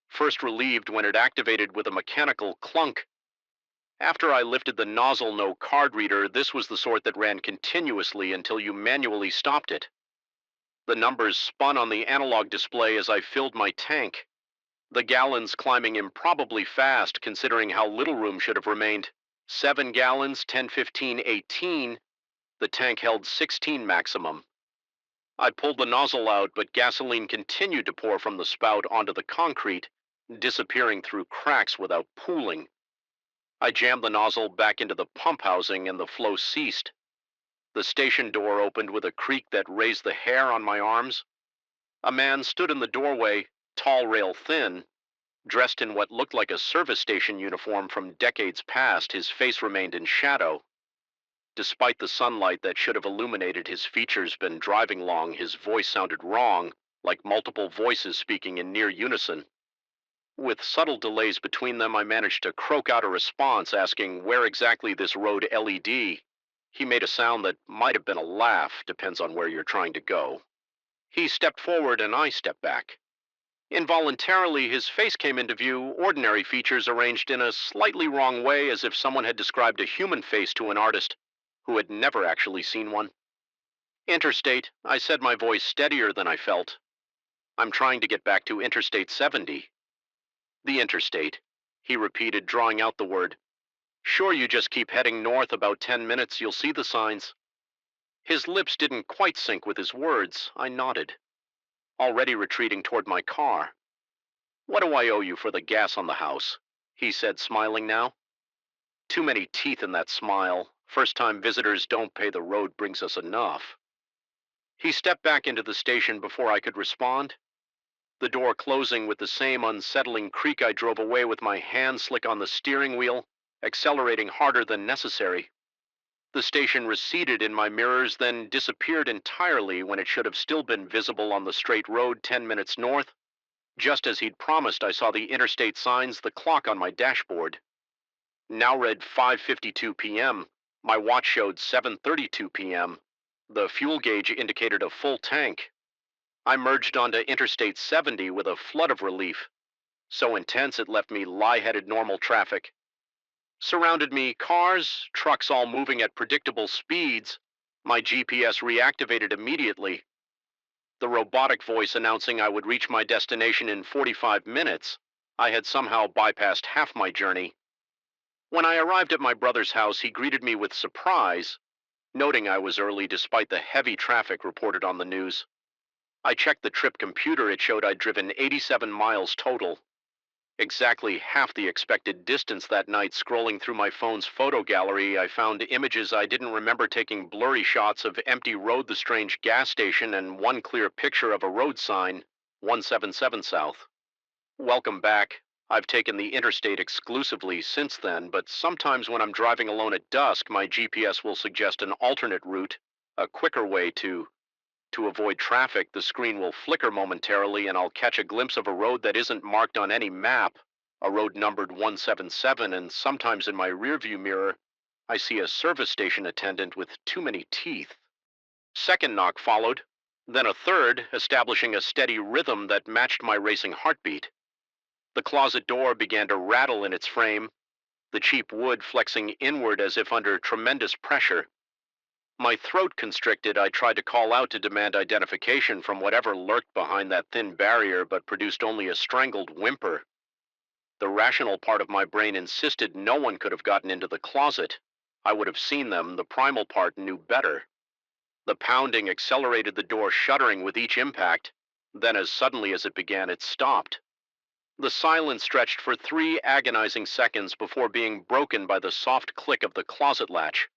First relieved when it activated with a mechanical clunk. After I lifted the nozzle, no card reader. This was the sort that ran continuously until you manually stopped it. The numbers spun on the analog display as I filled my tank, the gallons climbing improbably fast considering how little room should have remained. 7 gallons, 10, 15, 18. The tank held 16 maximum. I pulled the nozzle out, but gasoline continued to pour from the spout onto the concrete, disappearing through cracks without pooling. I jammed the nozzle back into the pump housing and the flow ceased. The station door opened with a creak that raised the hair on my arms. A man stood in the doorway, tall, rail thin, dressed in what looked like a service station uniform from decades past. His face remained in shadow. Despite the sunlight that should have illuminated his features been driving long, his voice sounded wrong, like multiple voices speaking in near unison. With subtle delays between them, I managed to croak out a response asking where exactly this road LED. He made a sound that might have been a laugh, depends on where you're trying to go. He stepped forward and I stepped back. Involuntarily, his face came into view, ordinary features arranged in a slightly wrong way, as if someone had described a human face to an artist who had never actually seen one. Interstate, I said, my voice steadier than I felt. I'm trying to get back to Interstate 70. The Interstate, he repeated, drawing out the word. Sure, you just keep heading north about 10 minutes, you'll see the signs. His lips didn't quite sync with his words. I nodded, already retreating toward my car. What do I owe you for the gas on the house? He said, smiling now. Too many teeth in that smile. First-time visitors don't pay the road brings us enough. He stepped back into the station before I could respond. The door closing with the same unsettling creak, I drove away with my hand slick on the steering wheel, accelerating harder than necessary. The station receded in my mirrors, then disappeared entirely when it should have still been visible on the straight road 10 minutes north. Just as he'd promised, I saw the interstate signs, the clock on my dashboard. Now read 5:52 p.m. My watch showed 7:32 p.m. The fuel gauge indicated a full tank. I merged onto Interstate 70 with a flood of relief, so intense it left me lie-headed normal traffic. Surrounded me cars, trucks all moving at predictable speeds. My GPS reactivated immediately. The robotic voice announcing I would reach my destination in 45 minutes. I had somehow bypassed half my journey. When I arrived at my brother's house, he greeted me with surprise, noting I was early despite the heavy traffic reported on the news. I checked the trip computer. It showed I'd driven 87 miles total. Exactly half the expected distance that night. Scrolling through my phone's photo gallery, I found images I didn't remember, taking blurry shots of empty road, the strange gas station, and one clear picture of a road sign, 177 South. Welcome back. I've taken the interstate exclusively since then, but sometimes when I'm driving alone at dusk, my GPS will suggest an alternate route, a quicker way to avoid traffic. The screen will flicker momentarily and I'll catch a glimpse of a road that isn't marked on any map, a road numbered 177, and sometimes in my rearview mirror, I see a service station attendant with too many teeth. Second knock followed, then a third, establishing a steady rhythm that matched my racing heartbeat. The closet door began to rattle in its frame, the cheap wood flexing inward as if under tremendous pressure. My throat constricted. I tried to call out to demand identification from whatever lurked behind that thin barrier, but produced only a strangled whimper. The rational part of my brain insisted no one could have gotten into the closet. I would have seen them. The primal part knew better. The pounding accelerated, the door shuddering with each impact. Then, as suddenly as it began, it stopped. The silence stretched for 3 agonizing seconds before being broken by the soft click of the closet latch.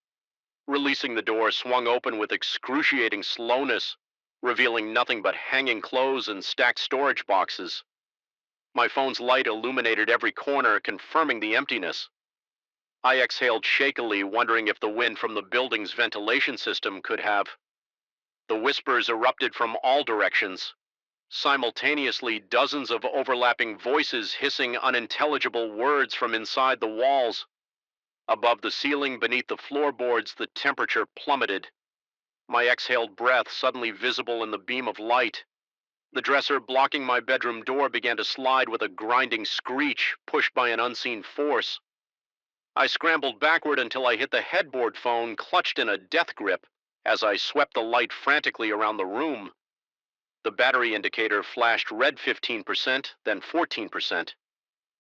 Releasing the door swung open with excruciating slowness, revealing nothing but hanging clothes and stacked storage boxes. My phone's light illuminated every corner, confirming the emptiness. I exhaled shakily, wondering if the wind from the building's ventilation system could have. The whispers erupted from all directions. Simultaneously, dozens of overlapping voices hissing unintelligible words from inside the walls. Above the ceiling, beneath the floorboards, the temperature plummeted. My exhaled breath suddenly visible in the beam of light. The dresser blocking my bedroom door began to slide with a grinding screech, pushed by an unseen force. I scrambled backward until I hit the headboard phone, clutched in a death grip, as I swept the light frantically around the room. The battery indicator flashed red 15%, then 14%.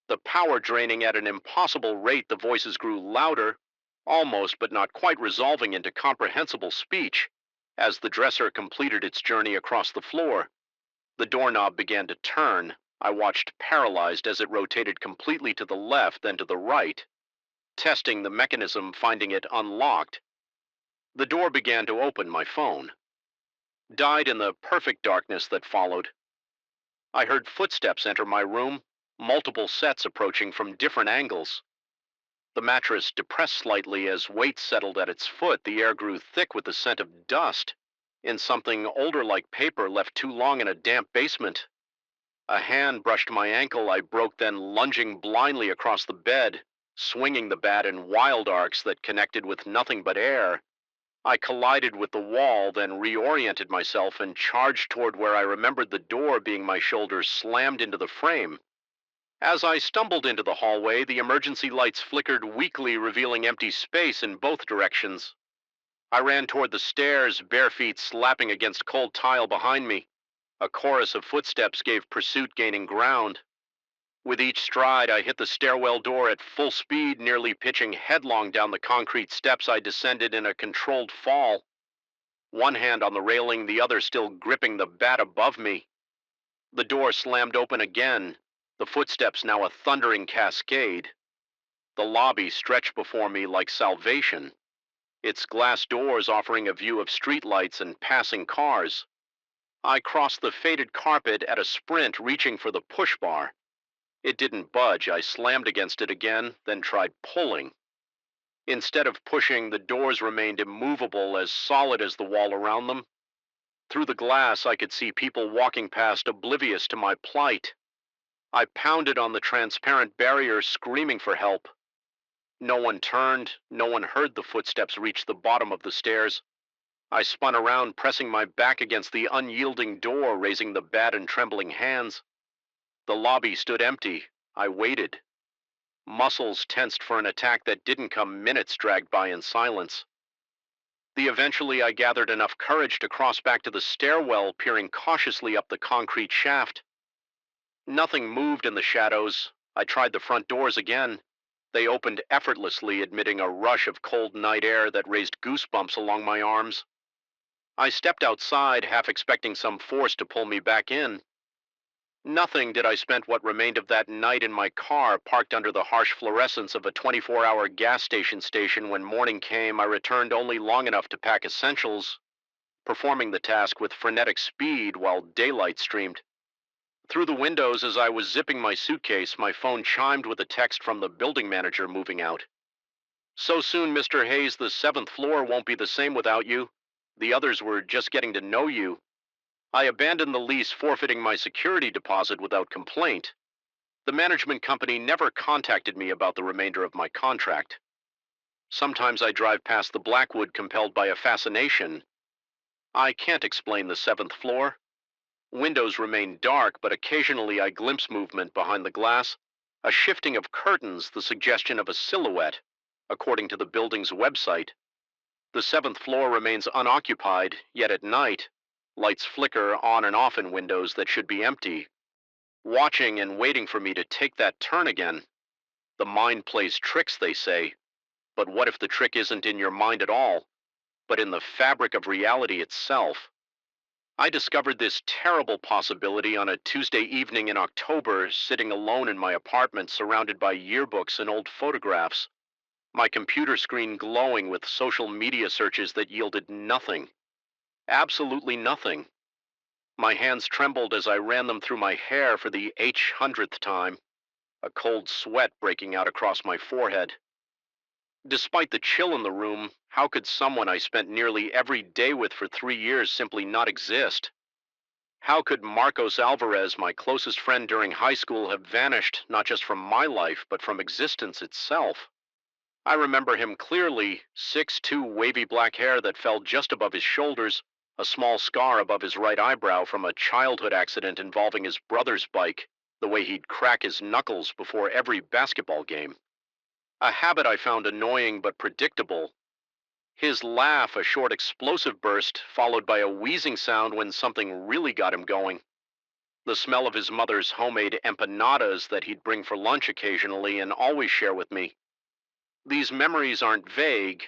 The power draining at an impossible rate, the voices grew louder, almost but not quite resolving into comprehensible speech. As the dresser completed its journey across the floor, the doorknob began to turn. I watched paralyzed as it rotated completely to the left, then to the right, testing the mechanism, finding it unlocked. The door began to open. My phone died in the perfect darkness that followed. I heard footsteps enter my room, multiple sets approaching from different angles. The mattress depressed slightly as weight settled at its foot. The air grew thick with the scent of dust in something older like paper left too long in a damp basement. A hand brushed my ankle. I broke, then lunging blindly across the bed, swinging the bat in wild arcs that connected with nothing but air. I collided with the wall, then reoriented myself and charged toward where I remembered the door being. My shoulders slammed into the frame. As I stumbled into the hallway, the emergency lights flickered weakly, revealing empty space in both directions. I ran toward the stairs, bare feet slapping against cold tile behind me. A chorus of footsteps gave pursuit, gaining ground. With each stride, I hit the stairwell door at full speed, nearly pitching headlong down the concrete steps. I descended in a controlled fall, one hand on the railing, the other still gripping the bat above me. The door slammed open again, the footsteps now a thundering cascade. The lobby stretched before me like salvation, its glass doors offering a view of streetlights and passing cars. I crossed the faded carpet at a sprint, reaching for the push bar. It didn't budge. I slammed against it again, then tried pulling. Instead of pushing, the doors remained immovable, as solid as the wall around them. Through the glass, I could see people walking past, oblivious to my plight. I pounded on the transparent barrier, screaming for help. No one turned. No one heard the footsteps reach the bottom of the stairs. I spun around, pressing my back against the unyielding door, raising the bat in trembling hands. The lobby stood empty. I waited. Muscles tensed for an attack that didn't come. Minutes dragged by in silence. Eventually, I gathered enough courage to cross back to the stairwell, peering cautiously up the concrete shaft. Nothing moved in the shadows. I tried the front doors again. They opened effortlessly, admitting a rush of cold night air that raised goosebumps along my arms. I stepped outside, half expecting some force to pull me back in. Nothing. Did I spend what remained of that night in my car, parked under the harsh fluorescence of a 24-hour gas station. When morning came, I returned only long enough to pack essentials, performing the task with frenetic speed while daylight streamed. Through the windows, as I was zipping my suitcase, my phone chimed with a text from the building manager moving out. "So soon, Mr. Hayes, the 7th floor won't be the same without you. The others were just getting to know you. I abandoned the lease, forfeiting my security deposit without complaint. The management company never contacted me about the remainder of my contract. Sometimes I drive past the Blackwood, compelled by a fascination. I can't explain the 7th floor. Windows remain dark, but occasionally I glimpse movement behind the glass, a shifting of curtains, the suggestion of a silhouette, according to the building's website. The 7th floor remains unoccupied, yet at night, lights flicker on and off in windows that should be empty, watching and waiting for me to take that turn again. The mind plays tricks, they say. But what if the trick isn't in your mind at all, but in the fabric of reality itself? I discovered this terrible possibility on a Tuesday evening in October, sitting alone in my apartment, surrounded by yearbooks and old photographs, my computer screen glowing with social media searches that yielded nothing. Absolutely nothing. My hands trembled as I ran them through my hair for the H100th time, a cold sweat breaking out across my forehead. Despite the chill in the room, how could someone I spent nearly every day with for 3 years simply not exist? How could Marcos Alvarez, my closest friend during high school, have vanished not just from my life, but from existence itself? I remember him clearly, 6'2", wavy black hair that fell just above his shoulders, a small scar above his right eyebrow from a childhood accident involving his brother's bike, the way he'd crack his knuckles before every basketball game. A habit I found annoying but predictable. His laugh, a short explosive burst, followed by a wheezing sound when something really got him going. The smell of his mother's homemade empanadas that he'd bring for lunch occasionally and always share with me. These memories aren't vague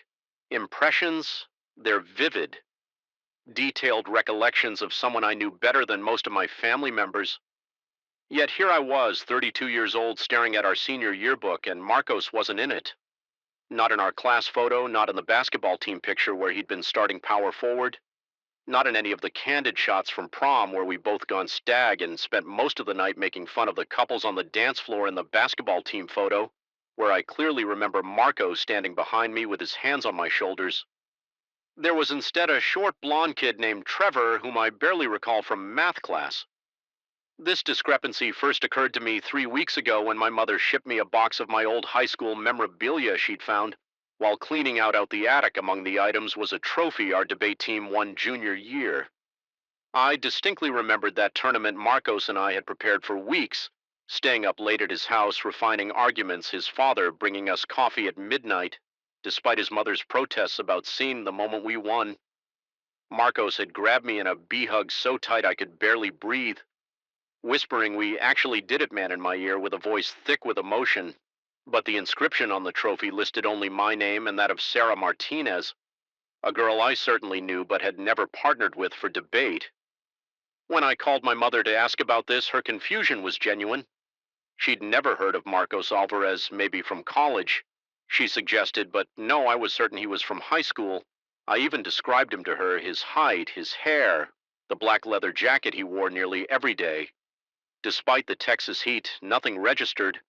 impressions, they're vivid, detailed recollections of someone I knew better than most of my family members. Yet here I was, 32 years old, staring at our senior yearbook, and Marcos wasn't in it. Not in our class photo, not in the basketball team picture where he'd been starting power forward, not in any of the candid shots from prom where we both gone stag and spent most of the night making fun of the couples on the dance floor in the basketball team photo, where I clearly remember Marcos standing behind me with his hands on my shoulders. There was instead a short blonde kid named Trevor whom I barely recall from math class. This discrepancy first occurred to me 3 weeks ago when my mother shipped me a box of my old high school memorabilia she'd found. While cleaning out the attic, among the items was a trophy our debate team won junior year. I distinctly remembered that tournament Marcos and I had prepared for weeks, staying up late at his house, refining arguments, his father bringing us coffee at midnight, despite his mother's protests about seeing the moment we won. Marcos had grabbed me in a bee hug so tight I could barely breathe, whispering "We actually did it, man," in my ear with a voice thick with emotion. But the inscription on the trophy listed only my name and that of Sarah Martinez, a girl I certainly knew but had never partnered with for debate. When I called my mother to ask about this, her confusion was genuine. She'd never heard of Marcos Alvarez, maybe from college, she suggested, but no, I was certain he was from high school. I even described him to her, his height, his hair, the black leather jacket he wore nearly every day. Despite the Texas heat, nothing registered.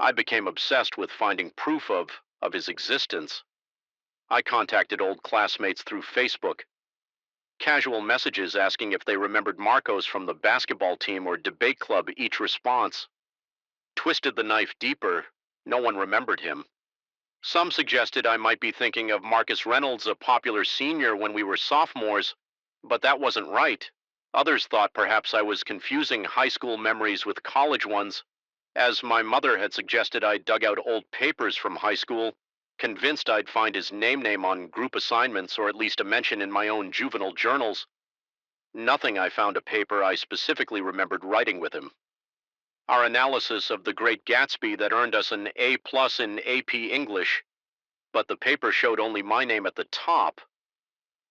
I became obsessed with finding proof of his existence. I contacted old classmates through Facebook. Casual messages asking if they remembered Marcos from the basketball team or debate club, each response. Twisted the knife deeper, no one remembered him. Some suggested I might be thinking of Marcus Reynolds, a popular senior when we were sophomores, but that wasn't right. Others thought perhaps I was confusing high school memories with college ones, as my mother had suggested I dug out old papers from high school, convinced I'd find his name on group assignments or at least a mention in my own juvenile journals. Nothing I found a paper I specifically remembered writing with him. Our analysis of The Great Gatsby that earned us an A+ in AP English, but the paper showed only my name at the top.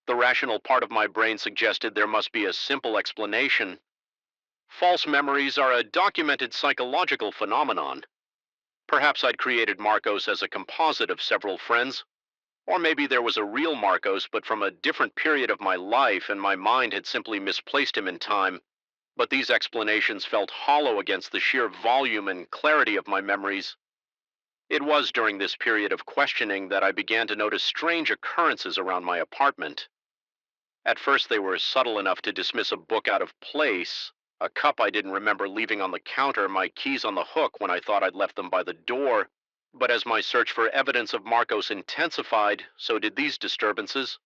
The rational part of my brain suggested there must be a simple explanation. False memories are a documented psychological phenomenon. Perhaps I'd created Marcos as a composite of several friends, or maybe there was a real Marcos but from a different period of my life and my mind had simply misplaced him in time. But these explanations felt hollow against the sheer volume and clarity of my memories. It was during this period of questioning that I began to notice strange occurrences around my apartment. At first they were subtle enough to dismiss a book out of place, a cup I didn't remember leaving on the counter, my keys on the hook when I thought I'd left them by the door. But as my search for evidence of Marcos intensified, so did these disturbances.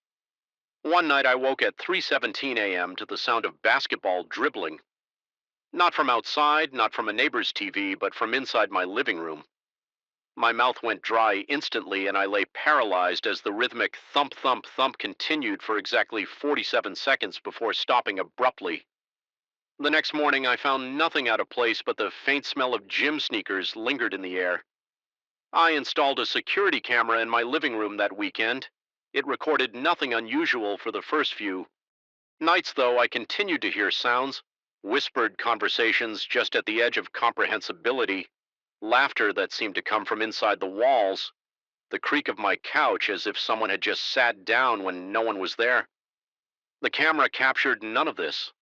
One night I woke at 3:17 a.m. to the sound of basketball dribbling. Not from outside, not from a neighbor's TV, but from inside my living room. My mouth went dry instantly and I lay paralyzed as the rhythmic thump, thump, thump continued for exactly 47 seconds before stopping abruptly. The next morning I found nothing out of place but the faint smell of gym sneakers lingered in the air. I installed a security camera in my living room that weekend. It recorded nothing unusual for the first few. Nights, though, I continued to hear sounds, whispered conversations just at the edge of comprehensibility, laughter that seemed to come from inside the walls, the creak of my couch as if someone had just sat down when no one was there. The camera captured none of this.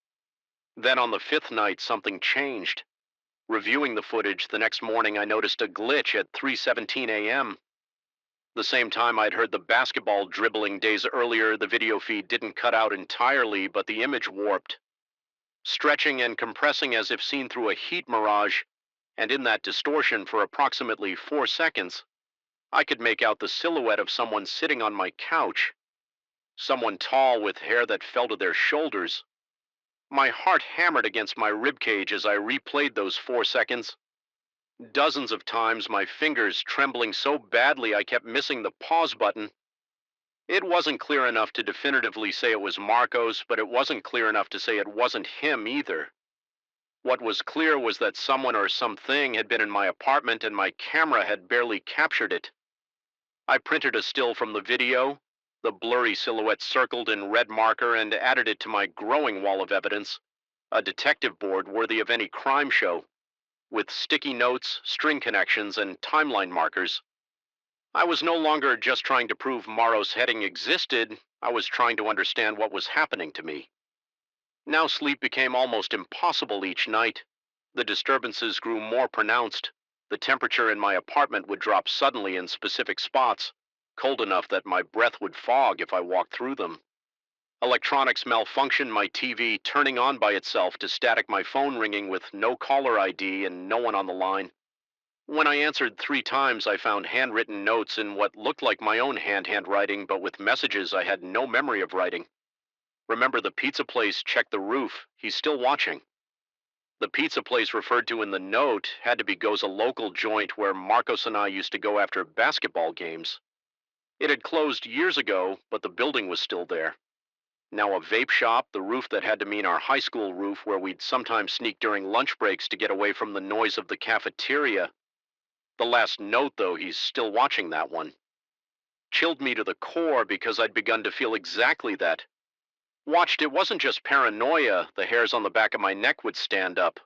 Then on the fifth night, something changed. Reviewing the footage the next morning, I noticed a glitch at 3:17 a.m. The same time I'd heard the basketball dribbling days earlier, the video feed didn't cut out entirely, but the image warped, stretching and compressing as if seen through a heat mirage, and in that distortion for approximately 4 seconds, I could make out the silhouette of someone sitting on my couch, someone tall with hair that fell to their shoulders. My heart hammered against my ribcage as I replayed those 4 seconds. Dozens of times, my fingers trembling so badly I kept missing the pause button. It wasn't clear enough to definitively say it was Marcos, but it wasn't clear enough to say it wasn't him either. What was clear was that someone or something had been in my apartment and my camera had barely captured it. I printed a still from the video, the blurry silhouette circled in red marker, and added it to my growing wall of evidence, a detective board worthy of any crime show, with sticky notes, string connections, and timeline markers. I was no longer just trying to prove Morrow's heading existed, I was trying to understand what was happening to me. Now sleep became almost impossible each night. The disturbances grew more pronounced. The temperature in my apartment would drop suddenly in specific spots, cold enough that my breath would fog if I walked through them. Electronics malfunctioned, my TV turning on by itself to static my phone ringing with no caller ID and no one on the line. When I answered 3 times, I found handwritten notes in what looked like my own handwriting, but with messages I had no memory of writing. Remember the pizza place, check the roof, he's still watching. The pizza place referred to in the note had to be Go's a local joint where Marcos and I used to go after basketball games. It had closed years ago, but the building was still there. Now a vape shop, the roof that had to mean our high school roof where we'd sometimes sneak during lunch breaks to get away from the noise of the cafeteria. The last note, though, he's still watching that one, chilled me to the core because I'd begun to feel exactly that. Watched, it wasn't just paranoia, the hairs on the back of my neck would stand up.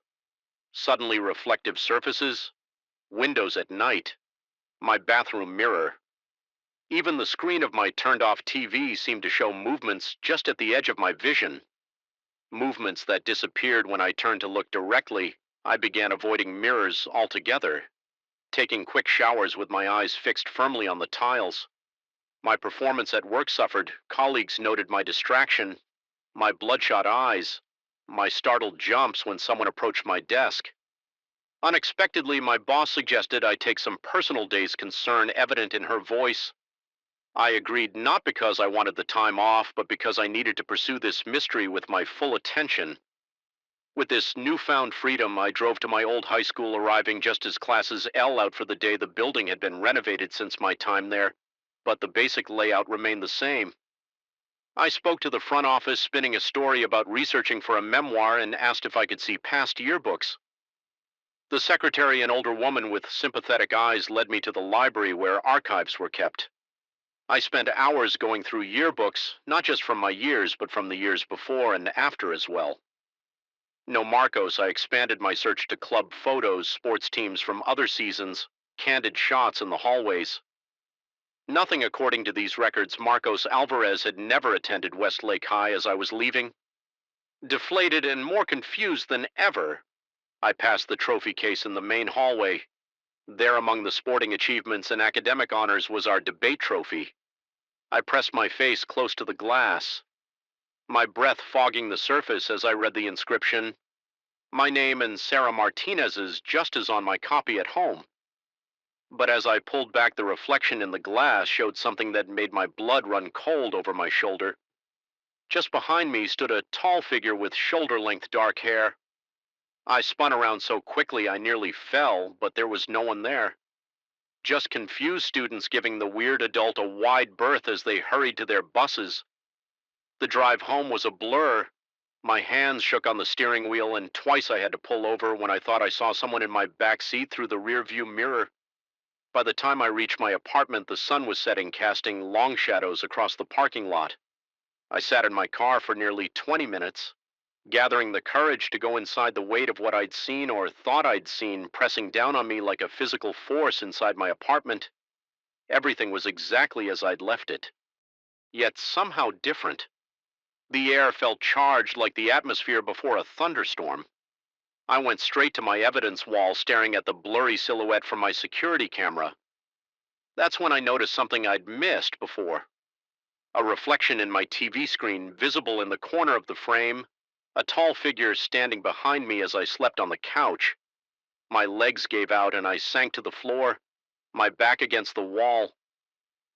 Suddenly reflective surfaces, windows at night, my bathroom mirror. Even the screen of my turned off TV seemed to show movements just at the edge of my vision. Movements that disappeared when I turned to look directly. I began avoiding mirrors altogether, taking quick showers with my eyes fixed firmly on the tiles. My performance at work suffered. Colleagues noted my distraction, my bloodshot eyes, my startled jumps when someone approached my desk. Unexpectedly, my boss suggested I take some personal days concern evident in her voice. I agreed not because I wanted the time off, but because I needed to pursue this mystery with my full attention. With this newfound freedom, I drove to my old high school, arriving just as classes L out for the day. The building had been renovated since my time there, but the basic layout remained the same. I spoke to the front office, spinning a story about researching for a memoir, and asked if I could see past yearbooks. The secretary, an older woman with sympathetic eyes, led me to the library where archives were kept. I spent hours going through yearbooks, not just from my years, but from the years before and after as well. No Marcos, I expanded my search to club photos, sports teams from other seasons, candid shots in the hallways. Nothing according to these records. Marcos Alvarez had never attended Westlake High. As I was leaving, deflated and more confused than ever, I passed the trophy case in the main hallway. There, among the sporting achievements and academic honors, was our debate trophy. I pressed my face close to the glass, my breath fogging the surface as I read the inscription. My name and Sarah Martinez's just as on my copy at home. But as I pulled back, the reflection in the glass showed something that made my blood run cold over my shoulder. Just behind me stood a tall figure with shoulder-length dark hair. I spun around so quickly I nearly fell, but there was no one there. Just confused students giving the weird adult a wide berth as they hurried to their buses. The drive home was a blur. My hands shook on the steering wheel, and twice I had to pull over when I thought I saw someone in my back seat through the rearview mirror. By the time I reached my apartment, the sun was setting, casting long shadows across the parking lot. I sat in my car for nearly 20 minutes, gathering the courage to go inside the weight of what I'd seen or thought I'd seen pressing down on me like a physical force inside my apartment. Everything was exactly as I'd left it, yet somehow different. The air felt charged like the atmosphere before a thunderstorm. I went straight to my evidence wall, staring at the blurry silhouette from my security camera. That's when I noticed something I'd missed before. A reflection in my TV screen, visible in the corner of the frame, a tall figure standing behind me as I slept on the couch. My legs gave out and I sank to the floor, my back against the wall.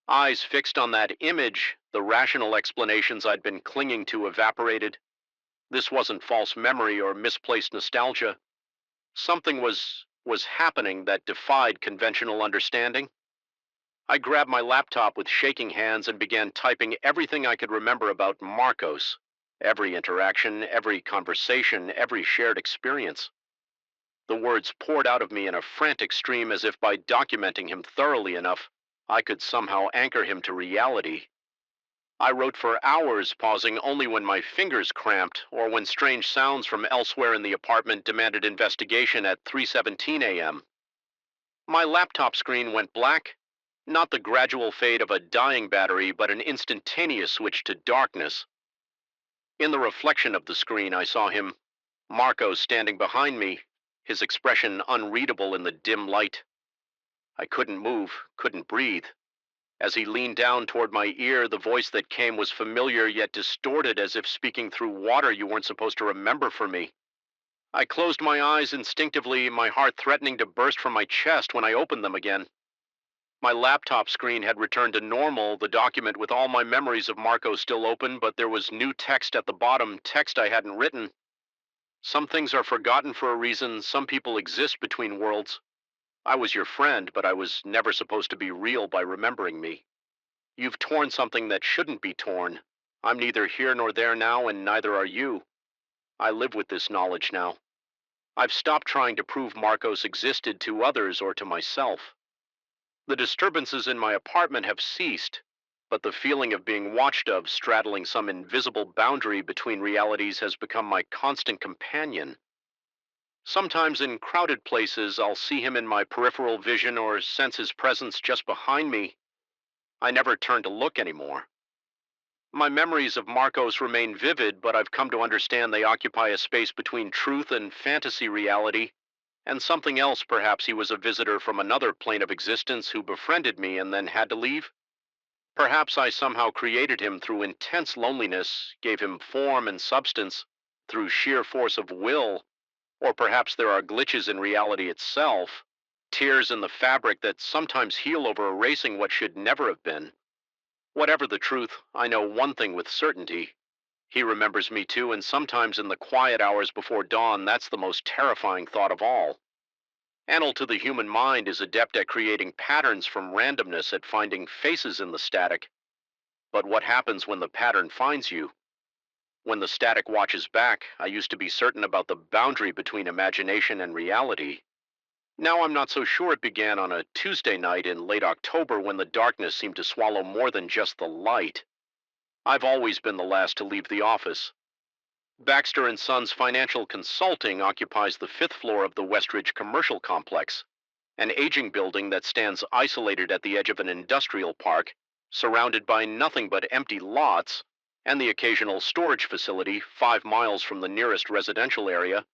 Eyes fixed on that image, the rational explanations I'd been clinging to evaporated. This wasn't false memory or misplaced nostalgia. Something was happening that defied conventional understanding. I grabbed my laptop with shaking hands and began typing everything I could remember about Marcos. Every interaction, every conversation, every shared experience. The words poured out of me in a frantic stream as if by documenting him thoroughly enough, I could somehow anchor him to reality. I wrote for hours, pausing only when my fingers cramped or when strange sounds from elsewhere in the apartment demanded investigation at 3:17 a.m. My laptop screen went black, not the gradual fade of a dying battery, but an instantaneous switch to darkness. In the reflection of the screen, I saw him, Marco, standing behind me, his expression unreadable in the dim light. I couldn't move, couldn't breathe. As he leaned down toward my ear, the voice that came was familiar yet distorted, as if speaking through water you weren't supposed to remember for me. I closed my eyes instinctively, my heart threatening to burst from my chest when I opened them again. My laptop screen had returned to normal, the document with all my memories of Marco still open, but there was new text at the bottom, text I hadn't written. Some things are forgotten for a reason, some people exist between worlds. I was your friend, but I was never supposed to be real by remembering me. You've torn something that shouldn't be torn. I'm neither here nor there now, and neither are you. I live with this knowledge now. I've stopped trying to prove Marcos existed to others or to myself. The disturbances in my apartment have ceased, but the feeling of being watched of, straddling some invisible boundary between realities, has become my constant companion. Sometimes in crowded places, I'll see him in my peripheral vision or sense his presence just behind me. I never turn to look anymore. My memories of Marcos remain vivid, but I've come to understand they occupy a space between truth and fantasy reality, and something else. Perhaps he was a visitor from another plane of existence who befriended me and then had to leave. Perhaps I somehow created him through intense loneliness, gave him form and substance through sheer force of will, or perhaps there are glitches in reality itself, tears in the fabric that sometimes heal over erasing what should never have been. Whatever the truth, I know one thing with certainty. He remembers me too, and sometimes in the quiet hours before dawn, that's the most terrifying thought of all. Anil, to the human mind, is adept at creating patterns from randomness, at finding faces in the static. But what happens when the pattern finds you? When the static watches back, I used to be certain about the boundary between imagination and reality. Now I'm not so sure. It began on a Tuesday night in late October when the darkness seemed to swallow more than just the light. I've always been the last to leave the office. Baxter and Sons Financial Consulting occupies the 5th floor of the Westridge Commercial Complex, an aging building that stands isolated at the edge of an industrial park, surrounded by nothing but empty lots and the occasional storage facility 5 miles from the nearest residential area.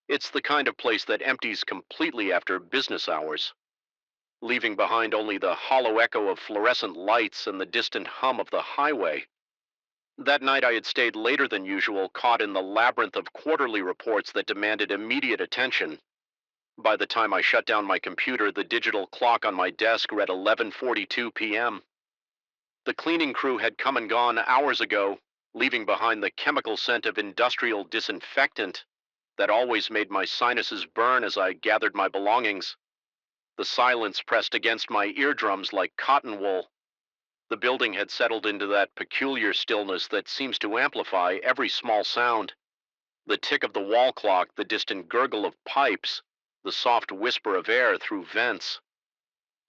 It's the kind of place that empties completely after business hours, leaving behind only the hollow echo of fluorescent lights and the distant hum of the highway. That night I had stayed later than usual, caught in the labyrinth of quarterly reports that demanded immediate attention. By the time I shut down my computer, the digital clock on my desk read 11:42 p.m. The cleaning crew had come and gone hours ago, leaving behind the chemical scent of industrial disinfectant that always made my sinuses burn as I gathered my belongings. The silence pressed against my eardrums like cotton wool. The building had settled into that peculiar stillness that seems to amplify every small sound. The tick of the wall clock, the distant gurgle of pipes, the soft whisper of air through vents.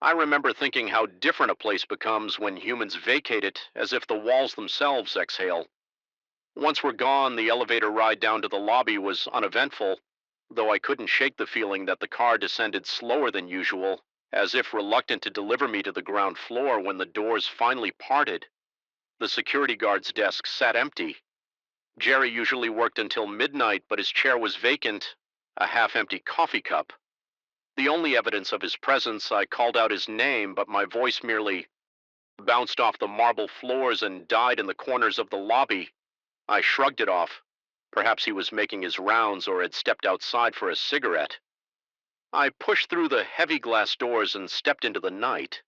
I remember thinking how different a place becomes when humans vacate it, as if the walls themselves exhale. Once we're gone, the elevator ride down to the lobby was uneventful, though I couldn't shake the feeling that the car descended slower than usual, as if reluctant to deliver me to the ground floor when the doors finally parted. The security guard's desk sat empty. Jerry usually worked until midnight, but his chair was vacant, a half-empty coffee cup. The only evidence of his presence, I called out his name, but my voice merely bounced off the marble floors and died in the corners of the lobby. I shrugged it off. Perhaps he was making his rounds or had stepped outside for a cigarette. I pushed through the heavy glass doors and stepped into the night.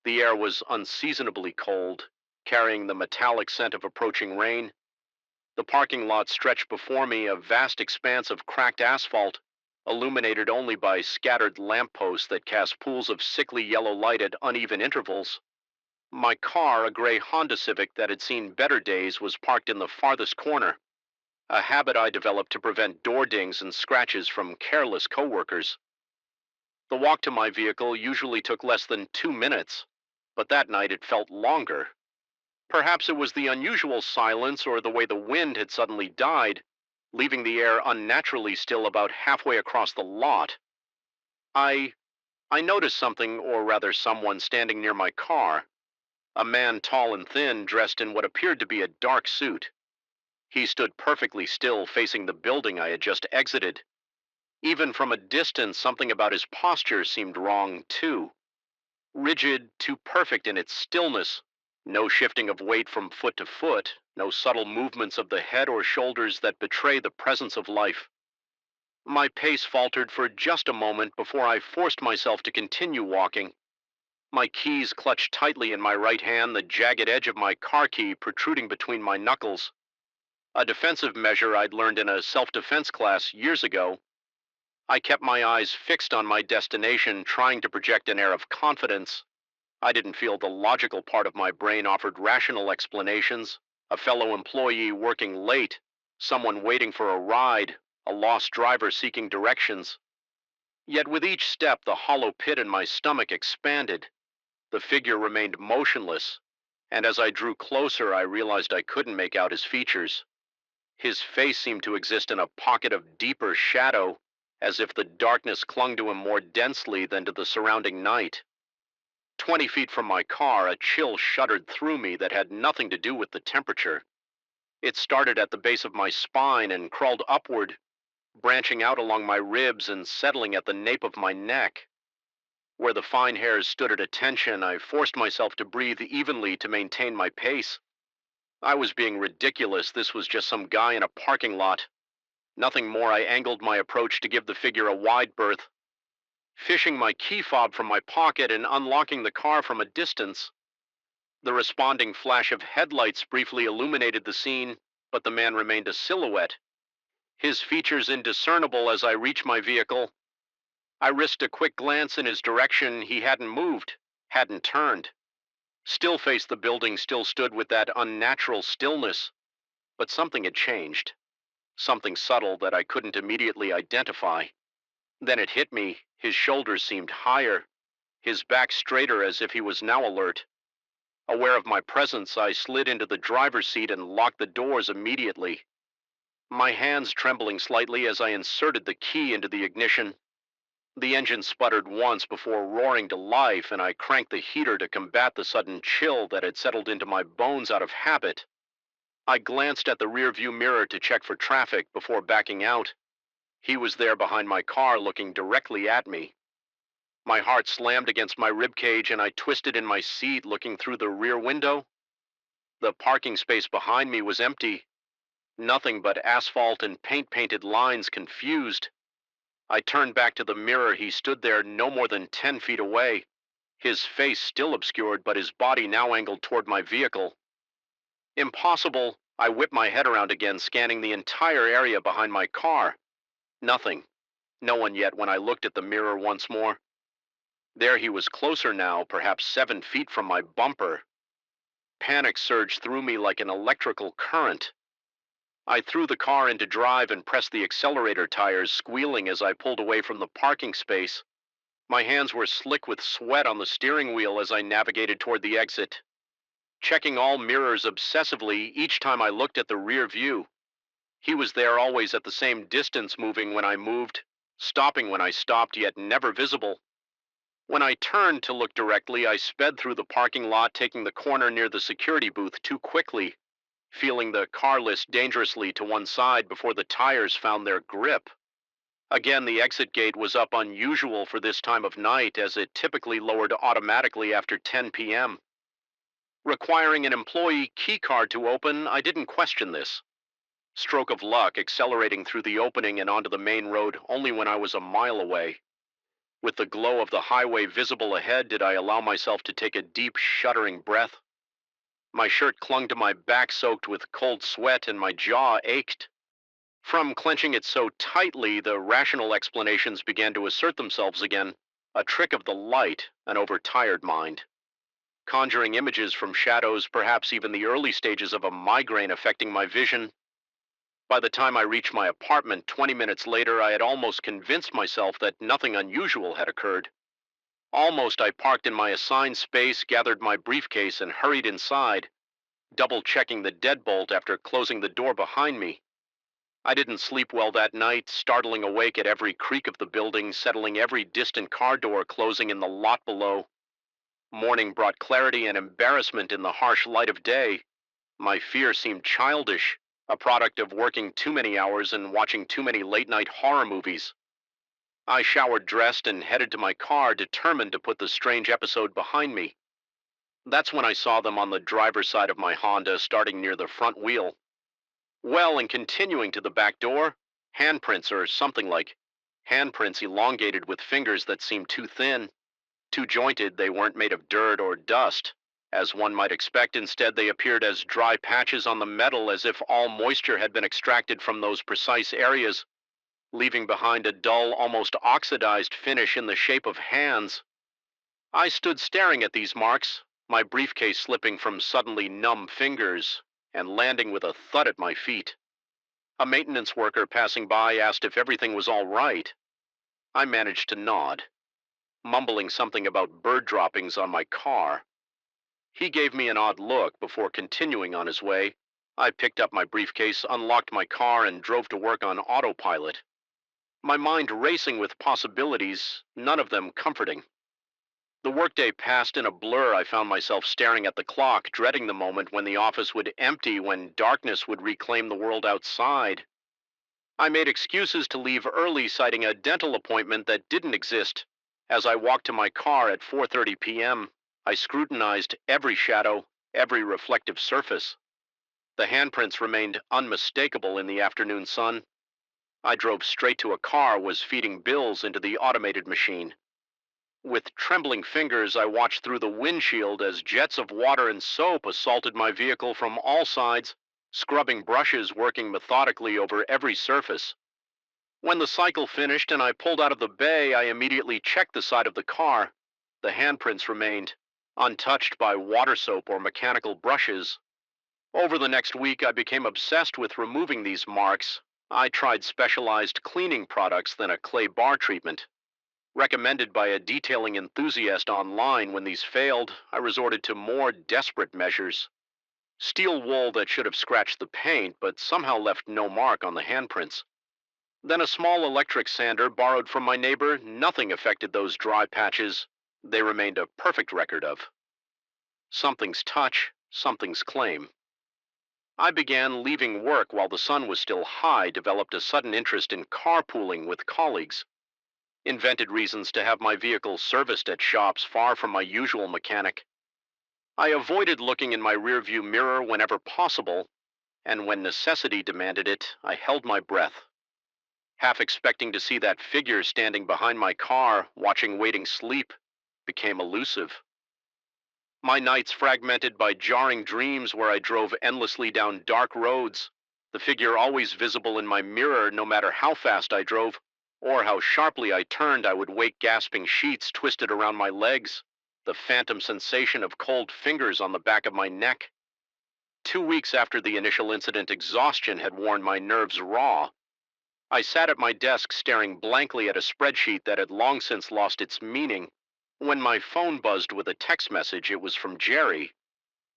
The air was unseasonably cold, carrying the metallic scent of approaching rain. The parking lot stretched before me, a vast expanse of cracked asphalt, illuminated only by scattered lampposts that cast pools of sickly yellow light at uneven intervals. My car, a gray Honda Civic that had seen better days, was parked in the farthest corner, a habit I developed to prevent door dings and scratches from careless coworkers. The walk to my vehicle usually took less than 2 minutes, but that night it felt longer. Perhaps it was the unusual silence or the way the wind had suddenly died, leaving the air unnaturally still about halfway across the lot. I I noticed something, or rather someone, standing near my car, a man tall and thin, dressed in what appeared to be a dark suit. He stood perfectly still, facing the building I had just exited. Even from a distance, something about his posture seemed wrong, too. Rigid, too perfect in its stillness. No shifting of weight from foot to foot, no subtle movements of the head or shoulders that betray the presence of life. My pace faltered for just a moment before I forced myself to continue walking. My keys clutched tightly in my right hand, the jagged edge of my car key protruding between my knuckles. A defensive measure I'd learned in a self-defense class years ago. I kept my eyes fixed on my destination, trying to project an air of confidence. I didn't feel the logical part of my brain offered rational explanations. A fellow employee working late, someone waiting for a ride, a lost driver seeking directions. Yet with each step, the hollow pit in my stomach expanded. The figure remained motionless, and as I drew closer, I realized I couldn't make out his features. His face seemed to exist in a pocket of deeper shadow, as if the darkness clung to him more densely than to the surrounding night. 20 feet from my car, a chill shuddered through me that had nothing to do with the temperature. It started at the base of my spine and crawled upward, branching out along my ribs and settling at the nape of my neck. Where the fine hairs stood at attention, I forced myself to breathe evenly to maintain my pace. I was being ridiculous. This was just some guy in a parking lot. Nothing more. I angled my approach to give the figure a wide berth. Fishing my key fob from my pocket and unlocking the car from a distance, the responding flash of headlights briefly illuminated the scene, but the man remained a silhouette, his features indiscernible as I reached my vehicle. I risked a quick glance in his direction. He hadn't moved, hadn't turned. Still faced the building, still stood with that unnatural stillness. But something had changed. Something subtle that I couldn't immediately identify. Then it hit me. His shoulders seemed higher, his back straighter, as if he was now alert. Aware of my presence, I slid into the driver's seat and locked the doors immediately. My hands trembling slightly as I inserted the key into the ignition. The engine sputtered once before roaring to life, and I cranked the heater to combat the sudden chill that had settled into my bones out of habit. I glanced at the rearview mirror to check for traffic before backing out. He was there behind my car, looking directly at me. My heart slammed against my ribcage, and I twisted in my seat, looking through the rear window. The parking space behind me was empty. Nothing but asphalt and paint-painted lines, confused. I turned back to the mirror. He stood there no more than 10 feet away, his face still obscured, but his body now angled toward my vehicle. Impossible. I whipped my head around again, scanning the entire area behind my car. Nothing. No one yet when I looked at the mirror once more. There he was, closer now, perhaps 7 feet from my bumper. Panic surged through me like an electrical current. I threw the car into drive and pressed the accelerator tires, squealing as I pulled away from the parking space. My hands were slick with sweat on the steering wheel as I navigated toward the exit, checking all mirrors obsessively each time I looked at the rear view. He was there, always at the same distance, moving when I moved, stopping when I stopped, yet never visible. When I turned to look directly, I sped through the parking lot, taking the corner near the security booth too quickly, feeling the car list dangerously to one side before the tires found their grip. Again, the exit gate was up, unusual for this time of night, as it typically lowered automatically after 10 p.m. Requiring an employee key card to open, I didn't question this. Stroke of luck, accelerating through the opening and onto the main road only when I was a mile away. With the glow of the highway visible ahead, did I allow myself to take a deep, shuddering breath. My shirt clung to my back, soaked with cold sweat, and my jaw ached. From clenching it so tightly, the rational explanations began to assert themselves again. A trick of the light, an overtired mind. conjuring images from shadows, perhaps even the early stages of a migraine affecting my vision. By the time I reached my apartment 20 minutes later, I had almost convinced myself that nothing unusual had occurred. Almost, I parked in my assigned space, gathered my briefcase, and hurried inside, double checking the deadbolt after closing the door behind me. I didn't sleep well that night, startling awake at every creak of the building, settling every distant car door closing in the lot below. Morning brought clarity and embarrassment in the harsh light of day. My fear seemed childish, a product of working too many hours and watching too many late-night horror movies. I showered, dressed, and headed to my car, determined to put the strange episode behind me. That's when I saw them on the driver's side of my Honda, starting near the front wheel. Well, and continuing to the back door, handprints or something like handprints elongated with fingers that seemed too thin, too jointed. They weren't made of dirt or dust, as one might expect. Instead, they appeared as dry patches on the metal, as if all moisture had been extracted from those precise areas, leaving behind a dull, almost oxidized finish in the shape of hands. I stood staring at these marks, my briefcase slipping from suddenly numb fingers and landing with a thud at my feet. A maintenance worker passing by asked if everything was all right. I managed to nod, mumbling something about bird droppings on my car. He gave me an odd look before continuing on his way. I picked up my briefcase, unlocked my car, and drove to work on autopilot, my mind racing with possibilities, none of them comforting. The workday passed in a blur. I found myself staring at the clock, dreading the moment when the office would empty, when darkness would reclaim the world outside. I made excuses to leave early, citing a dental appointment that didn't exist. As I walked to my car at 4:30 p.m., I scrutinized every shadow, every reflective surface. The handprints remained unmistakable in the afternoon sun. I drove straight to a car, was feeding bills into the automated machine. With trembling fingers, I watched through the windshield as jets of water and soap assaulted my vehicle from all sides, scrubbing brushes working methodically over every surface. When the cycle finished and I pulled out of the bay, I immediately checked the side of the car. The handprints remained, untouched by water soap or mechanical brushes. Over the next week, I became obsessed with removing these marks. I tried specialized cleaning products, then a clay bar treatment. Recommended by a detailing enthusiast online. When these failed, I resorted to more desperate measures. Steel wool that should have scratched the paint, but somehow left no mark on the handprints. Then a small electric sander borrowed from my neighbor. Nothing affected those dry patches. They remained a perfect record of something's touch, something's claim. I began leaving work while the sun was still high, developed a sudden interest in carpooling with colleagues. Invented reasons to have my vehicle serviced at shops far from my usual mechanic. I avoided looking in my rearview mirror whenever possible, and when necessity demanded it, I held my breath, half expecting to see that figure standing behind my car, watching waiting sleep, became elusive. My nights fragmented by jarring dreams where I drove endlessly down dark roads, the figure always visible in my mirror no matter how fast I drove, or how sharply I turned. I would wake gasping, sheets twisted around my legs, the phantom sensation of cold fingers on the back of my neck. 2 weeks after the initial incident, exhaustion had worn my nerves raw. I sat at my desk staring blankly at a spreadsheet that had long since lost its meaning, when my phone buzzed with a text message. It was from Jerry.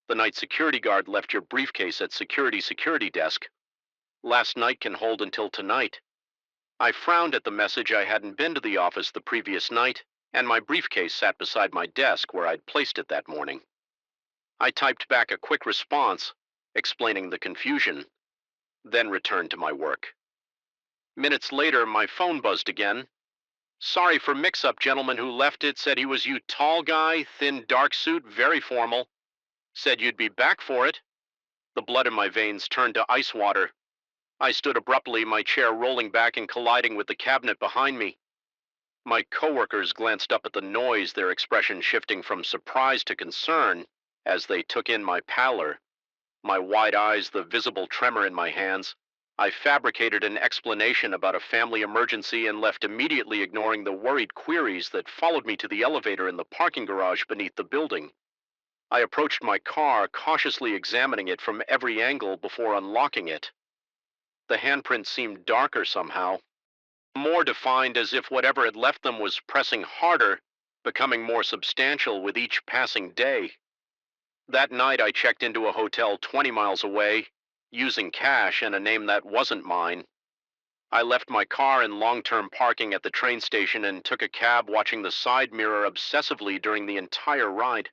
"The night security guard left your briefcase at security desk. Last night can hold until tonight." I frowned at the message. I hadn't been to the office the previous night, and my briefcase sat beside my desk where I'd placed it that morning. I typed back a quick response, explaining the confusion, then returned to my work. Minutes later, my phone buzzed again. "Sorry for mix-up. Gentleman who left it said he was you. Tall guy, thin dark suit, very formal. Said you'd be back for it." The blood in my veins turned to ice water. I stood abruptly, my chair rolling back and colliding with the cabinet behind me. My coworkers glanced up at the noise, their expression shifting from surprise to concern as they took in my pallor, my wide eyes, the visible tremor in my hands. I fabricated an explanation about a family emergency and left immediately, ignoring the worried queries that followed me to the elevator in the parking garage beneath the building. I approached my car, cautiously examining it from every angle before unlocking it. The handprint seemed darker somehow, more defined, as if whatever had left them was pressing harder, becoming more substantial with each passing day. That night I checked into a hotel 20 miles away, using cash and a name that wasn't mine. I left my car in long-term parking at the train station and took a cab, watching the side mirror obsessively during the entire ride.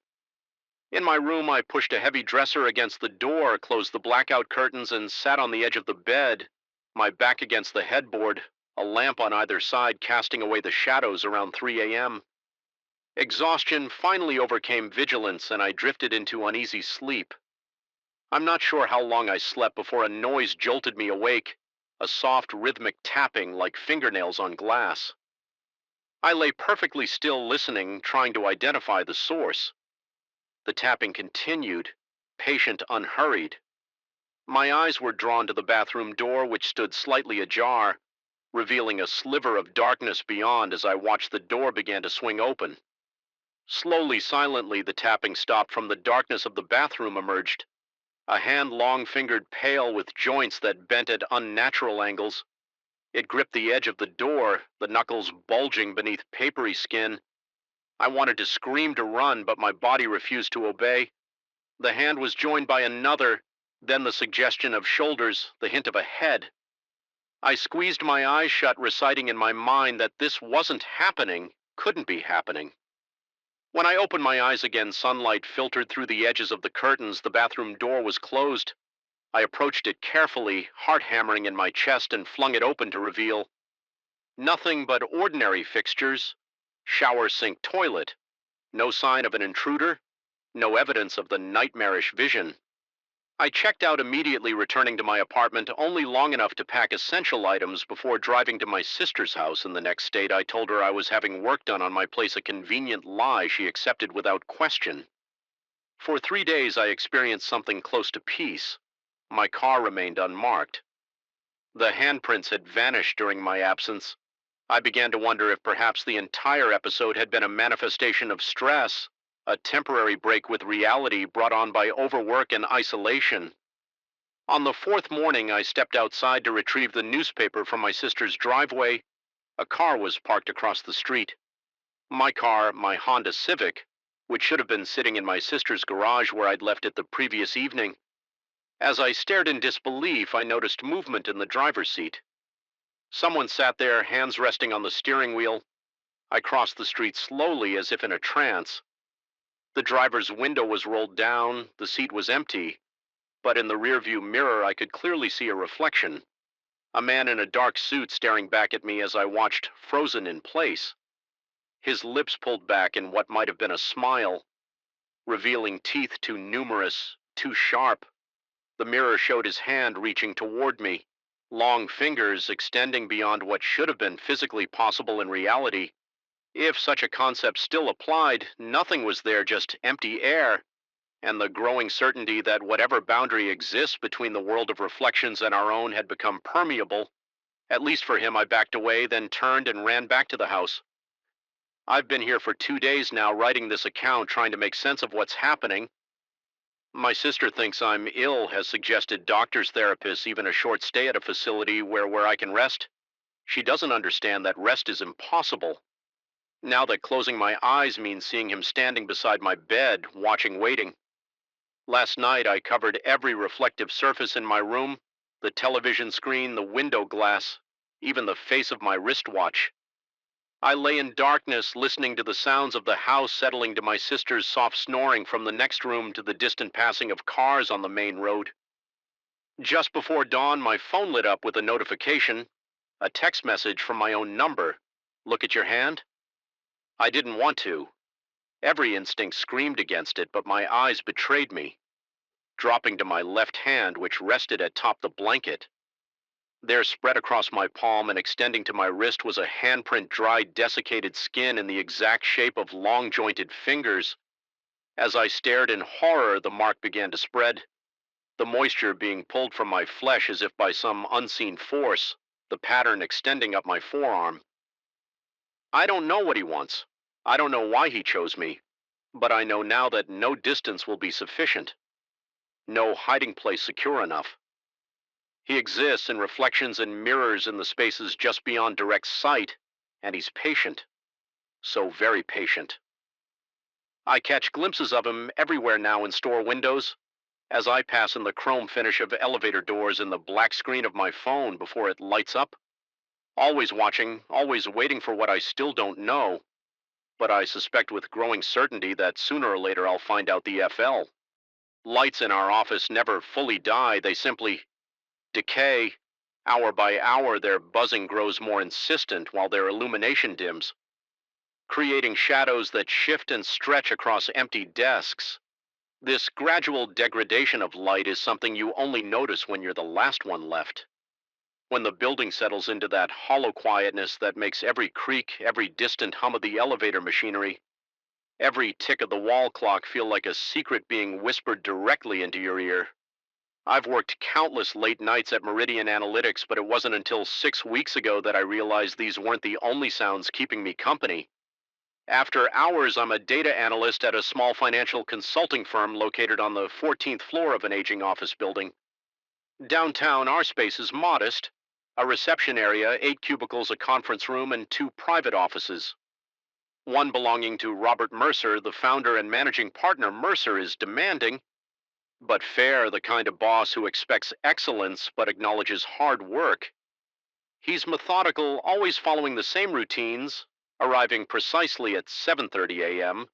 In my room, I pushed a heavy dresser against the door, closed the blackout curtains, and sat on the edge of the bed, my back against the headboard, a lamp on either side casting away the shadows around 3 a.m. Exhaustion finally overcame vigilance, and I drifted into uneasy sleep. I'm not sure how long I slept before a noise jolted me awake, a soft rhythmic tapping like fingernails on glass. I lay perfectly still, listening, trying to identify the source. The tapping continued, patient, unhurried. My eyes were drawn to the bathroom door, which stood slightly ajar, revealing a sliver of darkness beyond as I watched the door begin to swing open. Slowly, silently, the tapping stopped. From the darkness of the bathroom emerged a hand, long-fingered, pale, with joints that bent at unnatural angles. It gripped the edge of the door, the knuckles bulging beneath papery skin. I wanted to scream, to run, but my body refused to obey. The hand was joined by another, then the suggestion of shoulders, the hint of a head. I squeezed my eyes shut, reciting in my mind that this wasn't happening, couldn't be happening. When I opened my eyes again, sunlight filtered through the edges of the curtains. The bathroom door was closed. I approached it carefully, heart hammering in my chest, and flung it open to reveal nothing but ordinary fixtures: shower, sink, toilet. No sign of an intruder, no evidence of the nightmarish vision. I checked out immediately, returning to my apartment only long enough to pack essential items before driving to my sister's house in the next state. I told her I was having work done on my place, a convenient lie she accepted without question. For 3 days I experienced something close to peace. My car remained unmarked. The handprints had vanished during my absence. I began to wonder if perhaps the entire episode had been a manifestation of stress, a temporary break with reality brought on by overwork and isolation. On the 4th morning, I stepped outside to retrieve the newspaper from my sister's driveway. A car was parked across the street. My car, my Honda Civic, which should have been sitting in my sister's garage where I'd left it the previous evening. As I stared in disbelief, I noticed movement in the driver's seat. Someone sat there, hands resting on the steering wheel. I crossed the street slowly, as if in a trance. The driver's window was rolled down, the seat was empty, but in the rearview mirror I could clearly see a reflection. A man in a dark suit staring back at me as I watched, frozen in place. His lips pulled back in what might have been a smile, revealing teeth too numerous, too sharp. The mirror showed his hand reaching toward me, long fingers extending beyond what should have been physically possible in reality. If such a concept still applied, nothing was there, just empty air, and the growing certainty that whatever boundary exists between the world of reflections and our own had become permeable. At least for him. I backed away, then turned and ran back to the house. I've been here for 2 days now, writing this account, trying to make sense of what's happening. My sister thinks I'm ill, has suggested doctors, therapists, even a short stay at a facility where I can rest. She doesn't understand that rest is impossible. Now that closing my eyes means seeing him standing beside my bed, watching, waiting. Last night I covered every reflective surface in my room, the television screen, the window glass, even the face of my wristwatch. I lay in darkness, listening to the sounds of the house, settling to my sister's soft snoring from the next room to the distant passing of cars on the main road. Just before dawn, my phone lit up with a notification, a text message from my own number. Look at your hand? I didn't want to. Every instinct screamed against it, but my eyes betrayed me. Dropping to my left hand, which rested atop the blanket. There, spread across my palm and extending to my wrist, was a handprint, dried, desiccated skin in the exact shape of long-jointed fingers. As I stared in horror, the mark began to spread, the moisture being pulled from my flesh as if by some unseen force, the pattern extending up my forearm. I don't know what he wants. I don't know why he chose me. But I know now that no distance will be sufficient, no hiding place secure enough. He exists in reflections and mirrors in the spaces just beyond direct sight, and he's patient, so very patient. I catch glimpses of him everywhere now in store windows, as I pass in the chrome finish of elevator doors in the black screen of my phone before it lights up. Always watching, always waiting for what I still don't know, but I suspect with growing certainty that sooner or later I'll find out the FL. Lights in our office never fully die, they simply decay. Hour by hour, their buzzing grows more insistent while their illumination dims, creating shadows that shift and stretch across empty desks. This gradual degradation of light is something you only notice when you're the last one left. When the building settles into that hollow quietness that makes every creak, every distant hum of the elevator machinery, every tick of the wall clock feel like a secret being whispered directly into your ear. I've worked countless late nights at Meridian Analytics, but it wasn't until 6 weeks ago that I realized these weren't the only sounds keeping me company. After hours, I'm a data analyst at a small financial consulting firm located on the 14th floor of an aging office building. Downtown, our space is modest: a reception area, 8 cubicles, a conference room, and 2 private offices. One belonging to Robert Mercer, the founder and managing partner. Mercer is demanding, but fair, the kind of boss who expects excellence but acknowledges hard work. He's methodical, always following the same routines, arriving precisely at 7:30 a.m.,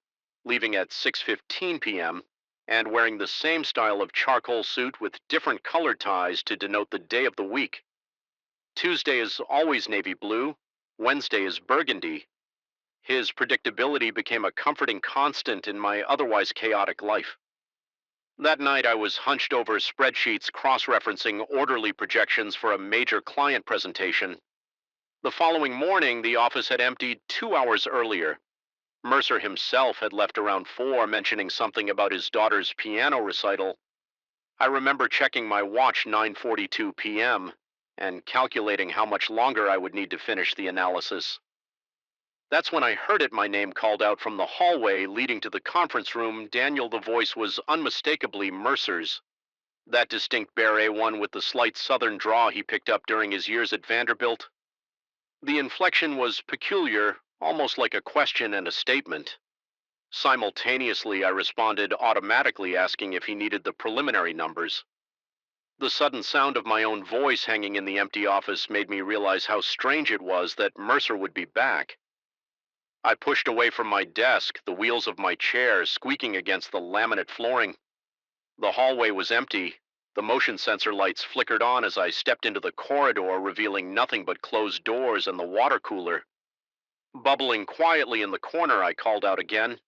leaving at 6:15 p.m., and wearing the same style of charcoal suit with different colored ties to denote the day of the week. Tuesday is always navy blue, Wednesday is burgundy. His predictability became a comforting constant in my otherwise chaotic life. That night I was hunched over spreadsheets cross-referencing orderly projections for a major client presentation. The following morning, the office had emptied 2 hours earlier. Mercer himself had left around 4, mentioning something about his daughter's piano recital. I remember checking my watch 9:42 p.m. and calculating how much longer I would need to finish the analysis. That's when I heard it, my name called out from the hallway leading to the conference room. Daniel, the voice was unmistakably Mercer's. That distinct bare one with the slight southern draw he picked up during his years at Vanderbilt. The inflection was peculiar, almost like a question and a statement. Simultaneously, I responded automatically, asking if he needed the preliminary numbers. The sudden sound of my own voice hanging in the empty office made me realize how strange it was that Mercer would be back. I pushed away from my desk, the wheels of my chair squeaking against the laminate flooring. The hallway was empty. The motion sensor lights flickered on as I stepped into the corridor, revealing nothing but closed doors and the water cooler. Bubbling quietly in the corner, I called out again,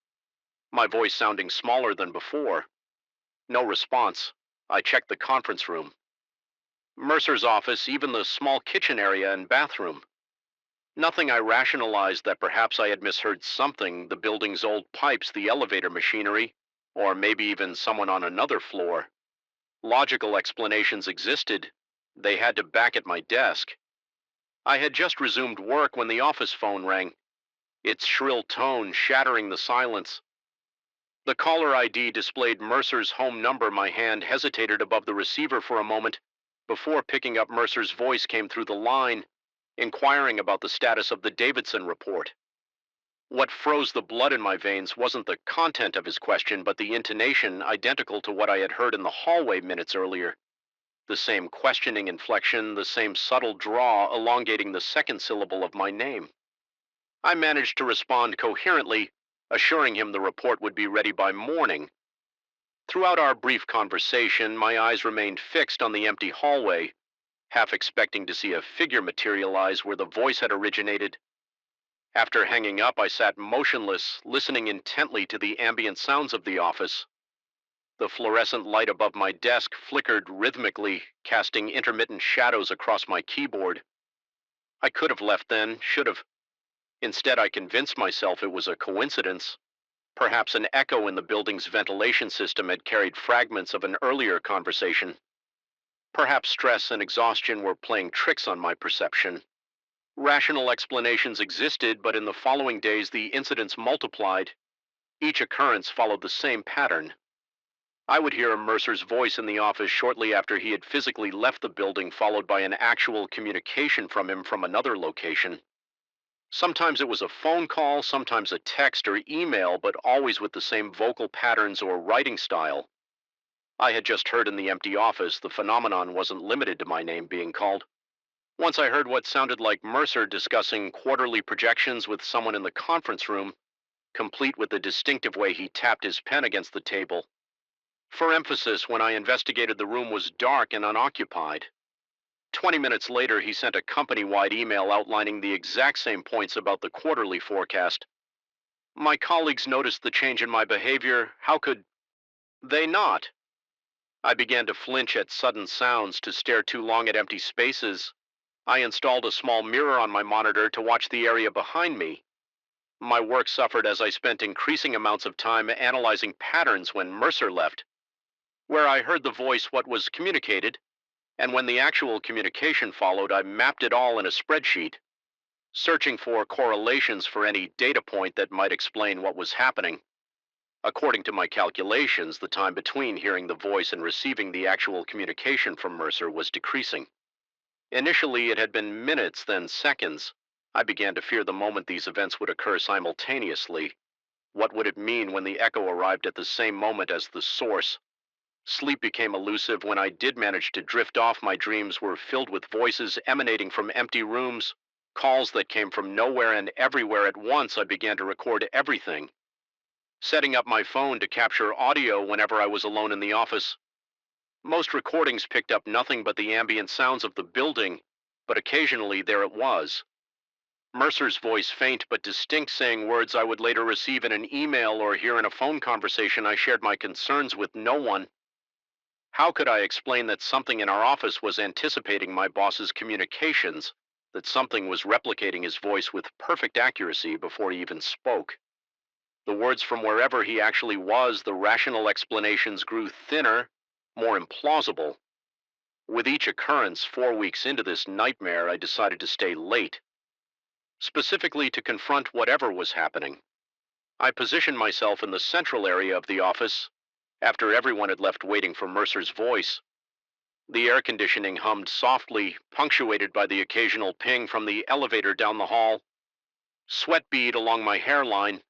my voice sounding smaller than before. No response. I checked the conference room, Mercer's office, even the small kitchen area and bathroom. Nothing. I rationalized that perhaps I had misheard something: the building's old pipes, the elevator machinery, or maybe even someone on another floor. Logical explanations existed. They had to back at my desk. I had just resumed work when the office phone rang, its shrill tone shattering the silence. The caller ID displayed Mercer's home number. My hand hesitated above the receiver for a moment before picking up. Mercer's voice came through the line, inquiring about the status of the Davidson report. What froze the blood in my veins wasn't the content of his question, but the intonation, identical to what I had heard in the hallway minutes earlier. The same questioning inflection, the same subtle draw elongating the second syllable of my name. I managed to respond coherently, assuring him the report would be ready by morning. Throughout our brief conversation, my eyes remained fixed on the empty hallway, half expecting to see a figure materialize where the voice had originated. After hanging up, I sat motionless, listening intently to the ambient sounds of the office. The fluorescent light above my desk flickered rhythmically, casting intermittent shadows across my keyboard. I could have left then, should have. Instead, I convinced myself it was a coincidence. Perhaps an echo in the building's ventilation system had carried fragments of an earlier conversation. Perhaps stress and exhaustion were playing tricks on my perception. Rational explanations existed, but in the following days the incidents multiplied. Each occurrence followed the same pattern. I would hear Mercer's voice in the office shortly after he had physically left the building, followed by an actual communication from him from another location. Sometimes it was a phone call, sometimes a text or email, but always with the same vocal patterns or writing style. I had just heard in the empty office the phenomenon wasn't limited to my name being called. Once I heard what sounded like Mercer discussing quarterly projections with someone in the conference room, complete with the distinctive way he tapped his pen against the table. For emphasis, when I investigated, the room was dark and unoccupied. 20 minutes later, he sent a company-wide email outlining the exact same points about the quarterly forecast. My colleagues noticed the change in my behavior. How could they not? I began to flinch at sudden sounds, to stare too long at empty spaces. I installed a small mirror on my monitor to watch the area behind me. My work suffered as I spent increasing amounts of time analyzing patterns when Mercer left. Where I heard the voice, what was communicated, and when the actual communication followed, I mapped it all in a spreadsheet, searching for correlations for any data point that might explain what was happening. According to my calculations, the time between hearing the voice and receiving the actual communication from Mercer was decreasing. Initially, it had been minutes, then seconds. I began to fear the moment these events would occur simultaneously. What would it mean when the echo arrived at the same moment as the source? Sleep became elusive. When I did manage to drift off, my dreams were filled with voices emanating from empty rooms, calls that came from nowhere and everywhere at once. I began to record everything, setting up my phone to capture audio whenever I was alone in the office. Most recordings picked up nothing but the ambient sounds of the building, but occasionally there it was. Mercer's voice, faint but distinct, saying words I would later receive in an email or hear in a phone conversation. I shared my concerns with no one. How could I explain that something in our office was anticipating my boss's communications, that something was replicating his voice with perfect accuracy before he even spoke? The words from wherever he actually was, the rational explanations grew thinner, more implausible. With each occurrence, 4 weeks into this nightmare, I decided to stay late, specifically to confront whatever was happening. I positioned myself in the central area of the office, after everyone had left waiting for Mercer's voice. The air conditioning hummed softly, punctuated by the occasional ping from the elevator down the hall. Sweat bead along my hairline.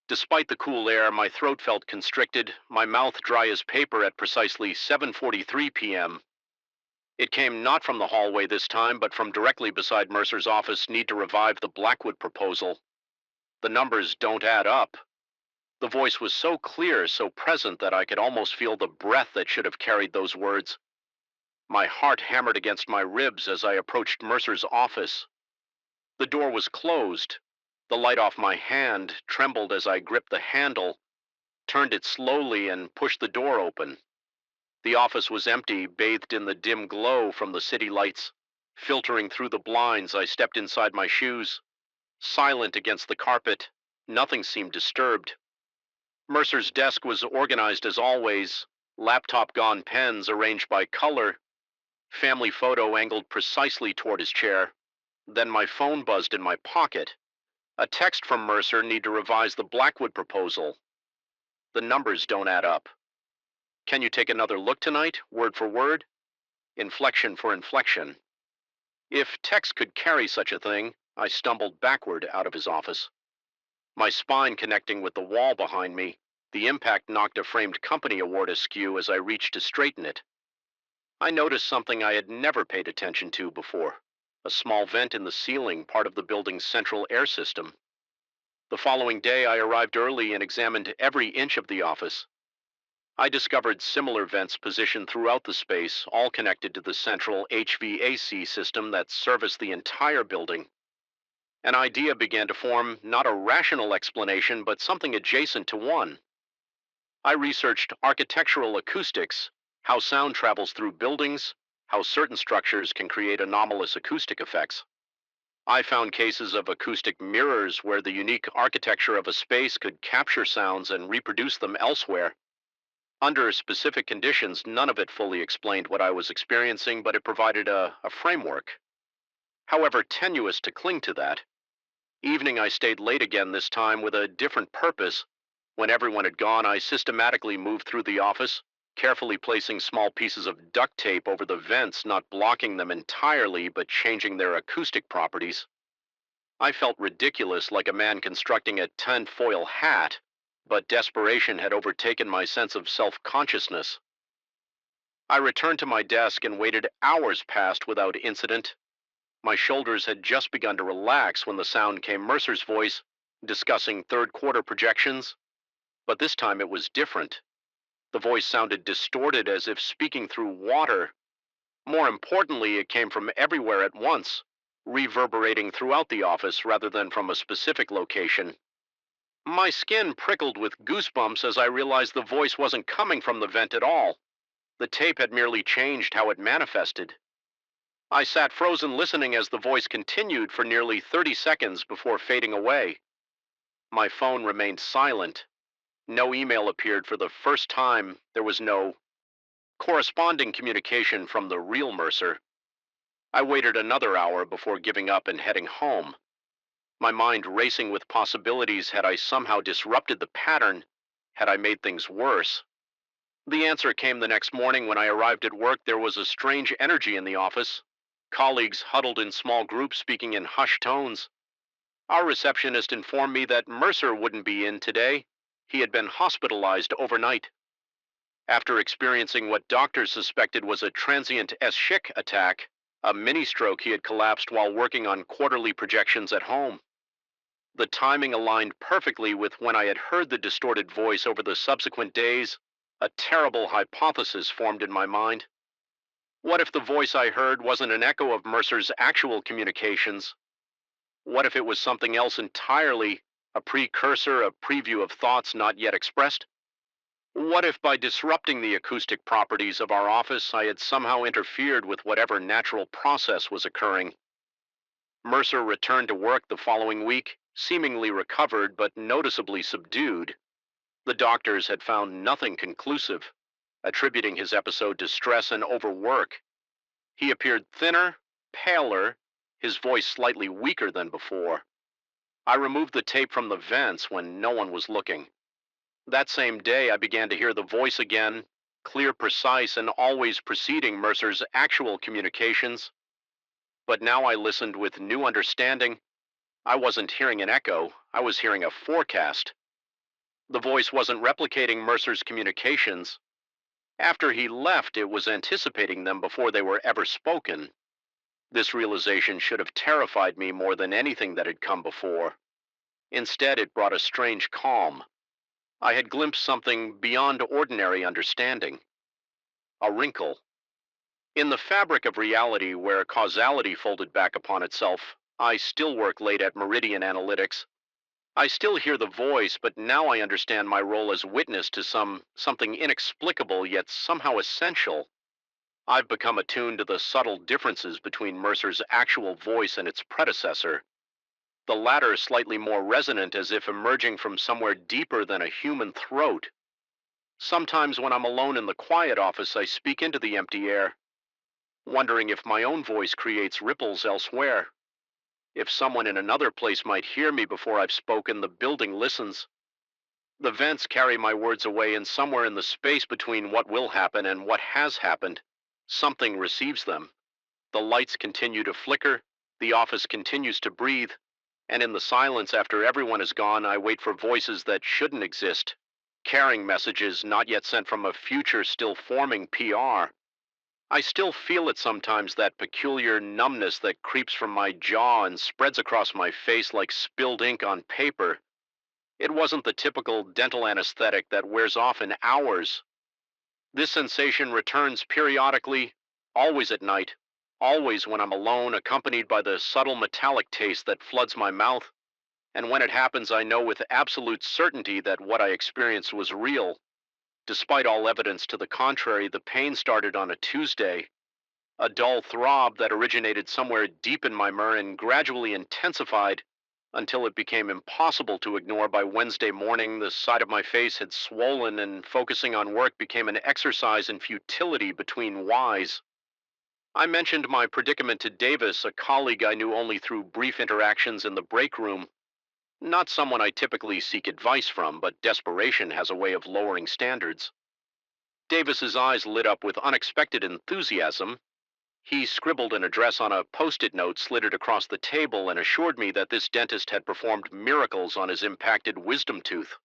Despite the cool air, my throat felt constricted, my mouth dry as paper at precisely 7:43 p.m. It came not from the hallway this time, but from directly beside Mercer's office. Need to revive the Blackwood proposal. The numbers don't add up. The voice was so clear, so present, that I could almost feel the breath that should have carried those words. My heart hammered against my ribs as I approached Mercer's office. The door was closed. The light off my hand trembled as I gripped the handle, turned it slowly, and pushed the door open. The office was empty, bathed in the dim glow from the city lights. Filtering through the blinds, I stepped inside my shoes. Silent against the carpet, nothing seemed disturbed. Mercer's desk was organized as always, laptop-gone pens arranged by color, family photo angled precisely toward his chair. Then my phone buzzed in my pocket. A text from Mercer: need to revise the Blackwood proposal. The numbers don't add up. Can you take another look tonight, word for word? Inflection for inflection. If text could carry such a thing, I stumbled backward out of his office. My spine connecting with the wall behind me, the impact knocked a framed company award askew as I reached to straighten it. I noticed something I had never paid attention to before: a small vent in the ceiling, part of the building's central air system. The following day, I arrived early and examined every inch of the office. I discovered similar vents positioned throughout the space, all connected to the central HVAC system that serviced the entire building. An idea began to form, not a rational explanation, but something adjacent to one. I researched architectural acoustics, how sound travels through buildings, how certain structures can create anomalous acoustic effects. I found cases of acoustic mirrors where the unique architecture of a space could capture sounds and reproduce them elsewhere. Under specific conditions, none of it fully explained what I was experiencing, but it provided a framework, however tenuous, to cling to that. Evening, I stayed late again, this time with a different purpose. When everyone had gone, I systematically moved through the office, carefully placing small pieces of duct tape over the vents, not blocking them entirely, but changing their acoustic properties. I felt ridiculous, like a man constructing a tinfoil hat, but desperation had overtaken my sense of self-consciousness. I returned to my desk and waited hours past without incident. My shoulders had just begun to relax when the sound came Mercer's voice, discussing third quarter projections, but this time it was different. The voice sounded distorted, as if speaking through water. More importantly, it came from everywhere at once, reverberating throughout the office rather than from a specific location. My skin prickled with goosebumps as I realized the voice wasn't coming from the vent at all. The tape had merely changed how it manifested. I sat frozen, listening as the voice continued for nearly 30 seconds before fading away. My phone remained silent. No email appeared for the first time. There was no corresponding communication from the real Mercer. I waited another hour before giving up and heading home, my mind racing with possibilities. Had I somehow disrupted the pattern? Had I made things worse? The answer came the next morning. When I arrived at work, there was a strange energy in the office. Colleagues huddled in small groups, speaking in hushed tones. Our receptionist informed me that Mercer wouldn't be in today. He had been hospitalized overnight. After experiencing what doctors suspected was a transient ischemic attack, a mini-stroke, he had collapsed while working on quarterly projections at home. The timing aligned perfectly with when I had heard the distorted voice over the subsequent days. A terrible hypothesis formed in my mind. What if the voice I heard wasn't an echo of Mercer's actual communications? What if it was something else entirely, a precursor, a preview of thoughts not yet expressed? What if by disrupting the acoustic properties of our office, I had somehow interfered with whatever natural process was occurring? Mercer returned to work the following week, seemingly recovered but noticeably subdued. The doctors had found nothing conclusive, attributing his episode to stress and overwork. He appeared thinner, paler, his voice slightly weaker than before. I removed the tape from the vents when no one was looking. That same day, I began to hear the voice again, clear, precise, and always preceding Mercer's actual communications. But now I listened with new understanding. I wasn't hearing an echo, I was hearing a forecast. The voice wasn't replicating Mercer's communications. After he left, it was anticipating them before they were ever spoken. This realization should have terrified me more than anything that had come before. Instead, it brought a strange calm. I had glimpsed something beyond ordinary understanding. A wrinkle. In the fabric of reality, where causality folded back upon itself, I still work late at Meridian Analytics. I still hear the voice, but now I understand my role as witness to something inexplicable yet somehow essential. I've become attuned to the subtle differences between Mercer's actual voice and its predecessor. The latter slightly more resonant, as if emerging from somewhere deeper than a human throat. Sometimes when I'm alone in the quiet office, I speak into the empty air, wondering if my own voice creates ripples elsewhere. If someone in another place might hear me before I've spoken, the building listens. The vents carry my words away, and somewhere in the space between what will happen and what has happened, something receives them. The lights continue to flicker, the office continues to breathe, and in the silence after everyone is gone, I wait for voices that shouldn't exist, carrying messages not yet sent from a future still forming PR. I still feel it sometimes, that peculiar numbness that creeps from my jaw and spreads across my face like spilled ink on paper. It wasn't the typical dental anesthetic that wears off in hours. This sensation returns periodically, always at night, always when I'm alone, accompanied by the subtle metallic taste that floods my mouth. And when it happens, I know with absolute certainty that what I experienced was real. Despite all evidence to the contrary, the pain started on a Tuesday. A dull throb that originated somewhere deep in my mirror and gradually intensified until it became impossible to ignore. By Wednesday morning, the side of my face had swollen, and focusing on work became an exercise in futility between whys. I mentioned my predicament to Davis, a colleague I knew only through brief interactions in the break room. Not someone I typically seek advice from, but desperation has a way of lowering standards. Davis's eyes lit up with unexpected enthusiasm. He scribbled an address on a post-it note slid across the table and assured me that this dentist had performed miracles on his impacted wisdom tooth.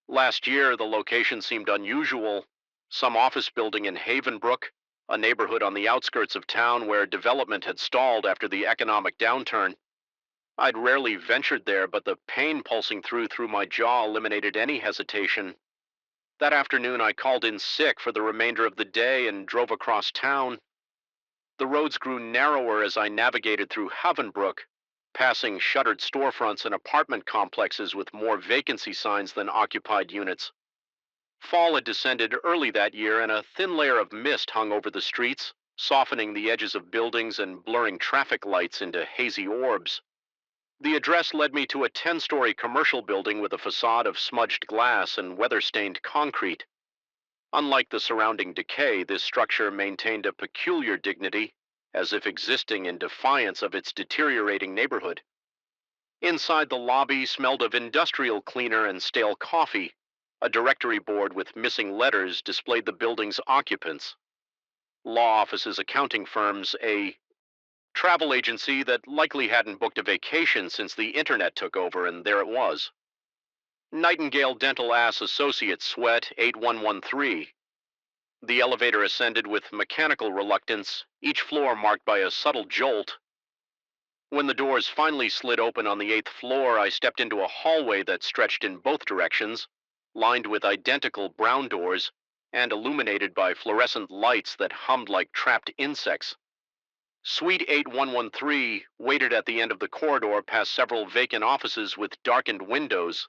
Last year, the location seemed unusual. Some office building in Havenbrook, a neighborhood on the outskirts of town where development had stalled after the economic downturn. I'd rarely ventured there, but the pain pulsing through my jaw eliminated any hesitation. That afternoon, I called in sick for the remainder of the day and drove across town. The roads grew narrower as I navigated through Havenbrook, passing shuttered storefronts and apartment complexes with more vacancy signs than occupied units. Fall had descended early that year, and a thin layer of mist hung over the streets, softening the edges of buildings and blurring traffic lights into hazy orbs. The address led me to a 10-story commercial building with a facade of smudged glass and weather-stained concrete. Unlike the surrounding decay, this structure maintained a peculiar dignity, as if existing in defiance of its deteriorating neighborhood. Inside, the lobby smelled of industrial cleaner and stale coffee. A directory board with missing letters displayed the building's occupants: law offices, accounting firms, a travel agency that likely hadn't booked a vacation since the internet took over, and there it was. Nightingale Dental Ass Associates, Sweat 8113. The elevator ascended with mechanical reluctance, each floor marked by a subtle jolt. When the doors finally slid open on the 8th floor, I stepped into a hallway that stretched in both directions, lined with identical brown doors and illuminated by fluorescent lights that hummed like trapped insects. Suite 8113 waited at the end of the corridor past several vacant offices with darkened windows.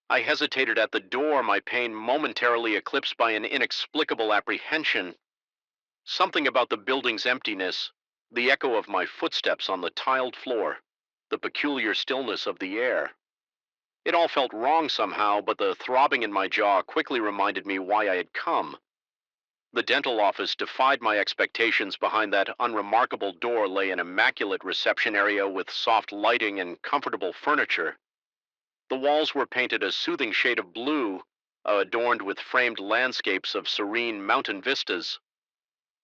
I hesitated at the door, my pain momentarily eclipsed by an inexplicable apprehension. Something about the building's emptiness, the echo of my footsteps on the tiled floor, the peculiar stillness of the air. It all felt wrong somehow, but the throbbing in my jaw quickly reminded me why I had come. The dental office defied my expectations. Behind that unremarkable door lay an immaculate reception area with soft lighting and comfortable furniture. The walls were painted a soothing shade of blue, adorned with framed landscapes of serene mountain vistas.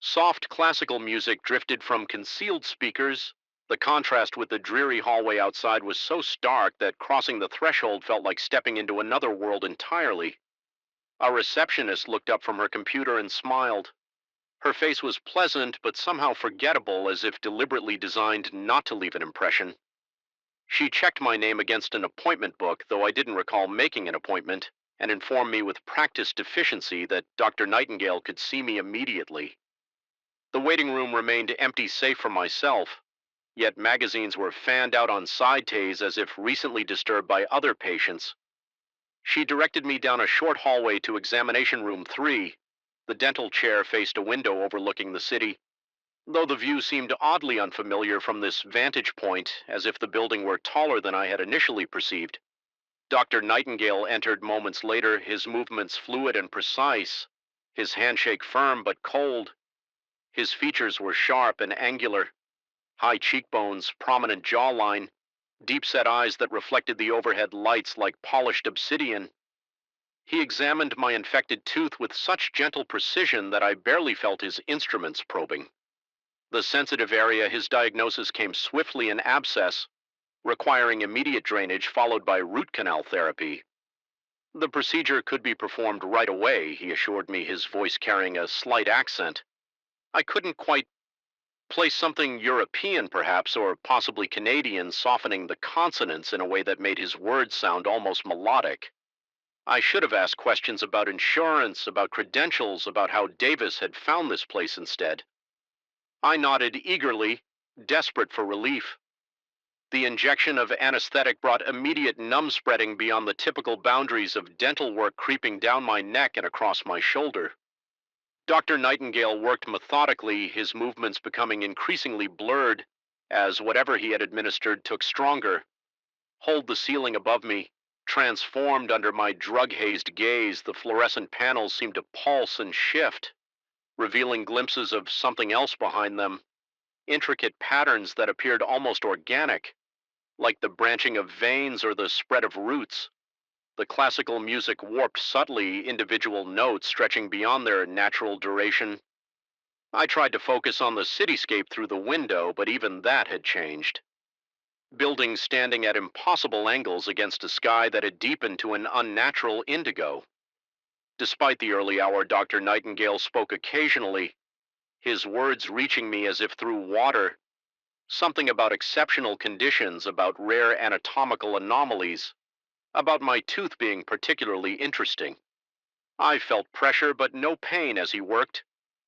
Soft classical music drifted from concealed speakers. The contrast with the dreary hallway outside was so stark that crossing the threshold felt like stepping into another world entirely. A receptionist looked up from her computer and smiled. Her face was pleasant but somehow forgettable, as if deliberately designed not to leave an impression. She checked my name against an appointment book, though I didn't recall making an appointment, and informed me with practiced efficiency that Dr. Nightingale could see me immediately. The waiting room remained empty save for myself, yet magazines were fanned out on side tays as if recently disturbed by other patients. She directed me down a short hallway to examination room 3. The dental chair faced a window overlooking the city, though the view seemed oddly unfamiliar from this vantage point, as if the building were taller than I had initially perceived. Dr. Nightingale entered moments later, his movements fluid and precise, his handshake firm but cold. His features were sharp and angular: high cheekbones, prominent jawline, deep-set eyes that reflected the overhead lights like polished obsidian. He examined my infected tooth with such gentle precision that I barely felt his instruments probing. The sensitive area, his diagnosis came swiftly: an abscess, requiring immediate drainage followed by root canal therapy. The procedure could be performed right away, he assured me, his voice carrying a slight accent. I couldn't quite place something European, perhaps, or possibly Canadian, softening the consonants in a way that made his words sound almost melodic. I should have asked questions about insurance, about credentials, about how Davis had found this place instead. I nodded eagerly, desperate for relief. The injection of anesthetic brought immediate numb spreading beyond the typical boundaries of dental work, creeping down my neck and across my shoulder. Dr. Nightingale worked methodically, his movements becoming increasingly blurred as whatever he had administered took stronger. Hold the ceiling above me, transformed under my drug-hazed gaze, the fluorescent panels seemed to pulse and shift, revealing glimpses of something else behind them, intricate patterns that appeared almost organic. like the branching of veins or the spread of roots. The classical music warped subtly individual notes stretching beyond their natural duration. I tried to focus on the cityscape through the window, but even that had changed. Buildings standing at impossible angles against a sky that had deepened to an unnatural indigo. Despite the early hour, Dr. Nightingale spoke occasionally, his words reaching me as if through water. Something about exceptional conditions, about rare anatomical anomalies, about my tooth being particularly interesting. I felt pressure but no pain as he worked,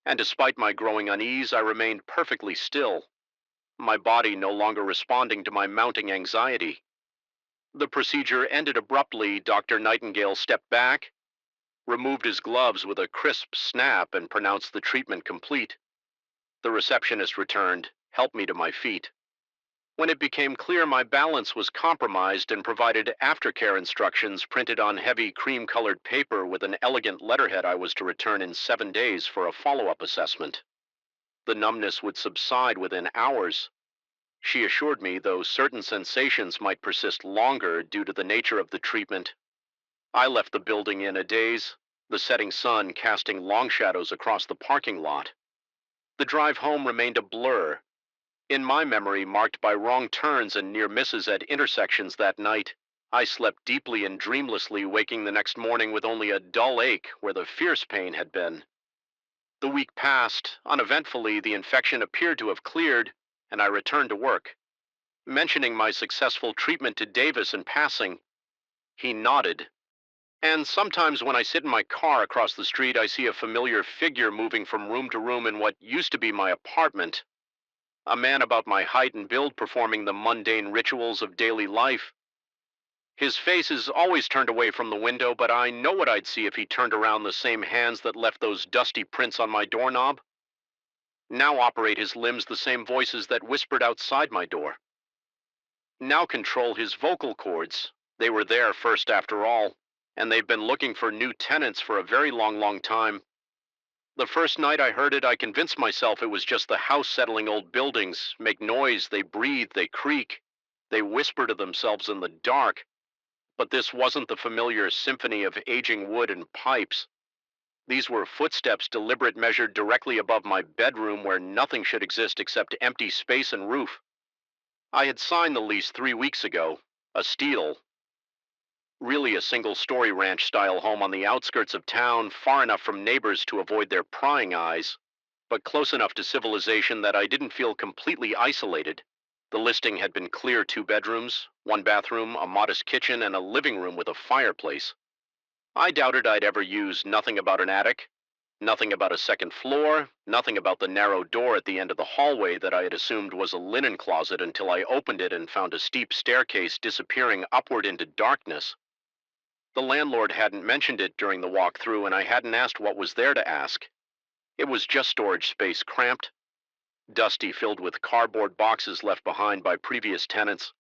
and despite my growing unease, I remained perfectly still, my body no longer responding to my mounting anxiety. The procedure ended abruptly. Dr. Nightingale stepped back, removed his gloves with a crisp snap, and pronounced the treatment complete. The receptionist returned, helped me to my feet. When it became clear my balance was compromised and provided aftercare instructions printed on heavy cream-colored paper with an elegant letterhead, I was to return in 7 days for a follow-up assessment. The numbness would subside within hours. She assured me, though certain sensations might persist longer due to the nature of the treatment. I left the building in a daze, the setting sun casting long shadows across the parking lot. The drive home remained a blur, in my memory marked by wrong turns and near misses at intersections that night. I slept deeply and dreamlessly, waking the next morning with only a dull ache where the fierce pain had been. The week passed. Uneventfully, the infection appeared to have cleared, and I returned to work. Mentioning my successful treatment to Davis in passing, he nodded. And sometimes when I sit in my car across the street, I see a familiar figure moving from room to room in what used to be my apartment. A man about my height and build performing the mundane rituals of daily life. His face is always turned away from the window, but I know what I'd see if he turned around. The same hands that left those dusty prints on my doorknob now operate his limbs, the same voices that whispered outside my door now control his vocal cords. They were there first after all, and they've been looking for new tenants for a very long time. The first night I heard it, I convinced myself it was just the house settling old buildings, make noise, they breathe, they creak, they whisper to themselves in the dark. But this wasn't the familiar symphony of aging wood and pipes. These were footsteps, deliberate, measured directly above my bedroom where nothing should exist except empty space and roof. I had signed the lease 3 weeks ago, a steal. Really a single-story ranch-style home on the outskirts of town, far enough from neighbors to avoid their prying eyes, but close enough to civilization that I didn't feel completely isolated. The listing had been clear: 2 bedrooms, 1 bathroom, a modest kitchen, and a living room with a fireplace. I doubted I'd ever use. Nothing about an attic, nothing about a second floor, nothing about the narrow door at the end of the hallway that I had assumed was a linen closet until I opened it and found a steep staircase disappearing upward into darkness. The landlord hadn't mentioned it during the walk-through, and I hadn't asked what was there to ask. It was just storage space, cramped, dusty, filled with cardboard boxes left behind by previous tenants.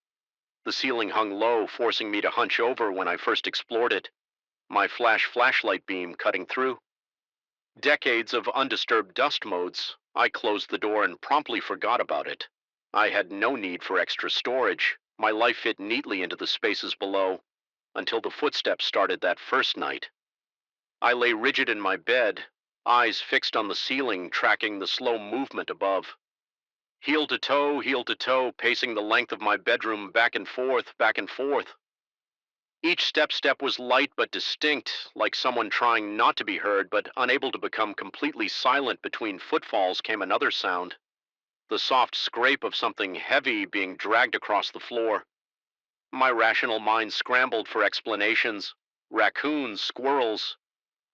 The ceiling hung low, forcing me to hunch over when I first explored it, my flashlight beam cutting through. Decades of undisturbed dust modes. I closed the door and promptly forgot about it. I had no need for extra storage. My life fit neatly into the spaces below, until the footsteps started that first night. I lay rigid in my bed, eyes fixed on the ceiling, tracking the slow movement above. Heel to toe, pacing the length of my bedroom, back and forth, back and forth. Each step was light but distinct, like someone trying not to be heard but unable to become completely silent. Between footfalls came another sound, the soft scrape of something heavy being dragged across the floor. My rational mind scrambled for explanations: raccoons, squirrels,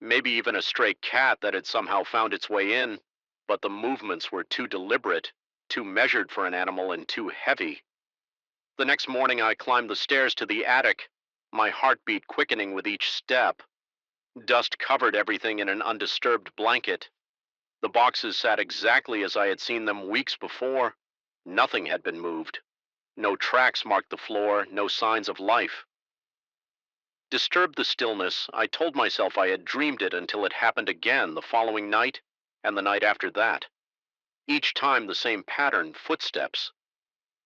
maybe even a stray cat that had somehow found its way in, but the movements were too deliberate, too measured for an animal, and too heavy. The next morning I climbed the stairs to the attic, my heartbeat quickening with each step. Dust covered everything in an undisturbed blanket. The boxes sat exactly as I had seen them weeks before. Nothing had been moved. No tracks marked the floor, no signs of life. Disturbed the stillness, I told myself I had dreamed it until it happened again the following night and the night after that. Each time the same pattern: footsteps.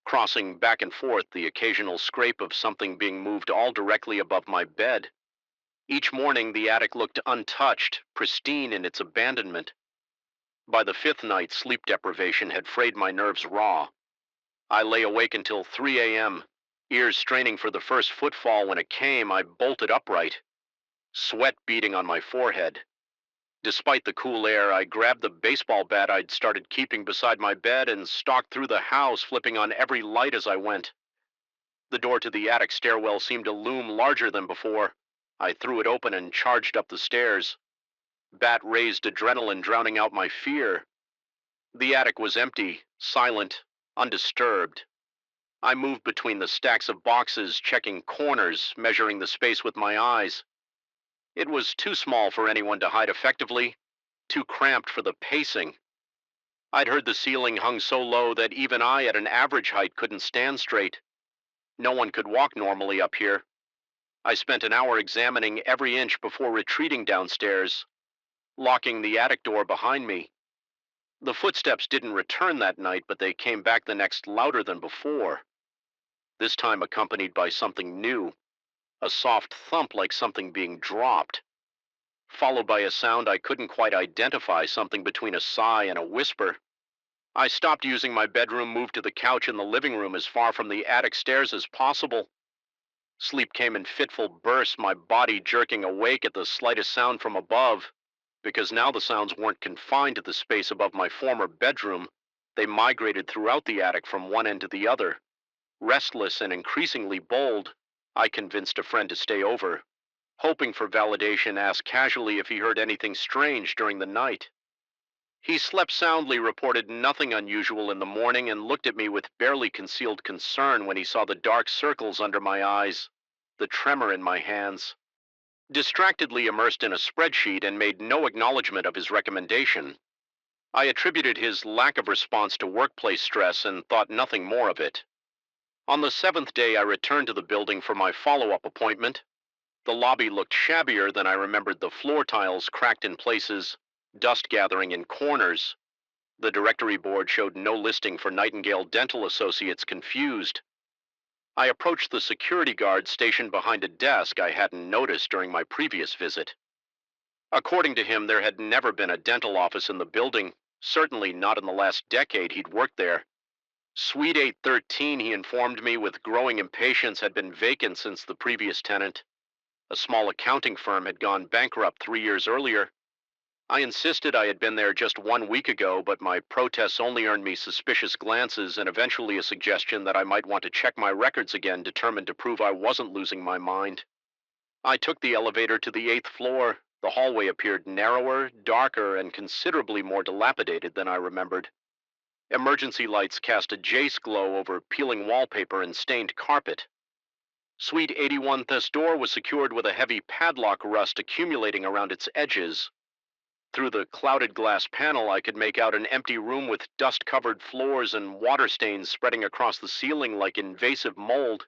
crossing back and forth the occasional scrape of something being moved all directly above my bed. Each morning, the attic looked untouched, pristine in its abandonment. By the fifth night, sleep deprivation had frayed my nerves raw. I lay awake until 3 a.m., ears straining for the first footfall. When it came, I bolted upright, sweat beading on my forehead. Despite the cool air, I grabbed the baseball bat I'd started keeping beside my bed and stalked through the house, flipping on every light as I went. The door to the attic stairwell seemed to loom larger than before. I threw it open and charged up the stairs. Bat-raised adrenaline drowning out my fear. The attic was empty, silent, undisturbed. I moved between the stacks of boxes, checking corners, measuring the space with my eyes. It was too small for anyone to hide effectively, too cramped for the pacing. I'd heard the ceiling hung so low that even I at an average height couldn't stand straight. No one could walk normally up here. I spent an hour examining every inch before retreating downstairs, locking the attic door behind me. The footsteps didn't return that night, but they came back the next, louder than before. This time accompanied by something new, a soft thump like something being dropped, followed by a sound I couldn't quite identify, something between a sigh and a whisper. I stopped using my bedroom, moved to the couch in the living room as far from the attic stairs as possible. Sleep came in fitful bursts, my body jerking awake at the slightest sound from above, because now the sounds weren't confined to the space above my former bedroom. They migrated throughout the attic from one end to the other. Restless and increasingly bold, I convinced a friend to stay over. Hoping for validation, asked casually if he heard anything strange during the night. He slept soundly, reported nothing unusual in the morning, and looked at me with barely concealed concern when he saw the dark circles under my eyes, the tremor in my hands. Distractedly immersed in a spreadsheet and made no acknowledgement of his recommendation. I attributed his lack of response to workplace stress and thought nothing more of it. On the seventh day, I returned to the building for my follow-up appointment. The lobby looked shabbier than I remembered, the floor tiles cracked in places, dust gathering in corners. The directory board showed no listing for Nightingale Dental Associates, confused. I approached the security guard stationed behind a desk I hadn't noticed during my previous visit. According to him, there had never been a dental office in the building, certainly not in the last decade he'd worked there. Suite 813, he informed me with growing impatience, had been vacant since the previous tenant. A small accounting firm had gone bankrupt 3 years earlier. I insisted I had been there just 1 week ago, but my protests only earned me suspicious glances and eventually a suggestion that I might want to check my records again, determined to prove I wasn't losing my mind. I took the elevator to the 8th floor. The hallway appeared narrower, darker, and considerably more dilapidated than I remembered. Emergency lights cast a jace glow over peeling wallpaper and stained carpet. Suite 81's door was secured with a heavy padlock, rust accumulating around its edges. Through the clouded glass panel, I could make out an empty room with dust-covered floors and water stains spreading across the ceiling like invasive mold.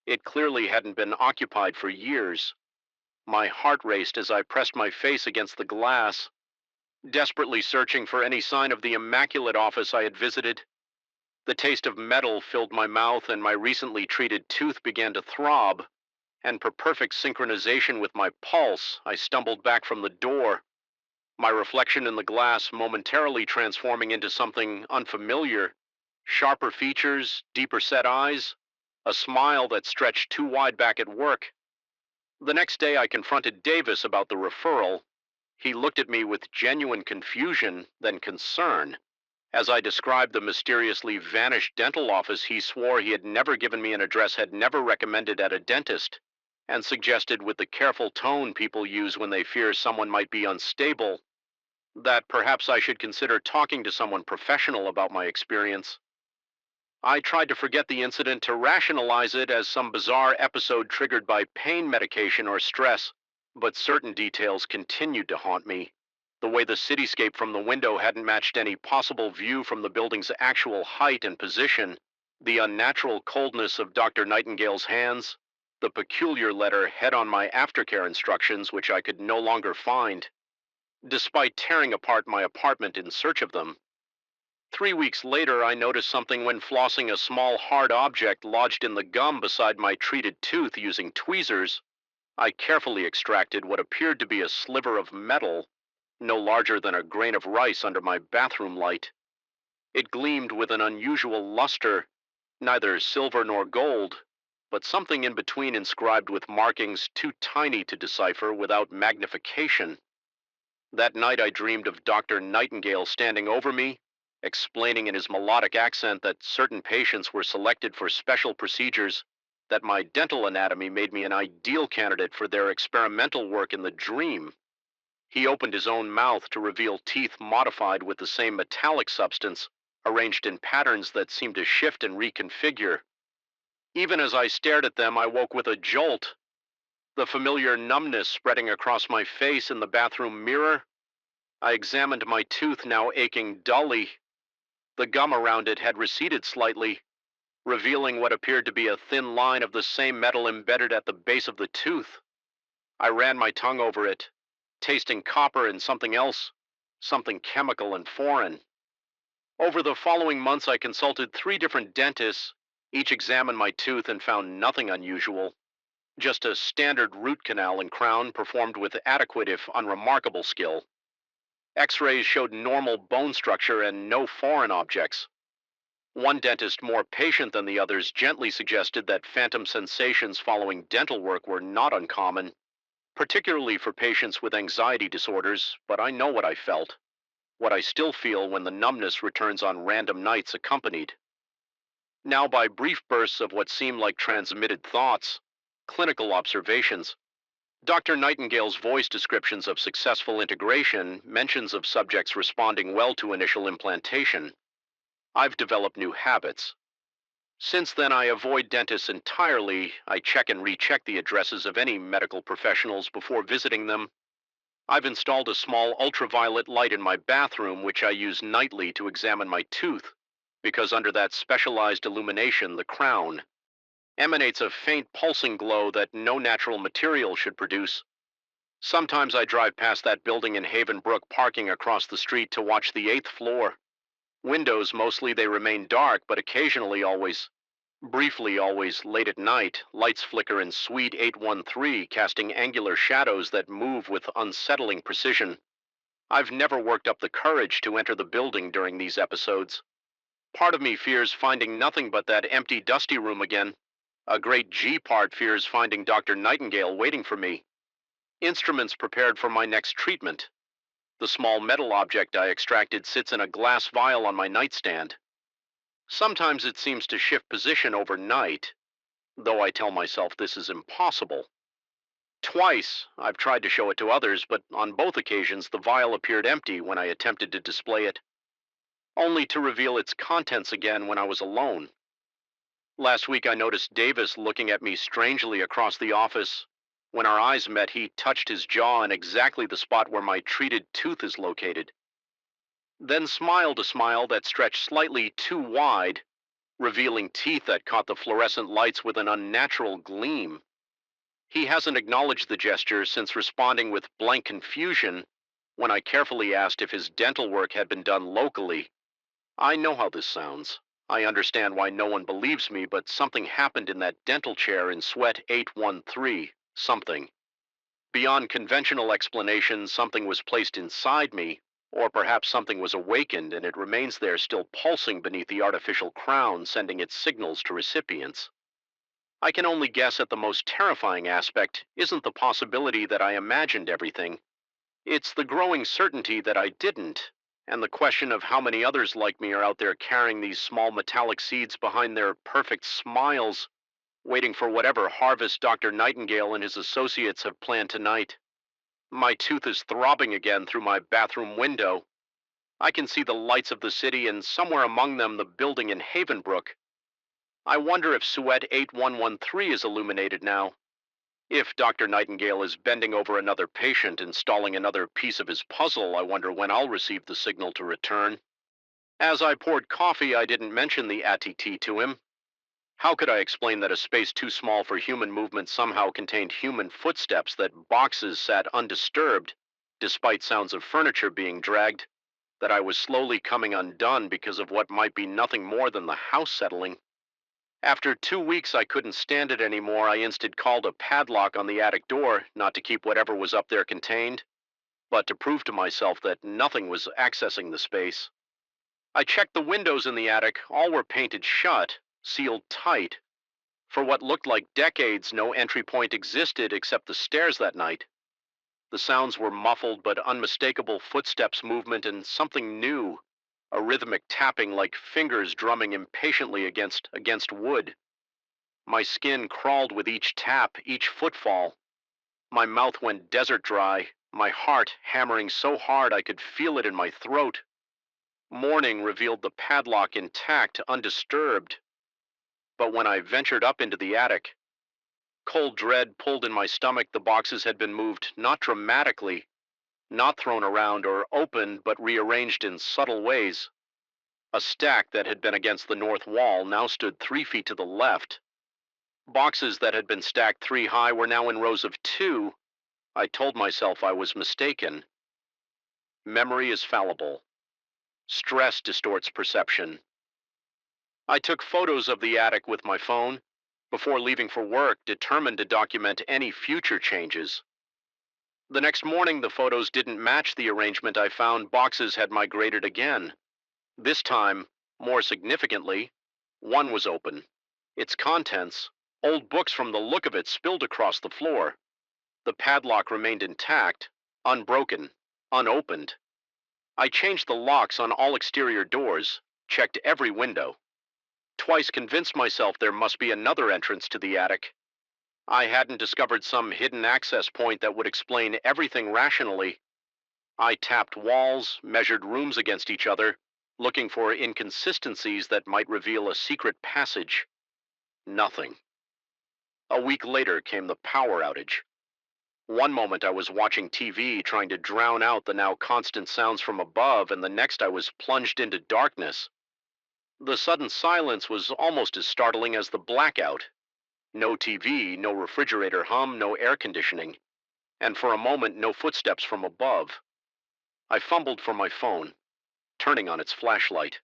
It clearly hadn't been occupied for years. My heart raced as I pressed my face against the glass, desperately searching for any sign of the immaculate office I had visited. The taste of metal filled my mouth, and my recently treated tooth began to throb, and per perfect synchronization with my pulse, I stumbled back from the door, my reflection in the glass momentarily transforming into something unfamiliar. Sharper features, deeper set eyes, a smile that stretched too wide back at work. The next day I confronted Davis about the referral. He looked at me with genuine confusion, then concern. As I described the mysteriously vanished dental office, he swore he had never given me an address, had never recommended at a dentist, and suggested, with the careful tone people use when they fear someone might be unstable, that perhaps I should consider talking to someone professional about my experience. I tried to forget the incident, to rationalize it as some bizarre episode triggered by pain medication or stress, but certain details continued to haunt me. The way the cityscape from the window hadn't matched any possible view from the building's actual height and position, the unnatural coldness of Dr. Nightingale's hands, the peculiar letter head on my aftercare instructions, which I could no longer find, despite tearing apart my apartment in search of them. 3 weeks later, I noticed something when flossing a small hard object lodged in the gum beside my treated tooth using tweezers. I carefully extracted what appeared to be a sliver of metal, no larger than a grain of rice under my bathroom light. It gleamed with an unusual luster, neither silver nor gold, but something in between inscribed with markings too tiny to decipher without magnification. That night I dreamed of Dr. Nightingale standing over me, explaining in his melodic accent that certain patients were selected for special procedures, that my dental anatomy made me an ideal candidate for their experimental work in the dream. He opened his own mouth to reveal teeth modified with the same metallic substance, arranged in patterns that seemed to shift and reconfigure. Even as I stared at them, I woke with a jolt, the familiar numbness spreading across my face in the bathroom mirror. I examined my tooth, now aching dully. The gum around it had receded slightly, revealing what appeared to be a thin line of the same metal embedded at the base of the tooth. I ran my tongue over it, tasting copper and something else, something chemical and foreign. Over the following months, I consulted 3 different dentists. Each examined my tooth and found nothing unusual, just a standard root canal and crown performed with adequate if unremarkable skill. X-rays showed normal bone structure and no foreign objects. One dentist, more patient than the others, gently suggested that phantom sensations following dental work were not uncommon, particularly for patients with anxiety disorders, but I know what I felt, what I still feel when the numbness returns on random nights accompanied. Now by brief bursts of what seem like transmitted thoughts, clinical observations, Dr. Nightingale's voice descriptions of successful integration, mentions of subjects responding well to initial implantation. I've developed new habits. Since then, I avoid dentists entirely. I check and recheck the addresses of any medical professionals before visiting them. I've installed a small ultraviolet light in my bathroom, which I use nightly to examine my tooth, because under that specialized illumination, the crown emanates a faint pulsing glow that no natural material should produce. Sometimes I drive past that building in Haven Brook, parking across the street to watch the 8th floor. Windows, mostly they remain dark, but occasionally briefly always late at night, lights flicker in Suite 813, casting angular shadows that move with unsettling precision. I've never worked up the courage to enter the building during these episodes. Part of me fears finding nothing but that empty, dusty room again. A great G part fears finding Dr. Nightingale waiting for me. Instruments prepared for my next treatment. The small metal object I extracted sits in a glass vial on my nightstand. Sometimes it seems to shift position overnight, though I tell myself this is impossible. Twice I've tried to show it to others, but on both occasions the vial appeared empty when I attempted to display it, only to reveal its contents again when I was alone. Last week I noticed Davis looking at me strangely across the office. When our eyes met, he touched his jaw in exactly the spot where my treated tooth is located, then smiled a smile that stretched slightly too wide, revealing teeth that caught the fluorescent lights with an unnatural gleam. He hasn't acknowledged the gesture since responding with blank confusion when I carefully asked if his dental work had been done locally. I know how this sounds. I understand why no one believes me, but something happened in that dental chair in Suite 813. Something. Beyond conventional explanation, something was placed inside me, or perhaps something was awakened and it remains there still pulsing beneath the artificial crown, sending its signals to recipients. I can only guess at the most terrifying aspect isn't the possibility that I imagined everything. It's the growing certainty that I didn't, and the question of how many others like me are out there carrying these small metallic seeds behind their perfect smiles, waiting for whatever harvest Dr. Nightingale and his associates have planned tonight. My tooth is throbbing again through my bathroom window. I can see the lights of the city and somewhere among them the building in Havenbrook. I wonder if Suite 8113 is illuminated now. If Dr. Nightingale is bending over another patient, installing another piece of his puzzle, I wonder when I'll receive the signal to return. As I poured coffee, I didn't mention the ATT to him. How could I explain that a space too small for human movement somehow contained human footsteps, that boxes sat undisturbed, despite sounds of furniture being dragged, that I was slowly coming undone because of what might be nothing more than the house settling. After 2 weeks, I couldn't stand it anymore. I instead called a padlock on the attic door, not to keep whatever was up there contained, but to prove to myself that nothing was accessing the space. I checked the windows in the attic. All were painted shut, sealed tight. For what looked like decades, no entry point existed except the stairs that night. The sounds were muffled but unmistakable footsteps movement and something new, a rhythmic tapping like fingers drumming impatiently against wood. My skin crawled with each tap, each footfall. My mouth went desert dry, my heart hammering so hard I could feel it in my throat. Morning revealed the padlock intact, undisturbed. But when I ventured up into the attic, cold dread pulled in my stomach. The boxes had been moved, not dramatically, not thrown around or opened, but rearranged in subtle ways. A stack that had been against the north wall now stood 3 feet to the left. Boxes that had been stacked 3 high were now in rows of 2. I told myself I was mistaken. Memory is fallible. Stress distorts perception. I took photos of the attic with my phone before leaving for work, determined to document any future changes. The next morning, the photos didn't match the arrangement I found. Boxes had migrated again. This time, more significantly, one was open. Its contents, old books from the look of it, spilled across the floor. The padlock remained intact, unbroken, unopened. I changed the locks on all exterior doors, checked every window. Twice convinced myself there must be another entrance to the attic. I hadn't discovered some hidden access point that would explain everything rationally. I tapped walls, measured rooms against each other, looking for inconsistencies that might reveal a secret passage. Nothing. A week later came the power outage. One moment I was watching TV, trying to drown out the now constant sounds from above, and the next I was plunged into darkness. The sudden silence was almost as startling as the blackout. No TV, no refrigerator hum, no air conditioning, and for a moment no footsteps from above. I fumbled for my phone, turning on its flashlight.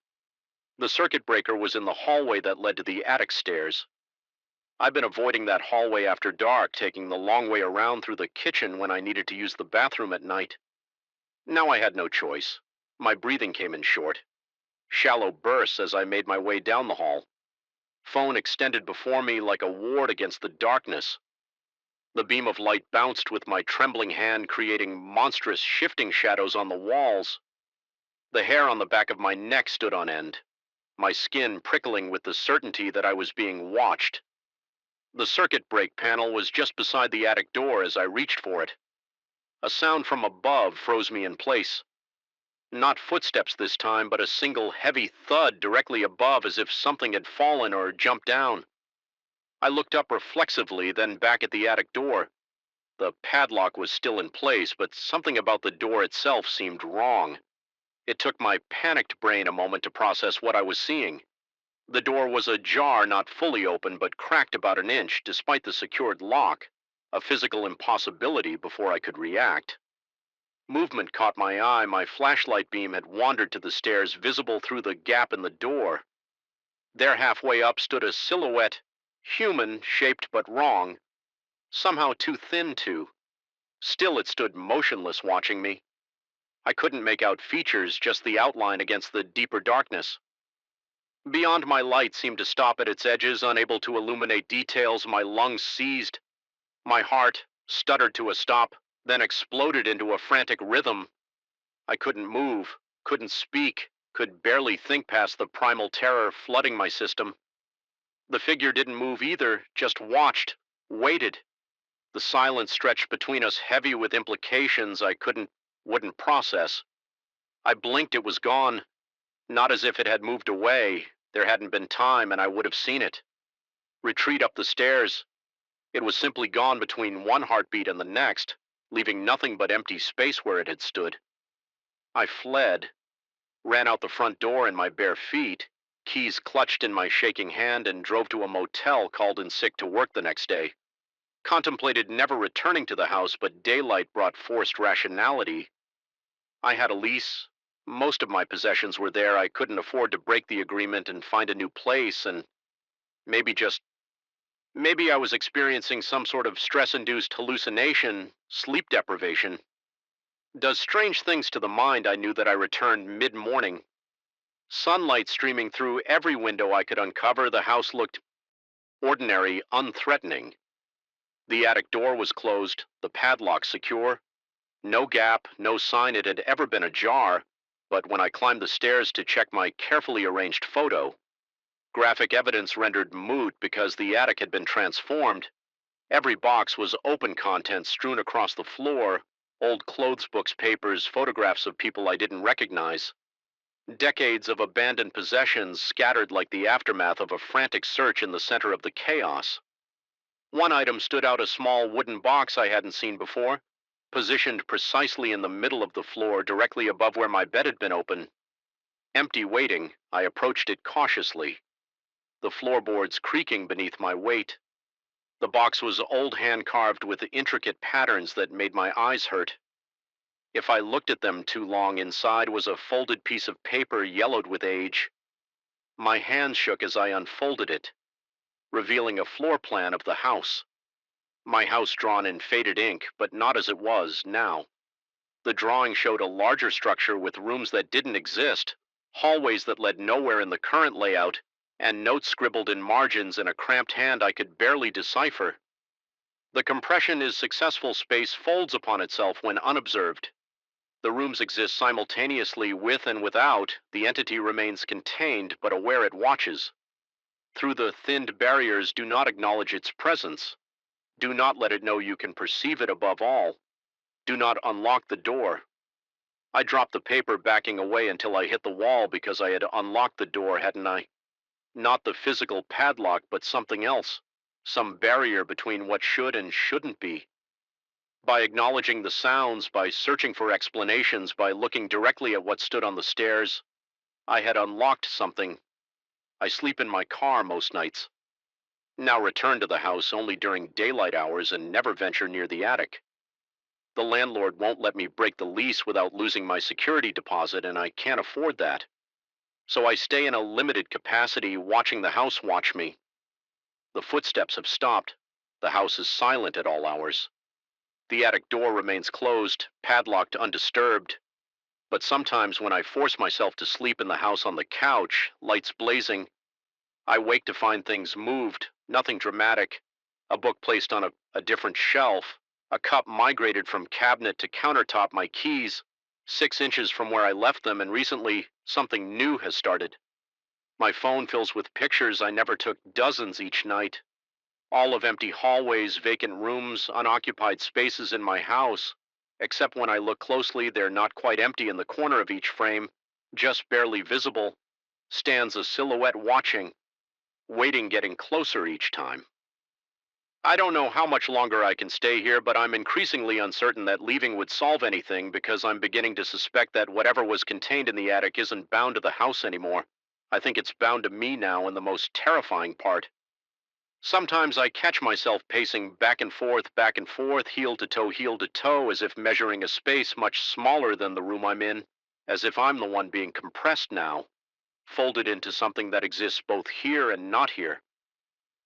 The circuit breaker was in the hallway that led to the attic stairs. I'd been avoiding that hallway after dark, taking the long way around through the kitchen when I needed to use the bathroom at night. Now I had no choice. My breathing came in short, shallow bursts as I made my way down the hall. Phone extended before me like a ward against the darkness. The beam of light bounced with my trembling hand, creating monstrous shifting shadows on the walls. The hair on the back of my neck stood on end, my skin prickling with the certainty that I was being watched. The circuit break panel was just beside the attic door as I reached for it. A sound from above froze me in place. Not footsteps this time, but a single heavy thud directly above, as if something had fallen or jumped down. I looked up reflexively, then back at the attic door. The padlock was still in place, but something about the door itself seemed wrong. It took my panicked brain a moment to process what I was seeing. The door was ajar, not fully open, but cracked about an inch, despite the secured lock, a physical impossibility before I could react. Movement caught my eye. My flashlight beam had wandered to the stairs, visible through the gap in the door. There, halfway up, stood a silhouette, human, shaped but wrong, somehow too thin to. Still it stood motionless, watching me. I couldn't make out features, just the outline against the deeper darkness. Beyond, my light seemed to stop at its edges, unable to illuminate details. My lungs seized. My heart stuttered to a stop, then exploded into a frantic rhythm. I couldn't move, couldn't speak, could barely think past the primal terror flooding my system. The figure didn't move either, just watched, waited. The silence stretched between us, heavy with implications I wouldn't process. I blinked, it was gone. Not as if it had moved away. There hadn't been time, and I would have seen it. Retreat up the stairs. It was simply gone between one heartbeat and the next, leaving nothing but empty space where it had stood. I fled, ran out the front door in my bare feet, keys clutched in my shaking hand, and drove to a motel, called in sick to work the next day. Contemplated never returning to the house, but daylight brought forced rationality. I had a lease, Most of my possessions were there. I couldn't afford to break the agreement and find a new place, and maybe just maybe I was experiencing some sort of stress-induced hallucination, sleep deprivation. Does strange things to the mind. I knew that I returned mid-morning. Sunlight streaming through every window I could uncover. The house looked ordinary, unthreatening. The attic door was closed, the padlock secure. No gap, no sign it had ever been ajar. But when I climbed the stairs to check my carefully arranged photo, graphic evidence rendered moot because the attic had been transformed. Every box was open contents strewn across the floor, old clothes books, papers, photographs of people I didn't recognize. Decades of abandoned possessions scattered like the aftermath of a frantic search in the center of the chaos. One item stood out, a small wooden box I hadn't seen before, positioned precisely in the middle of the floor, directly above where my bed had been open. Empty, waiting, I approached it cautiously, the floorboards creaking beneath my weight. The box was old, hand-carved with intricate patterns that made my eyes hurt. If I looked at them too long, inside was a folded piece of paper yellowed with age. My hands shook as I unfolded it, revealing a floor plan of the house. My house drawn in faded ink, but not as it was now. The drawing showed a larger structure with rooms that didn't exist, hallways that led nowhere in the current layout, and notes scribbled in margins in a cramped hand I could barely decipher. The compression is successful. Space folds upon itself when unobserved. The rooms exist simultaneously with and without. The entity remains contained, but aware it watches. Through the thinned barriers, do not acknowledge its presence. Do not let it know you can perceive it. Above all, do not unlock the door. I dropped the paper, backing away until I hit the wall, because I had unlocked the door, hadn't I? Not the physical padlock, but something else. Some barrier between what should and shouldn't be. By acknowledging the sounds, by searching for explanations, by looking directly at what stood on the stairs, I had unlocked something. I sleep in my car most nights. Now return to the house only during daylight hours and never venture near the attic. The landlord won't let me break the lease without losing my security deposit, and I can't afford that. So I stay in a limited capacity, watching the house watch me. The footsteps have stopped. The house is silent at all hours. The attic door remains closed, padlocked, undisturbed. But sometimes when I force myself to sleep in the house on the couch, lights blazing, I wake to find things moved, nothing dramatic. A book placed on a different shelf, a cup migrated from cabinet to countertop, my keys 6 inches from where I left them, and recently something new has started. My phone fills with pictures I never took, dozens each night. All of empty hallways, vacant rooms, unoccupied spaces in my house. Except when I look closely, they're not quite empty. In the corner of each frame, just barely visible, stands a silhouette watching, waiting, getting closer each time. I don't know how much longer I can stay here, but I'm increasingly uncertain that leaving would solve anything, because I'm beginning to suspect that whatever was contained in the attic isn't bound to the house anymore. I think it's bound to me now, in the most terrifying part. Sometimes I catch myself pacing back and forth, heel to toe, as if measuring a space much smaller than the room I'm in, as if I'm the one being compressed now, folded into something that exists both here and not here.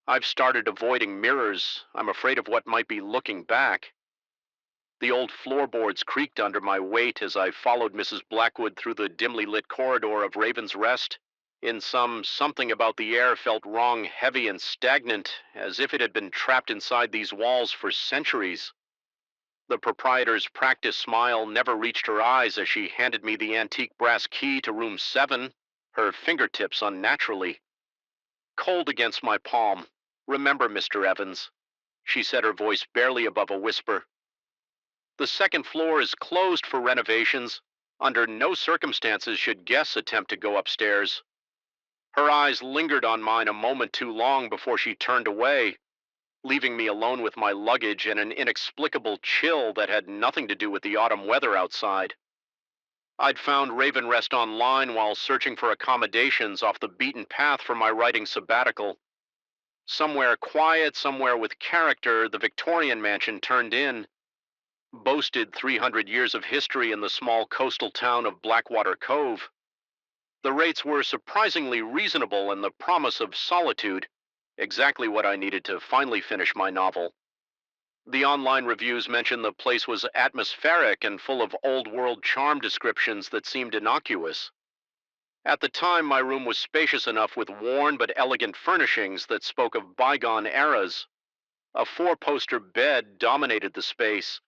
I've started avoiding mirrors. I'm afraid of what might be looking back. The old floorboards creaked under my weight as I followed Mrs. Blackwood through the dimly lit corridor of Raven's Rest. In something about the air felt wrong, heavy and stagnant, as if it had been trapped inside these walls for centuries. The proprietor's practiced smile never reached her eyes as she handed me the antique brass key to room 7, her fingertips unnaturally cold against my palm. "Remember, Mr. Evans," she said, her voice barely above a whisper. "The second floor is closed for renovations. Under no circumstances should guests attempt to go upstairs." Her eyes lingered on mine a moment too long before she turned away, leaving me alone with my luggage and an inexplicable chill that had nothing to do with the autumn weather outside. I'd found Raven Rest online while searching for accommodations off the beaten path for my writing sabbatical. Somewhere quiet, somewhere with character, the Victorian mansion turned in. boasted 300 years of history in the small coastal town of Blackwater Cove. The rates were surprisingly reasonable and the promise of solitude, exactly what I needed to finally finish my novel. The online reviews mentioned the place was atmospheric and full of old world charm descriptions that seemed innocuous. At the time, my room was spacious enough with worn but elegant furnishings that spoke of bygone eras. A four-poster bed dominated the space,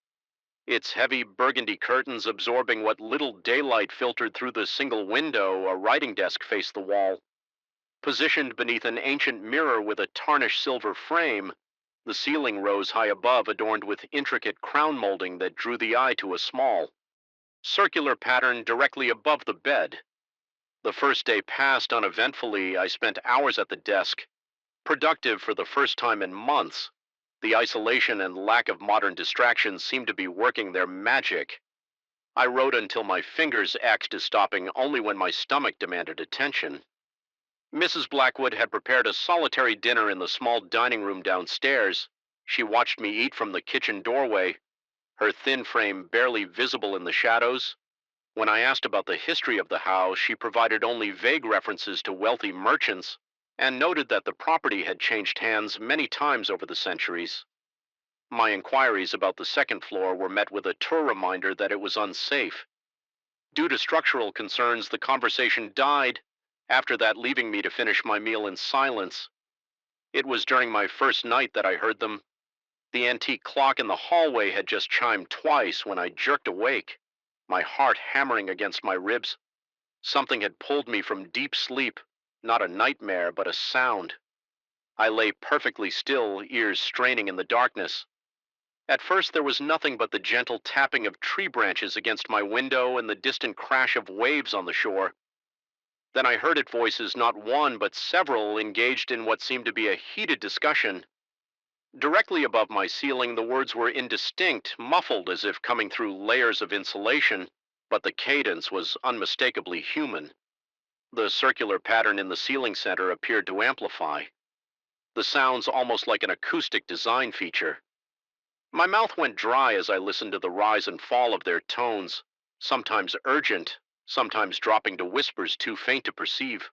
its heavy burgundy curtains absorbing what little daylight filtered through the single window. A writing desk faced the wall. Positioned beneath an ancient mirror with a tarnished silver frame, the ceiling rose high above, adorned with intricate crown molding that drew the eye to a small, circular pattern directly above the bed. The first day passed uneventfully. I spent hours at the desk, productive for the first time in months. The isolation and lack of modern distractions seemed to be working their magic. I wrote until my fingers ached to stopping only when my stomach demanded attention. Mrs. Blackwood had prepared a solitary dinner in the small dining room downstairs. She watched me eat from the kitchen doorway, her thin frame barely visible in the shadows. When I asked about the history of the house, she provided only vague references to wealthy merchants and noted that the property had changed hands many times over the centuries. My inquiries about the second floor were met with a tour reminder that it was unsafe. Due to structural concerns, the conversation died, after that leaving me to finish my meal in silence. It was during my first night that I heard them. The antique clock in the hallway had just chimed twice when I jerked awake, my heart hammering against my ribs. Something had pulled me from deep sleep, not a nightmare, but a sound. I lay perfectly still, ears straining in the darkness. At first there was nothing but the gentle tapping of tree branches against my window and the distant crash of waves on the shore. Then I heard voices, not one but several, engaged in what seemed to be a heated discussion. Directly above my ceiling, the words were indistinct, muffled as if coming through layers of insulation, but the cadence was unmistakably human. The circular pattern in the ceiling center appeared to amplify. The sounds almost like an acoustic design feature. My mouth went dry as I listened to the rise and fall of their tones, sometimes urgent, sometimes dropping to whispers too faint to perceive.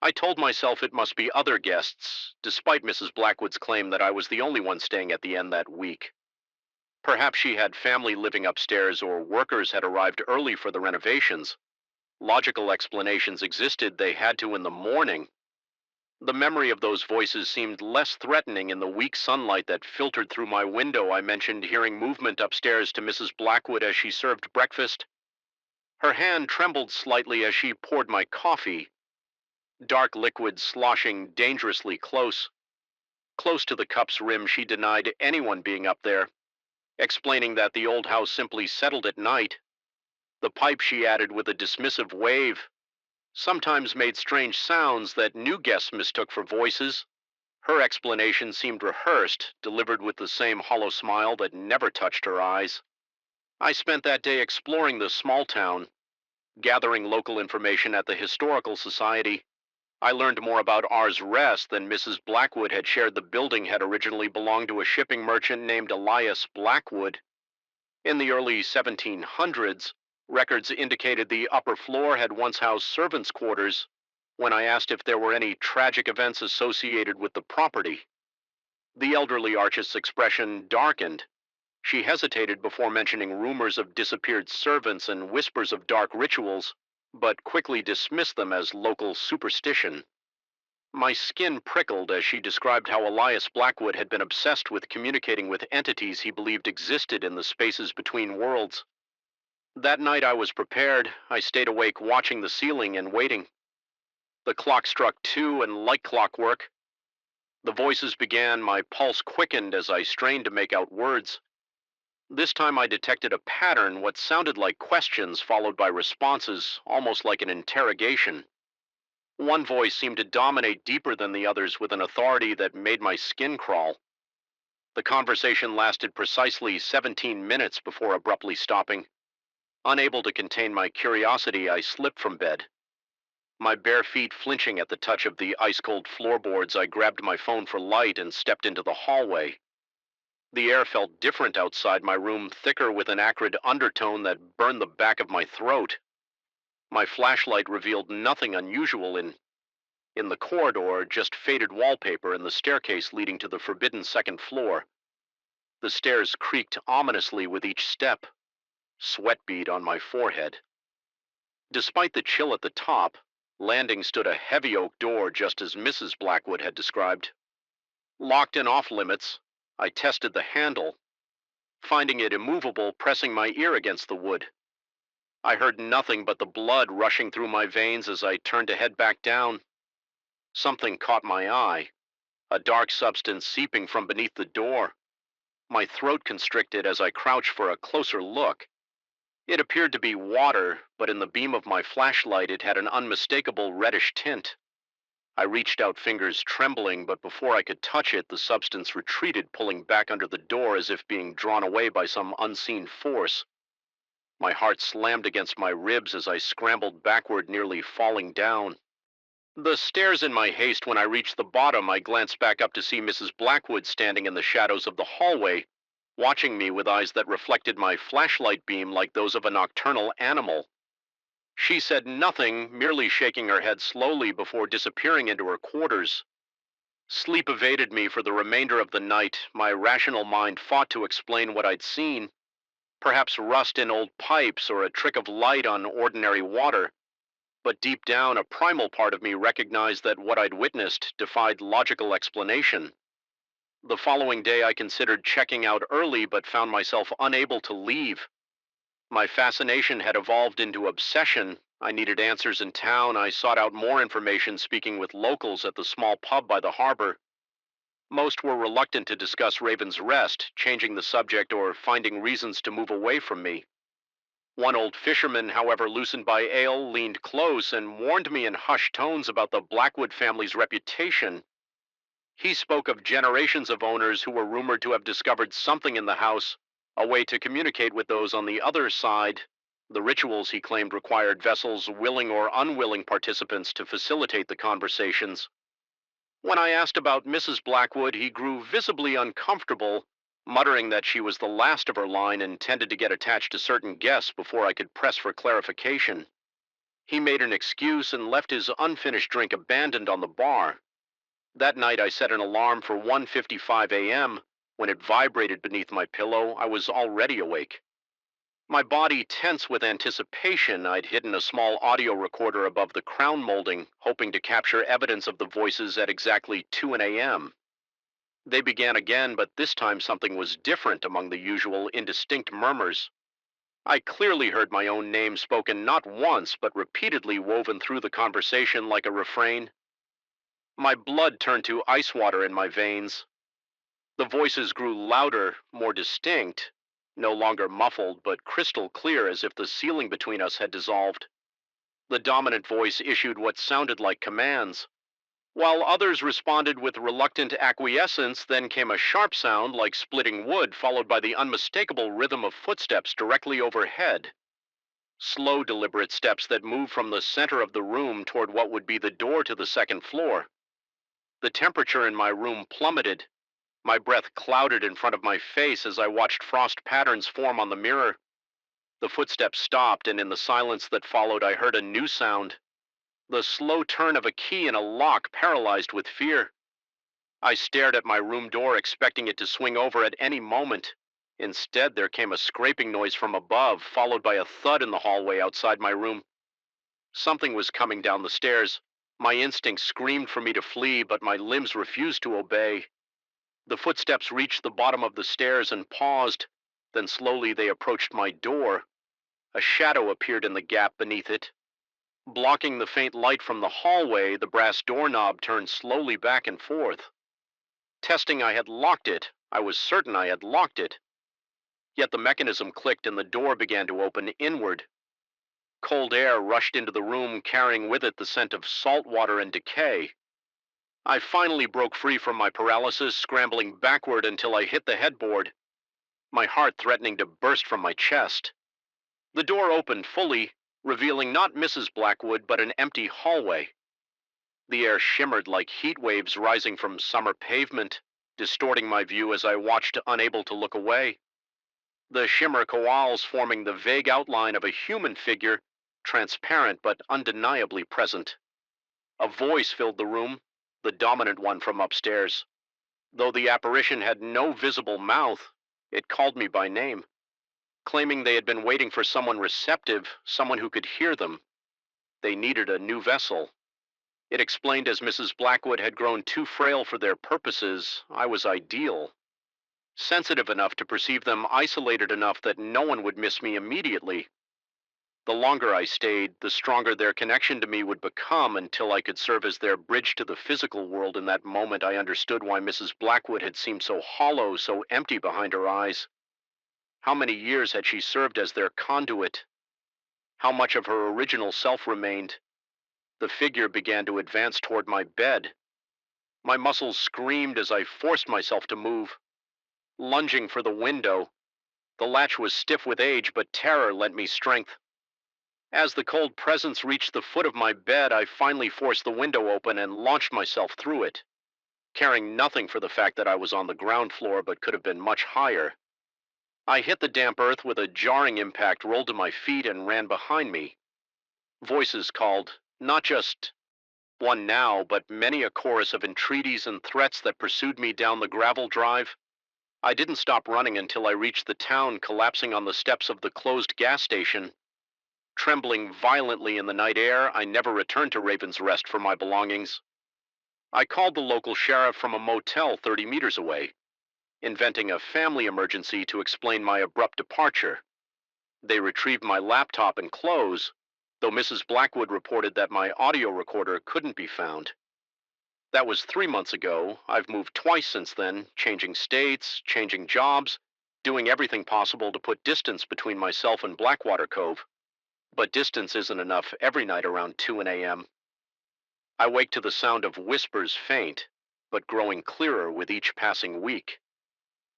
I told myself it must be other guests, despite Mrs. Blackwood's claim that I was the only one staying at the inn that week. Perhaps she had family living upstairs or workers had arrived early for the renovations. Logical explanations existed. They had to in the morning. The memory of those voices seemed less threatening in the weak sunlight that filtered through my window. I mentioned hearing movement upstairs to Mrs. Blackwood as she served breakfast. Her hand trembled slightly as she poured my coffee, dark liquid sloshing dangerously close. Close to the cup's rim, she denied anyone being up there, explaining that the old house simply settled at night. The pipe, she added with a dismissive wave, sometimes made strange sounds that new guests mistook for voices. Her explanation seemed rehearsed, delivered with the same hollow smile that never touched her eyes. I spent that day exploring the small town, gathering local information at the Historical Society. I learned more about Ars Rest than Mrs. Blackwood had shared. The building had originally belonged to a shipping merchant named Elias Blackwood. In the early 1700s, records indicated the upper floor had once housed servants' quarters. When I asked if there were any tragic events associated with the property, the elderly artist's expression darkened. She hesitated before mentioning rumors of disappeared servants and whispers of dark rituals, but quickly dismissed them as local superstition. My skin prickled as she described how Elias Blackwood had been obsessed with communicating with entities he believed existed in the spaces between worlds. That night I was prepared. I stayed awake watching the ceiling and waiting. The clock struck 2 and like clockwork, the voices began. My pulse quickened as I strained to make out words. This time I detected a pattern, what sounded like questions followed by responses, almost like an interrogation. One voice seemed to dominate deeper than the others with an authority that made my skin crawl. The conversation lasted precisely 17 minutes before abruptly stopping. Unable to contain my curiosity, I slipped from bed. My bare feet flinching at the touch of the ice-cold floorboards, I grabbed my phone for light and stepped into the hallway. The air felt different outside my room, thicker with an acrid undertone that burned the back of my throat. My flashlight revealed nothing unusual in the corridor, just faded wallpaper and the staircase leading to the forbidden second floor. The stairs creaked ominously with each step, sweat bead on my forehead. Despite the chill at the top, landing stood a heavy oak door just as Mrs. Blackwood had described. Locked and off limits, I tested the handle, finding it immovable, pressing my ear against the wood. I heard nothing but the blood rushing through my veins as I turned to head back down. Something caught my eye, a dark substance seeping from beneath the door. My throat constricted as I crouched for a closer look. It appeared to be water, but in the beam of my flashlight it had an unmistakable reddish tint. I reached out, fingers trembling, but before I could touch it, the substance retreated, pulling back under the door as if being drawn away by some unseen force. My heart slammed against my ribs as I scrambled backward, nearly falling down. The stairs in my haste. When I reached the bottom, I glanced back up to see Mrs. Blackwood standing in the shadows of the hallway, watching me with eyes that reflected my flashlight beam like those of a nocturnal animal. She said nothing, merely shaking her head slowly before disappearing into her quarters. Sleep evaded me for the remainder of the night. My rational mind fought to explain what I'd seen. Perhaps rust in old pipes or a trick of light on ordinary water. But deep down, a primal part of me recognized that what I'd witnessed defied logical explanation. The following day, I considered checking out early, but found myself unable to leave. My fascination had evolved into obsession. I needed answers in town. I sought out more information, speaking with locals at the small pub by the harbor. Most were reluctant to discuss Raven's Rest, changing the subject or finding reasons to move away from me. One old fisherman, however, loosened by ale, leaned close and warned me in hushed tones about the Blackwood family's reputation. He spoke of generations of owners who were rumored to have discovered something in the house, a way to communicate with those on the other side. The rituals, he claimed, required vessels, willing or unwilling participants, to facilitate the conversations. When I asked about Mrs. Blackwood, he grew visibly uncomfortable, muttering that she was the last of her line and tended to get attached to certain guests before I could press for clarification. He made an excuse and left his unfinished drink abandoned on the bar. That night I set an alarm for 1:55 a.m. When it vibrated beneath my pillow, I was already awake. My body tense with anticipation, I'd hidden a small audio recorder above the crown molding, hoping to capture evidence of the voices at exactly 2 a.m. They began again, but this time something was different among the usual indistinct murmurs. I clearly heard my own name spoken not once, but repeatedly woven through the conversation like a refrain. My blood turned to ice water in my veins. The voices grew louder, more distinct, no longer muffled, but crystal clear, as if the ceiling between us had dissolved. The dominant voice issued what sounded like commands, while others responded with reluctant acquiescence. Then came a sharp sound like splitting wood, followed by the unmistakable rhythm of footsteps directly overhead. Slow, deliberate steps that moved from the center of the room toward what would be the door to the second floor. The temperature in my room plummeted. My breath clouded in front of my face as I watched frost patterns form on the mirror. The footsteps stopped, and in the silence that followed, I heard a new sound. The slow turn of a key in a lock, paralyzed with fear. I stared at my room door, expecting it to swing over at any moment. Instead, there came a scraping noise from above, followed by a thud in the hallway outside my room. Something was coming down the stairs. My instincts screamed for me to flee, but my limbs refused to obey. The footsteps reached the bottom of the stairs and paused. Then slowly they approached my door. A shadow appeared in the gap beneath it. Blocking the faint light from the hallway, the brass doorknob turned slowly back and forth. Testing, I had locked it. I was certain I had locked it. Yet the mechanism clicked and the door began to open inward. Cold air rushed into the room, carrying with it the scent of salt water and decay. I finally broke free from my paralysis, scrambling backward until I hit the headboard, my heart threatening to burst from my chest. The door opened fully, revealing not Mrs. Blackwood, but an empty hallway. The air shimmered like heat waves rising from summer pavement. distorting my view as I watched, unable to look away. The shimmer koals forming the vague outline of a human figure, transparent but undeniably present. A voice filled the room, the dominant one from upstairs. Though the apparition had no visible mouth, it called me by name, claiming they had been waiting for someone receptive, someone who could hear them. They needed a new vessel. It explained as Mrs. Blackwood had grown too frail for their purposes, I was ideal. Sensitive enough to perceive them, isolated enough that no one would miss me immediately. The longer I stayed, the stronger their connection to me would become until I could serve as their bridge to the physical world. In that moment, I understood why Mrs. Blackwood had seemed so hollow, so empty behind her eyes. How many years had she served as their conduit? How much of her original self remained? The figure began to advance toward my bed. My muscles screamed as I forced myself to move, lunging for the window. The latch was stiff with age, but terror lent me strength. As the cold presence reached the foot of my bed, I finally forced the window open and launched myself through it, caring nothing for the fact that I was on the ground floor but could have been much higher. I hit the damp earth with a jarring impact, rolled to my feet, and ran behind me. Voices called, not just one now, but many a chorus of entreaties and threats that pursued me down the gravel drive. I didn't stop running until I reached the town, collapsing on the steps of the closed gas station. Trembling violently in the night air, I never returned to Raven's Rest for my belongings. I called the local sheriff from a motel 30 meters away, inventing a family emergency to explain my abrupt departure. They retrieved my laptop and clothes, though Mrs. Blackwood reported that my audio recorder couldn't be found. That was 3 months ago. I've moved twice since then, changing states, changing jobs, doing everything possible to put distance between myself and Blackwater Cove. But distance isn't enough every night around 2 a.m. I wake to the sound of whispers, faint, but growing clearer with each passing week.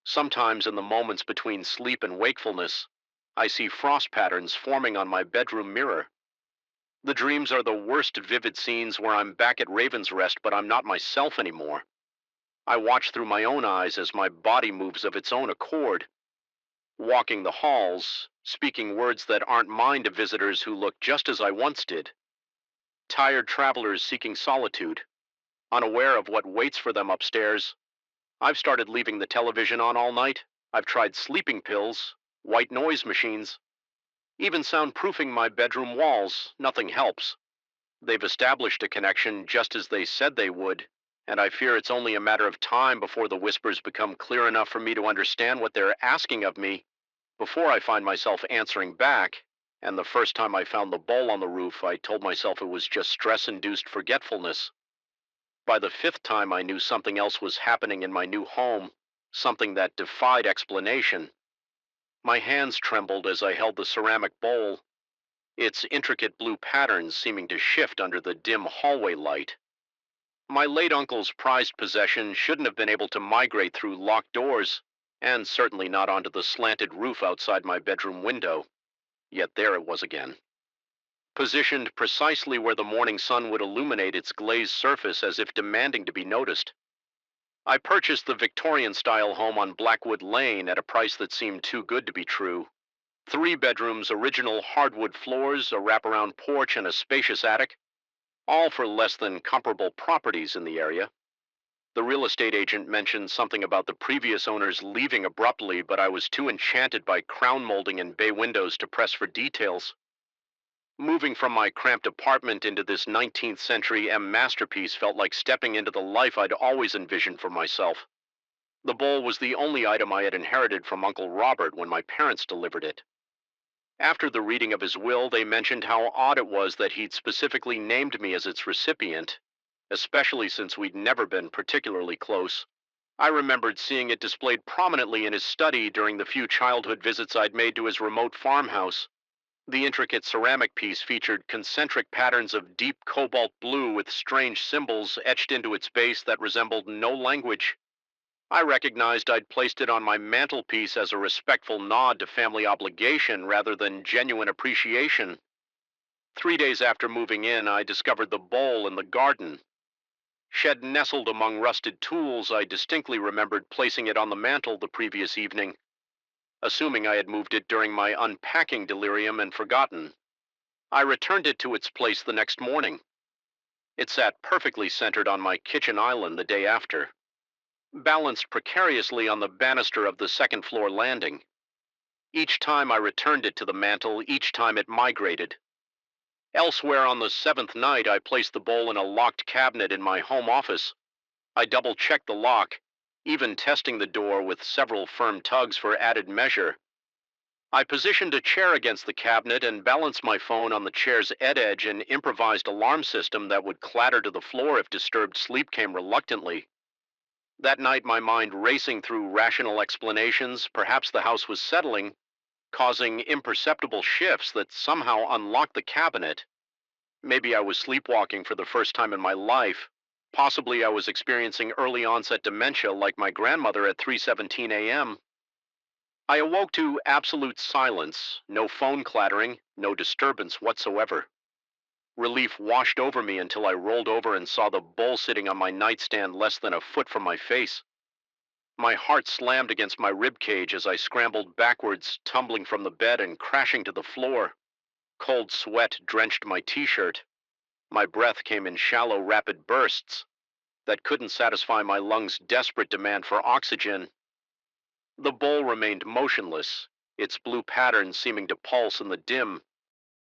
Sometimes in the moments between sleep and wakefulness, I see frost patterns forming on my bedroom mirror. The dreams are the worst vivid scenes where I'm back at Raven's Rest, but I'm not myself anymore. I watch through my own eyes as my body moves of its own accord, walking the halls, speaking words that aren't mine to visitors who look just as I once did. Tired travelers seeking solitude, unaware of what waits for them upstairs. I've started leaving the television on all night. I've tried sleeping pills, white noise machines, even soundproofing my bedroom walls. Nothing helps. They've established a connection just as they said they would, and I fear it's only a matter of time before the whispers become clear enough for me to understand what they're asking of me, before I find myself answering back. And the first time I found the bowl on the roof, I told myself it was just stress-induced forgetfulness. By the 5th time, I knew something else was happening in my new home, something that defied explanation. My hands trembled as I held the ceramic bowl, its intricate blue patterns seeming to shift under the dim hallway light. My late uncle's prized possession shouldn't have been able to migrate through locked doors, and certainly not onto the slanted roof outside my bedroom window. Yet there it was again, positioned precisely where the morning sun would illuminate its glazed surface as if demanding to be noticed. I purchased the Victorian-style home on Blackwood Lane at a price that seemed too good to be true. 3 bedrooms, original hardwood floors, a wraparound porch, and a spacious attic, all for less than comparable properties in the area. The real estate agent mentioned something about the previous owners leaving abruptly, but I was too enchanted by crown molding and bay windows to press for details. Moving from my cramped apartment into this 19th century masterpiece felt like stepping into the life I'd always envisioned for myself. The bowl was the only item I had inherited from Uncle Robert when my parents delivered it. After the reading of his will, they mentioned how odd it was that he'd specifically named me as its recipient, especially since we'd never been particularly close. I remembered seeing it displayed prominently in his study during the few childhood visits I'd made to his remote farmhouse. The intricate ceramic piece featured concentric patterns of deep cobalt blue with strange symbols etched into its base that resembled no language. I recognized I'd placed it on my mantelpiece as a respectful nod to family obligation rather than genuine appreciation. 3 days after moving in, I discovered the bowl in the garden. Shed nestled among rusted tools, I distinctly remembered placing it on the mantel the previous evening, assuming I had moved it during my unpacking delirium and forgotten. I returned it to its place the next morning. It sat perfectly centered on my kitchen island the day after, balanced precariously on the banister of the second floor landing. Each time I returned it to the mantel, each time it migrated. Elsewhere on the seventh night, I placed the bowl in a locked cabinet in my home office. I double-checked the lock, even testing the door with several firm tugs for added measure. I positioned a chair against the cabinet and balanced my phone on the chair's edge, an improvised alarm system that would clatter to the floor if disturbed sleep came reluctantly. That night, my mind racing through rational explanations, perhaps the house was settling, causing imperceptible shifts that somehow unlocked the cabinet. Maybe I was sleepwalking for the first time in my life. Possibly I was experiencing early onset dementia like my grandmother at 3:17 a.m. I awoke to absolute silence, no phone clattering, no disturbance whatsoever. Relief washed over me until I rolled over and saw the bowl sitting on my nightstand less than a foot from my face. My heart slammed against my rib cage as I scrambled backwards, tumbling from the bed and crashing to the floor. Cold sweat drenched my t-shirt. My breath came in shallow, rapid bursts that couldn't satisfy my lungs' desperate demand for oxygen. The bowl remained motionless, its blue pattern seeming to pulse in the dim,